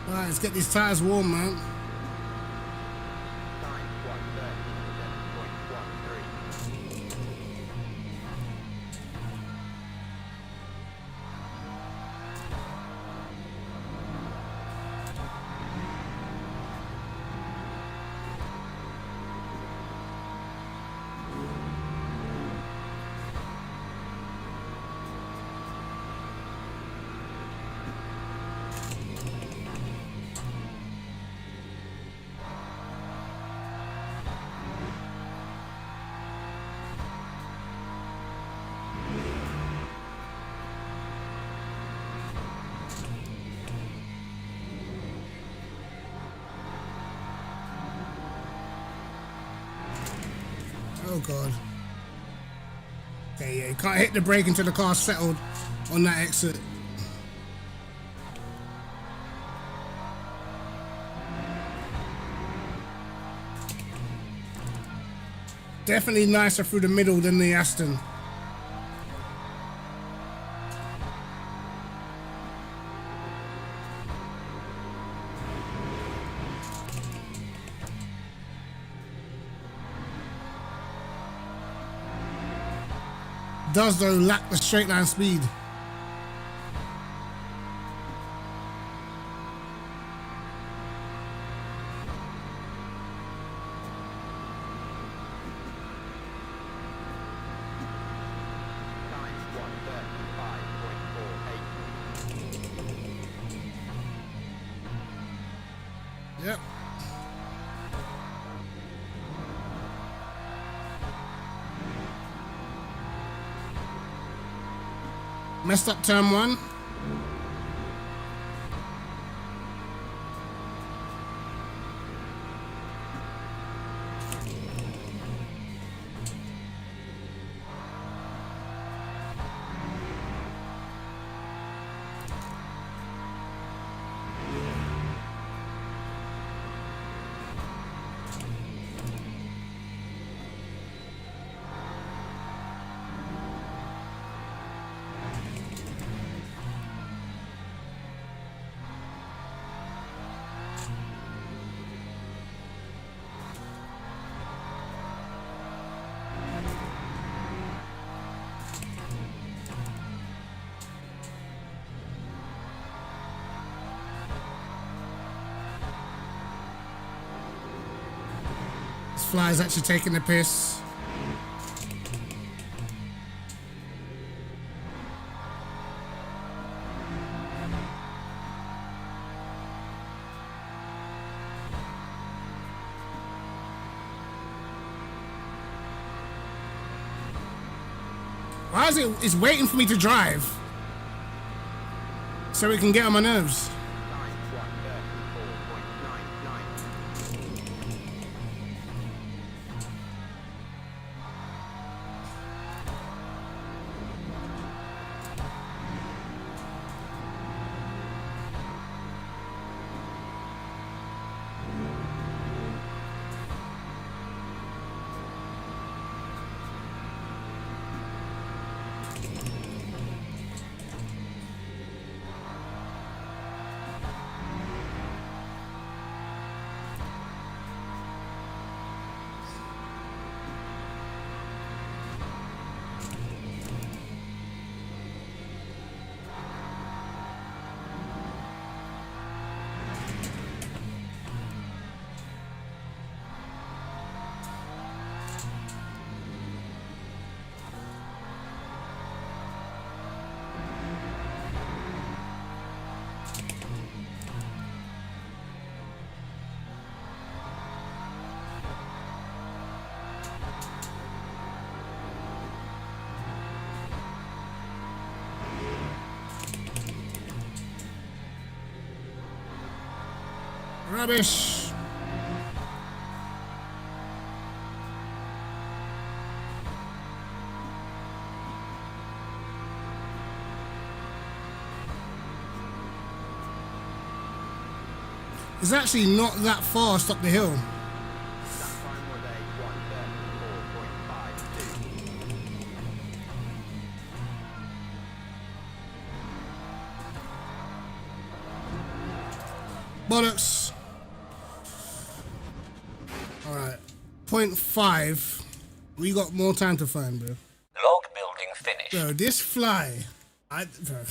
Alright, let's get these tires warm, man. Time 1:37.13. Oh god. Okay, yeah, you can't hit the brake until the car's settled on that exit. Definitely nicer through the middle than the Aston. Does though lack the straight line speed. Time 1:35.48. Yep. Messed up turn one. This fly's actually taking the piss. Why is it? It's waiting for me to drive, so it can get on my nerves. Line 134.99. Rubbish. It's actually not that fast up the hill. That time was a 134.52. Bollocks. Alright. 0.5. We got more time to find, bro. Log building finished. Bro, this fly, bro,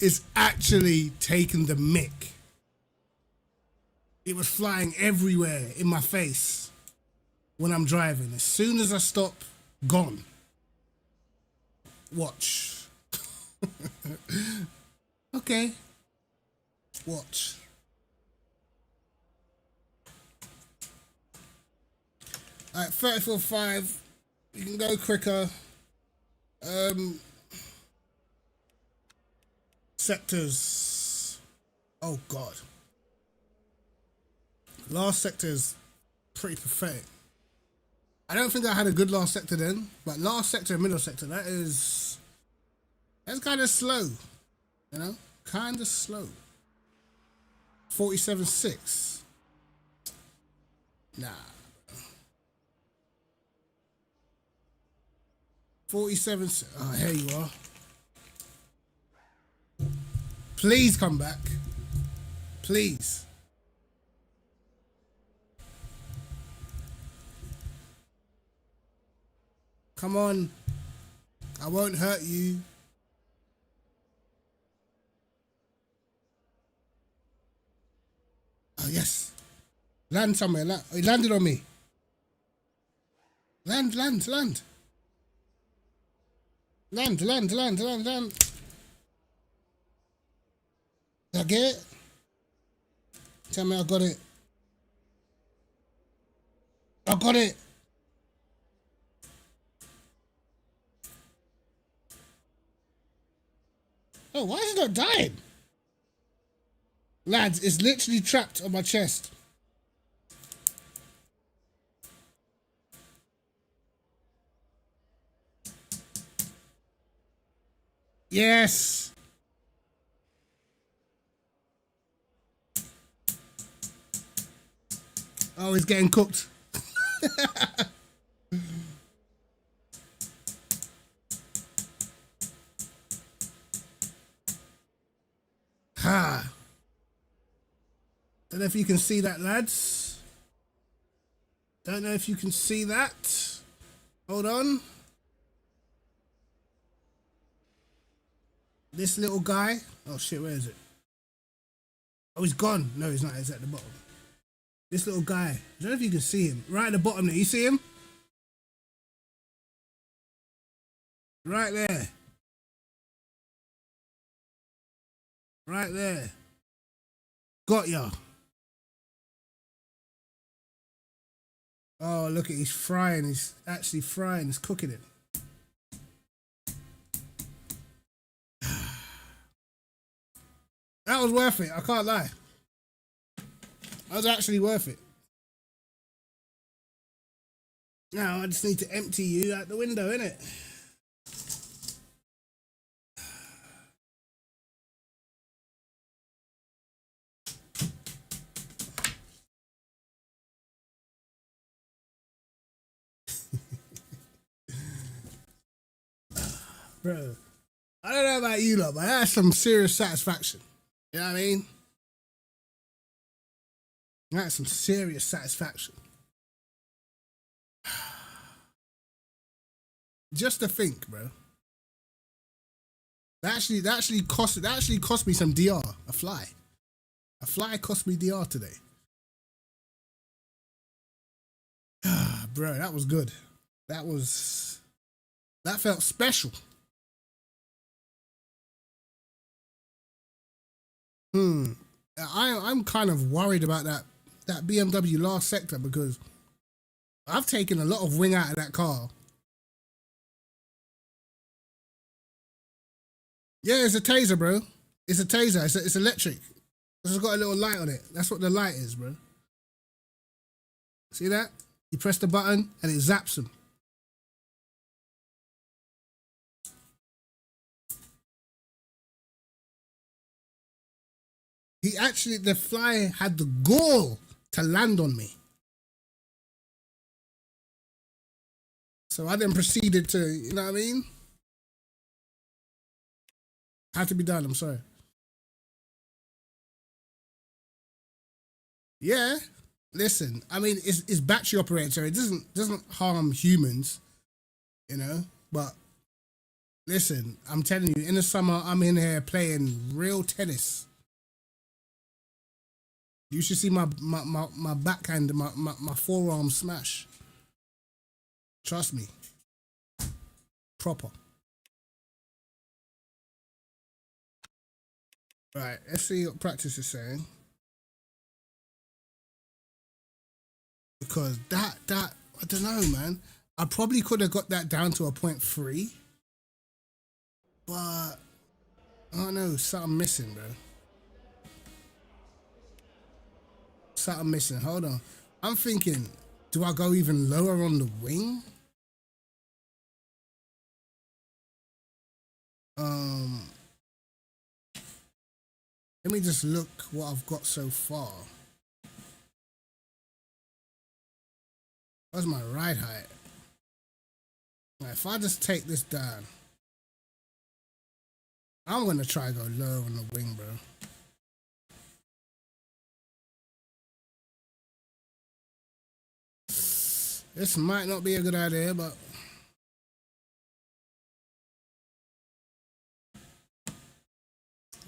is actually taking the mick. It was flying everywhere in my face when I'm driving. As soon as I stop, gone. Watch. Okay. Watch. Alright, 34.5. You can go quicker. Sectors. Oh god. Last sector is pretty pathetic. I don't think I had a good last sector then, but last sector and middle sector, that's kind of slow. You know? Kind of slow. 47.6. Nah. 47. Oh, here you are. Please come back. Please. Come on. I won't hurt you. Oh, yes. Land somewhere. He landed on me. Land. Land. Did I get it? Tell me I got it. I got it. Oh, why is it not dying? Lads, it's literally trapped on my chest. Yes. Oh, he's getting cooked. Ha. Don't know if you can see that, lads. Don't know if you can see that. Hold on. This little guy. Oh shit, where is it? Oh, he's gone. No, he's not. He's at the bottom. This little guy. I don't know if you can see him. Right at the bottom there. You see him? Right there. Right there. Got ya. Oh, look at, he's frying. He's actually frying. He's cooking it. That was worth it. I can't lie. That was actually worth it. Now I just need to empty you out the window, innit? Bro, I don't know about you lot, but that's some serious satisfaction. You know what I mean? That's some serious satisfaction. Just to think, bro. That actually cost me some DR. A fly. A fly cost me DR today. Bro, that was good. That felt special. I'm kind of worried about that BMW last sector because I've taken a lot of wing out of that car. Yeah, it's a taser, bro. It's a taser. It's electric. It's got a little light on it. That's what the light is, bro. See that? You press the button and it zaps him. The fly had the gall to land on me. So I then proceeded to, you know what I mean? Had to be done, I'm sorry. Yeah, listen, I mean, it's battery operated, so it doesn't harm humans, you know? But listen, I'm telling you, in the summer, I'm in here playing real tennis. You should see my backhand, my forearm smash. Trust me. Proper. Right, let's see what practice is saying. Because that I don't know, man. I probably could have got that down to a 0.3. But I don't know, something missing, bro. Something missing. Hold on. I'm thinking, do I go even lower on the wing? Let me just look what I've got so far. What's my ride height? Right, if I just take this down, I'm gonna try to go low on the wing, bro. This might not be a good idea, but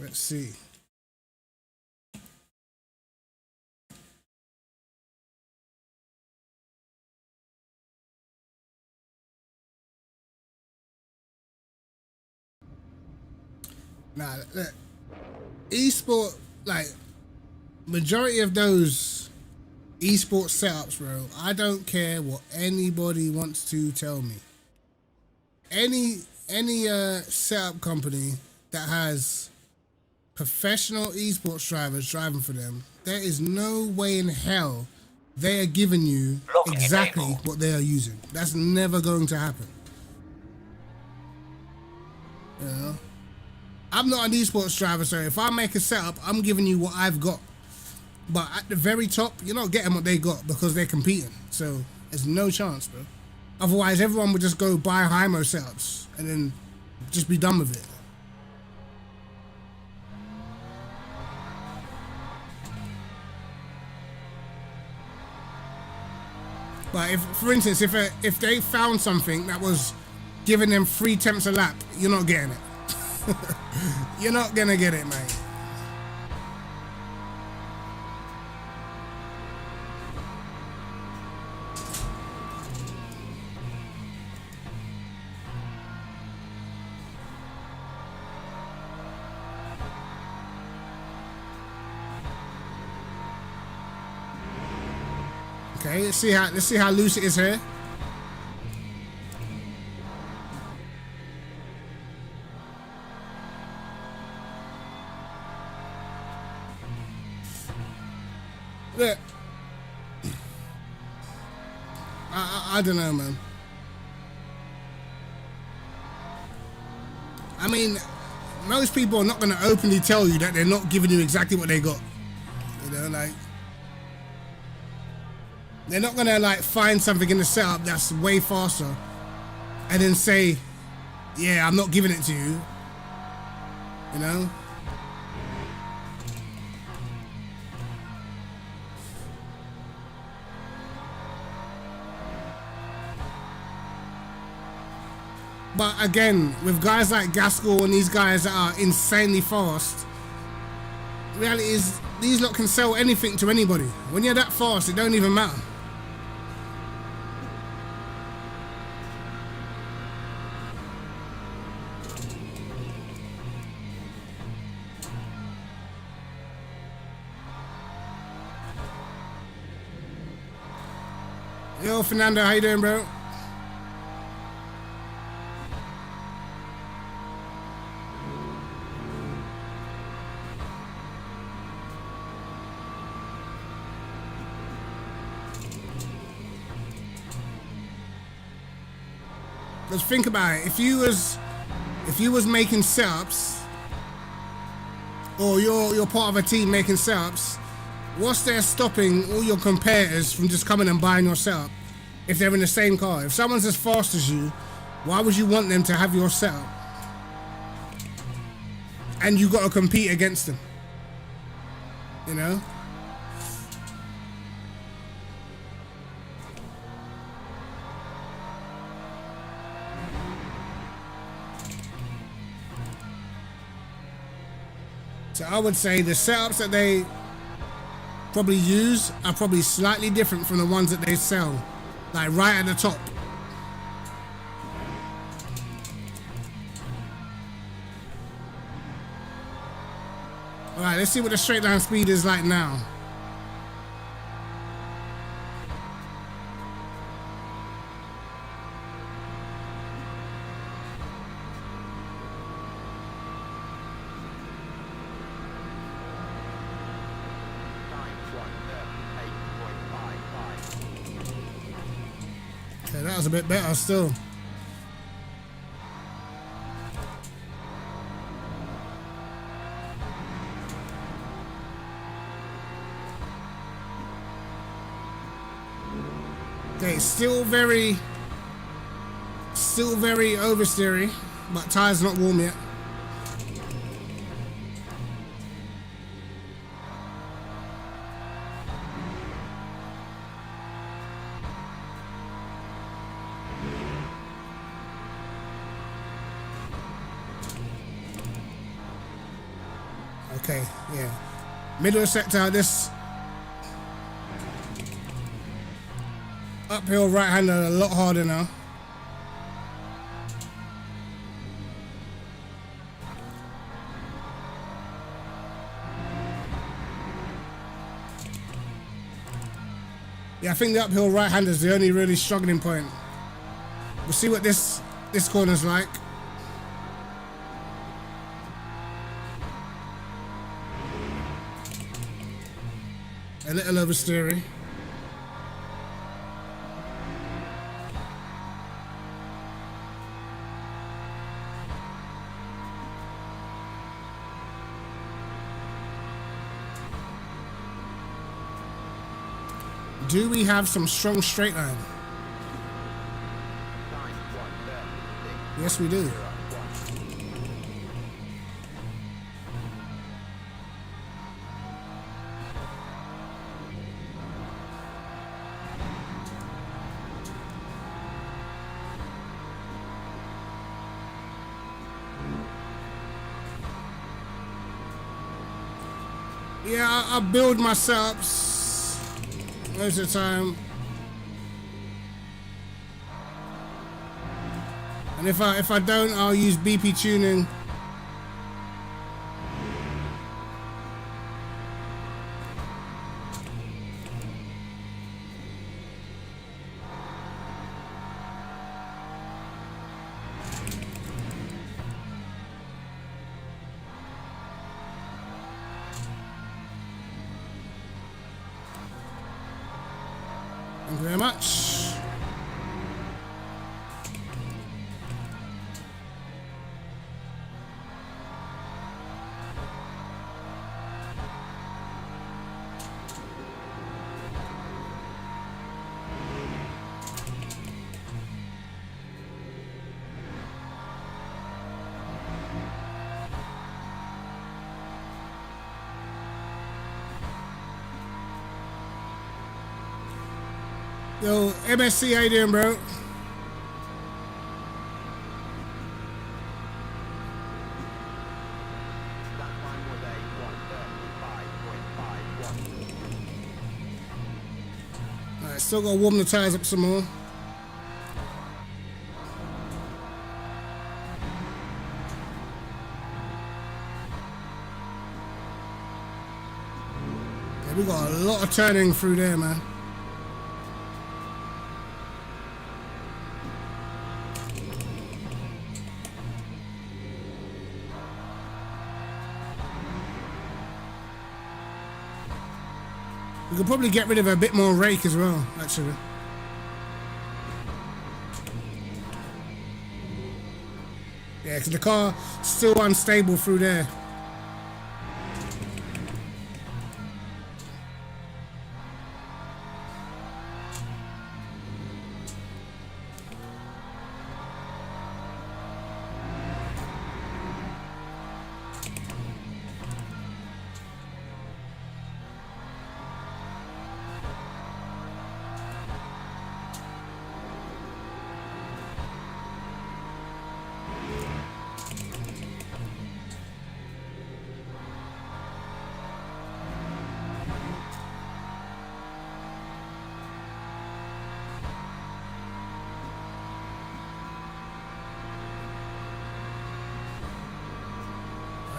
let's see. Nah, look, esport, like, majority of those esports setups, bro, I don't care what anybody wants to tell me. Any setup company that has professional esports drivers driving for them, there is no way in hell they are giving you Locking exactly enable. what they are using. That's never going to happen. You know? I'm not an esports driver, so if I make a setup, I'm giving you what I've got. But at the very top, you're not getting what they got because they're competing. So there's no chance, bro. Otherwise, everyone would just go buy Hymo setups and then just be done with it. But if, for instance, if they found something that was giving them 3 temps a lap, you're not getting it. You're not gonna get it, mate. Okay, let's see how loose it is here. Look, I don't know, man. I mean, most people are not going to openly tell you that they're not giving you exactly what they got. You know, like, they're not going to like find something in the setup that's way faster and then say, yeah, I'm not giving it to you. You know? But again, with guys like Gaskell and these guys that are insanely fast, the reality is these lot can sell anything to anybody. When you're that fast, it don't even matter. Yo, Fernando, how you doing, bro? Let's think about it. If you was making setups, or you're part of a team making setups, what's there stopping all your competitors from just coming and buying your setup if they're in the same car? If someone's as fast as you, why would you want them to have your setup? And you got to compete against them. You know? So I would say the setups that they probably use are probably slightly different from the ones that they sell, like right at the top. All right, let's see what the straight line speed is like now. Okay, that was a bit better still. Okay, still very oversteery, but tire's not warm yet. Okay, yeah. Middle sector, this uphill right-hander a lot harder now. Yeah, I think the uphill right-hander is the only really struggling point. We'll see what this corner's like. A little oversteering. Do we have some strong straight line? Yes, we do. Yeah, I build my setups most of the time, and if I don't, I'll use BP tuning. Thank you very much. Yo, MSC, how you doing, bro? That time was a 135.51. Alright, still gotta warm the tires up some more. Yeah, we got a lot of turning through there, man. We could probably get rid of a bit more rake as well, actually. Yeah, because the car's still unstable through there.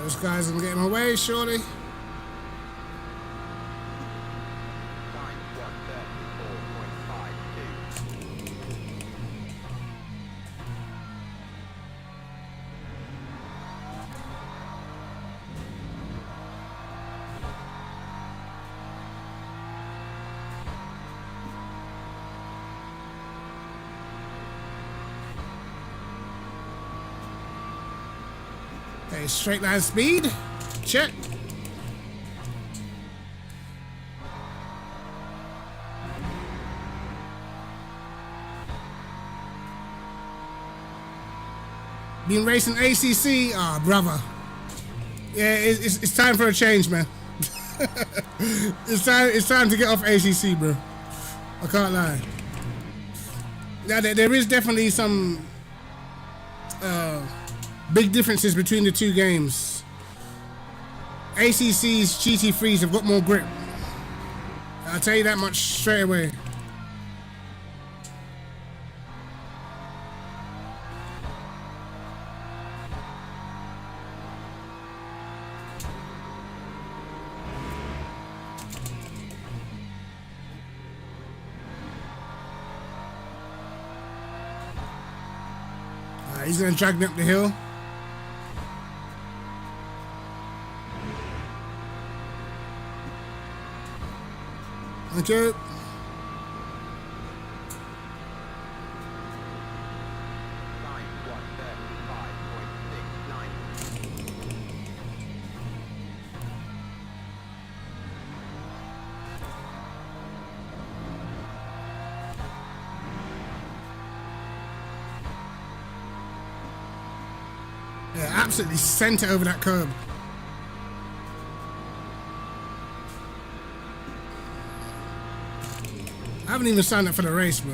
Those guys are getting away, surely. Time 134.52. Okay, straight line speed. Check. Been racing ACC? Ah, brother. Yeah, it's time for a change, man. It's time to get off ACC, bro. I can't lie. Now, there is definitely some big differences between the two games. ACC's GT3s have got more grip. I'll tell you that much straight away. Right, he's gonna drag me up the hill. Thank you. Line 135.69. Yeah, absolutely sent it over that curb. I haven't even signed up for the race, bro.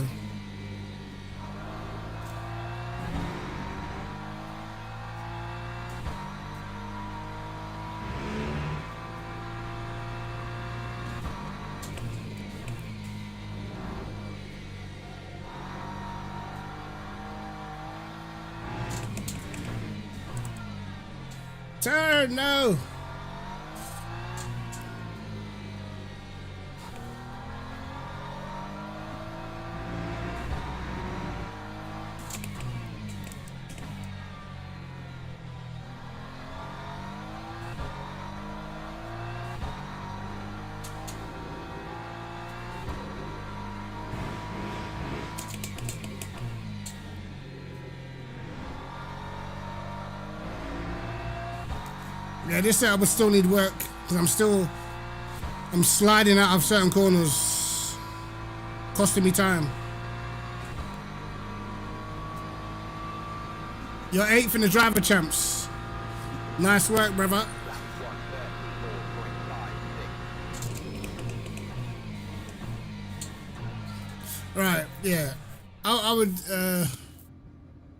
Turn, no. Yeah, this setup would still need work because I'm sliding out of certain corners, costing me time. You're 8th in the driver champs. Nice work, brother. Lap 134.56. Right, yeah. I would,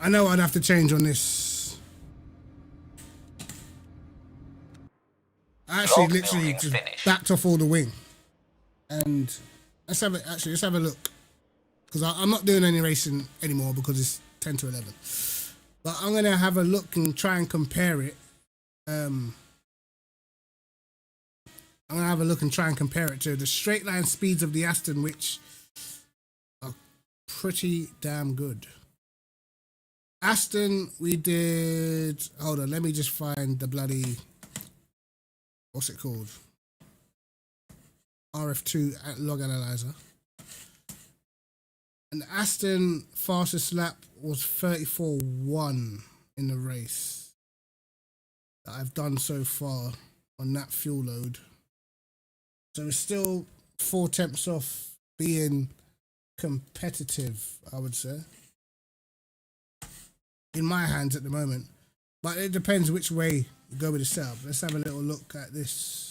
I know I'd have to change on this. I actually Log literally building just finished. backed off all the wing. And let's have a look. Because I'm not doing any racing anymore because it's 10 to 11. But I'm going to have a look and try and compare it. I'm going to have a look and try and compare it to the straight line speeds of the Aston, which are pretty damn good. Aston, we did... Hold on, let me just find the bloody... What's it called? RF2 log analyzer. And Aston fastest lap was 34.1 in the race that I've done so far on that fuel load. So it's still 4 tenths off being competitive, I would say. In my hands at the moment. But it depends which way you go with the setup. Let's have a little look at this.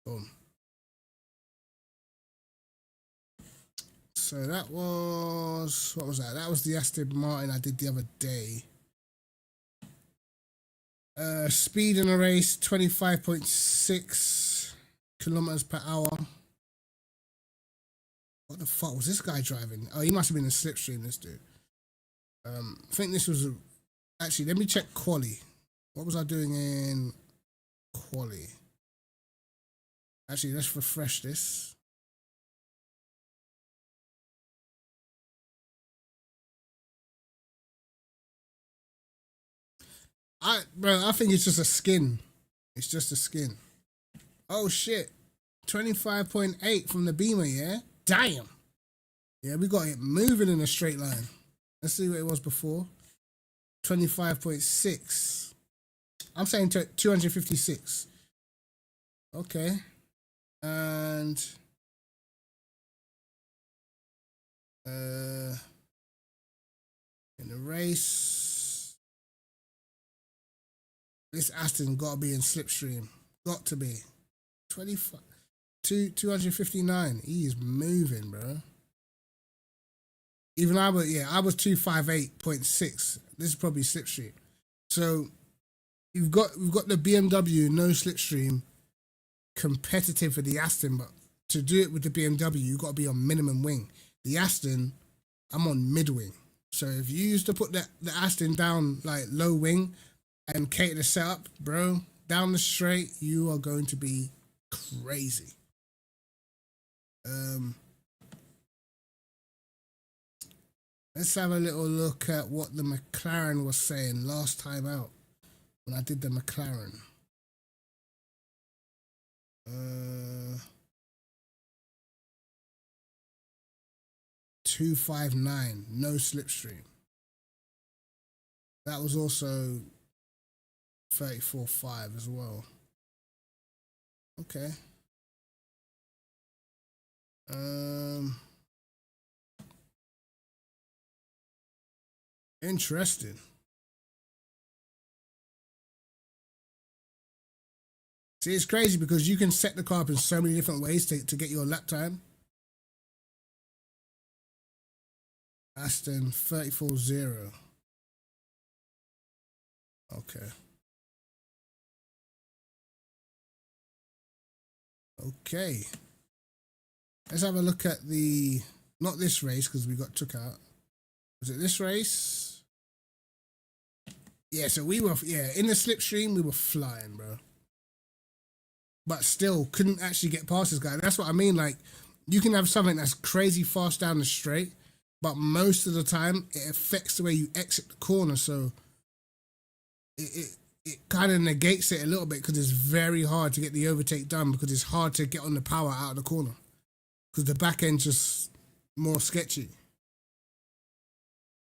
Boom. So that was, what was that? That was the Aston Martin I did the other day. Speed in a race, 25.6 kilometers per hour. What the fuck was this guy driving? Oh, he must have been a slipstream, this dude. I think this was actually, let me check quali. What was I doing in quali? Actually, let's refresh this. Bro, I think it's just a skin. It's just a skin. Oh shit. 25.8 from the Beamer, yeah? Damn. Yeah, we got it moving in a straight line. Let's see what it was before. 25.6. I'm saying 256. Okay. And in the race, this Aston got to be in slipstream. Got to be. 259. He is moving, bro. Even I was 258.6. This is probably slipstream. So we've got the BMW no slipstream competitive for the Aston, but to do it with the BMW, you've got to be on minimum wing. The Aston, I'm on mid wing. So if you used to put the Aston down like low wing and cater the setup, bro, down the straight, you are going to be crazy. Let's have a little look at what the McLaren was saying last time out when I did the McLaren. 259, no slipstream. That was also 34.5 as well. Okay. Interesting. See, it's crazy because you can set the car up in so many different ways to get your lap time. Aston 34.0. Okay. Okay. Let's have a look at the, not this race because we got took out. Was it this race? Yeah, so we were, in the slipstream, we were flying, bro. But still couldn't actually get past this guy. That's what I mean. Like, you can have something that's crazy fast down the straight, but most of the time it affects the way you exit the corner. So it kind of negates it a little bit because it's very hard to get the overtake done because it's hard to get on the power out of the corner because the back end's just more sketchy.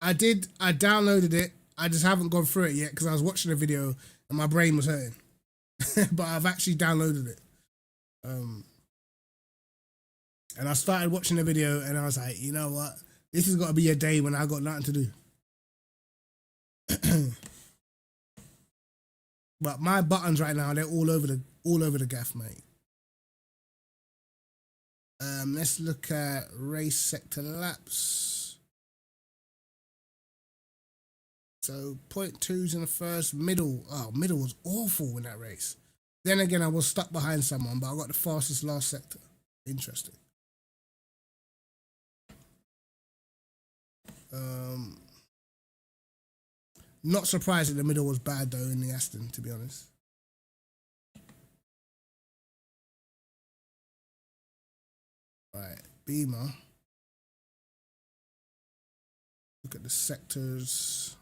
I downloaded it. I just haven't gone through it yet because I was watching the video and my brain was hurting. But I've actually downloaded it. And I started watching the video and I was like, you know what? This has got to be a day when I got nothing to do. But my buttons right now, they're all over the gaff, mate. Let's look at race sector laps. So 0.2s in the first, middle was awful in that race. Then again, I was stuck behind someone, but I got the fastest last sector. Interesting. Not surprised that the middle was bad though in the Aston, to be honest. Right, Beamer. Look at the sectors.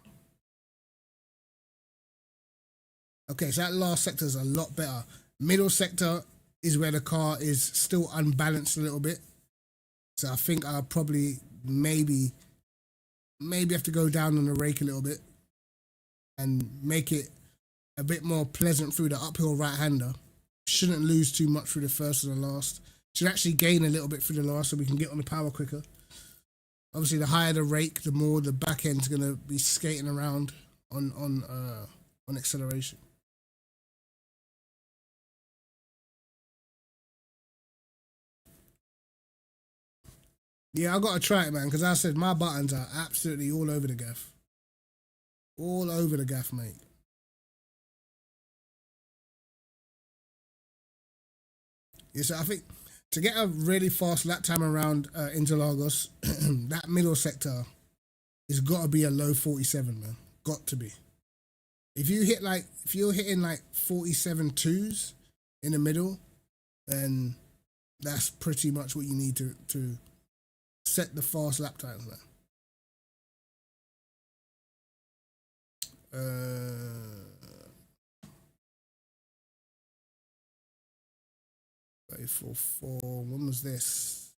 Okay, so that last sector is a lot better. Middle sector is where the car is still unbalanced a little bit. So I think I'll probably maybe have to go down on the rake a little bit and make it a bit more pleasant through the uphill right-hander. Shouldn't lose too much through the first and the last. Should actually gain a little bit through the last so we can get on the power quicker. Obviously, the higher the rake, the more the back end's going to be skating around on acceleration. Yeah, I got to try it, man, because I said my buttons are absolutely all over the gaff. All over the gaff, mate. Yeah, so I think to get a really fast lap time around Interlagos, that middle sector has got to be a low 47, man. Got to be. If you're hitting like 47.2s in the middle, then that's pretty much what you need to set the fast lap times, man. 34.4. When was this?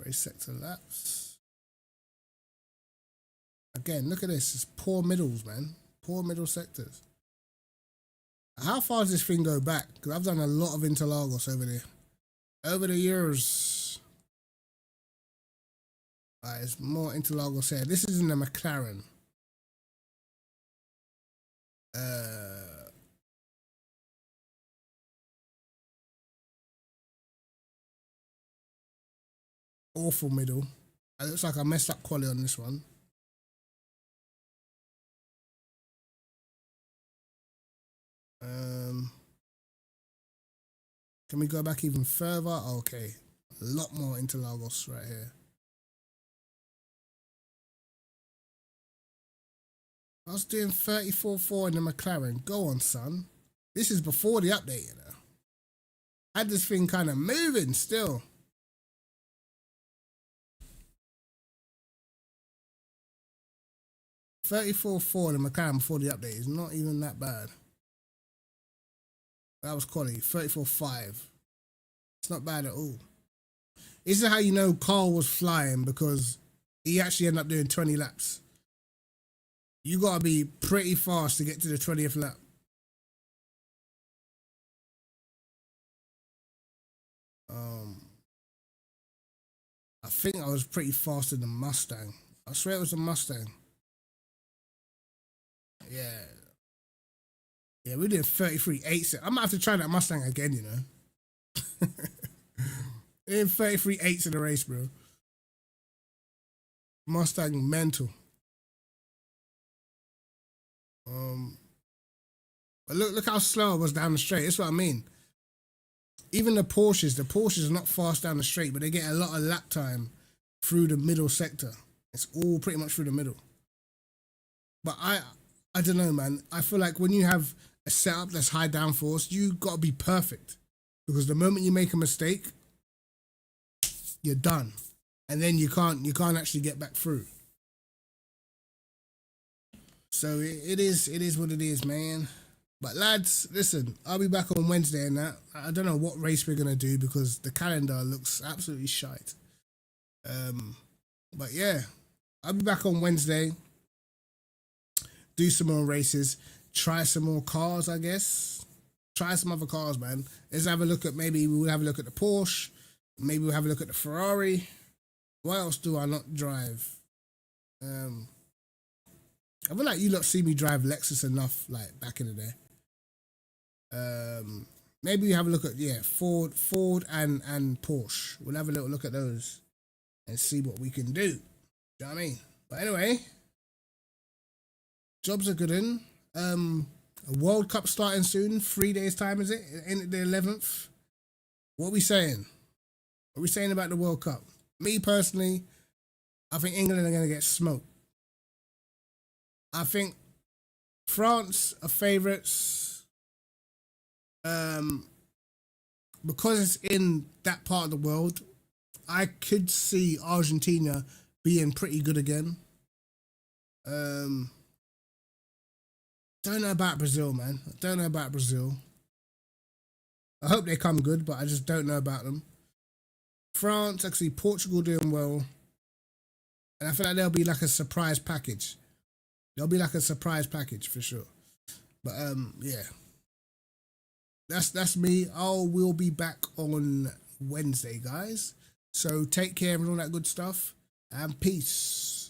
Race sector laps. Again, look at this. It's poor middles, man. Poor middle sectors. How far does this thing go back? Because I've done a lot of Interlagos over there. Over the years. Alright, there's more Interlagos here. This is in the McLaren. Awful middle. It looks like I messed up quality on this one. Can we go back even further? Okay. A lot more Interlagos right here. I was doing 34.4 in the McLaren. Go on, son. This is before the update, you know. I had this thing kind of moving still. 34.4 in the McLaren before the update is not even that bad. That was quality. 34.5. It's not bad at all. This is how you know Carl was flying, because he actually ended up doing 20 laps. You gotta be pretty fast to get to the 20th lap. I think I was pretty faster than Mustang. I swear it was a Mustang. Yeah. Yeah, we did 33.8. I might have to try that Mustang again, you know. We did 33.8 in the race, bro. Mustang mental. But look how slow I was down the straight. That's what I mean. Even the Porsches are not fast down the straight, but they get a lot of lap time through the middle sector. It's all pretty much through the middle. But I don't know, man. I feel like when you have a setup that's high downforce, you gotta be perfect, because the moment you make a mistake, you're done, and then you can't actually get back through. So it is what it is, man. But lads, listen, I'll be back on Wednesday and that. I don't know what race we're gonna do because the calendar looks absolutely shite. But yeah, I'll be back on Wednesday. Do some more races, try some more cars, I guess. Try some other cars, man. Let's have a look at, maybe we'll have a look at the Porsche. Maybe we'll have a look at the Ferrari. What else do I not drive? I feel like you lot see me drive Lexus enough, like back in the day. Maybe we have a look at, yeah, Ford and Porsche. We'll have a little look at those and see what we can do. You know what I mean? But anyway, jobs are good in. A World Cup starting soon. 3 days time, is it? Ain't it the 11th? What are we saying? What are we saying about the World Cup? Me personally, I think England are going to get smoked. I think France are favourites. Because it's in that part of the world, I could see Argentina being pretty good again. Don't know about Brazil, man. Don't know about Brazil. I hope they come good, but I just don't know about them. France, actually, Portugal doing well. And I feel like there'll be like a surprise package. There'll be like a surprise package for sure. But yeah. That's me. We'll be back on Wednesday, guys. So take care and all that good stuff. And peace.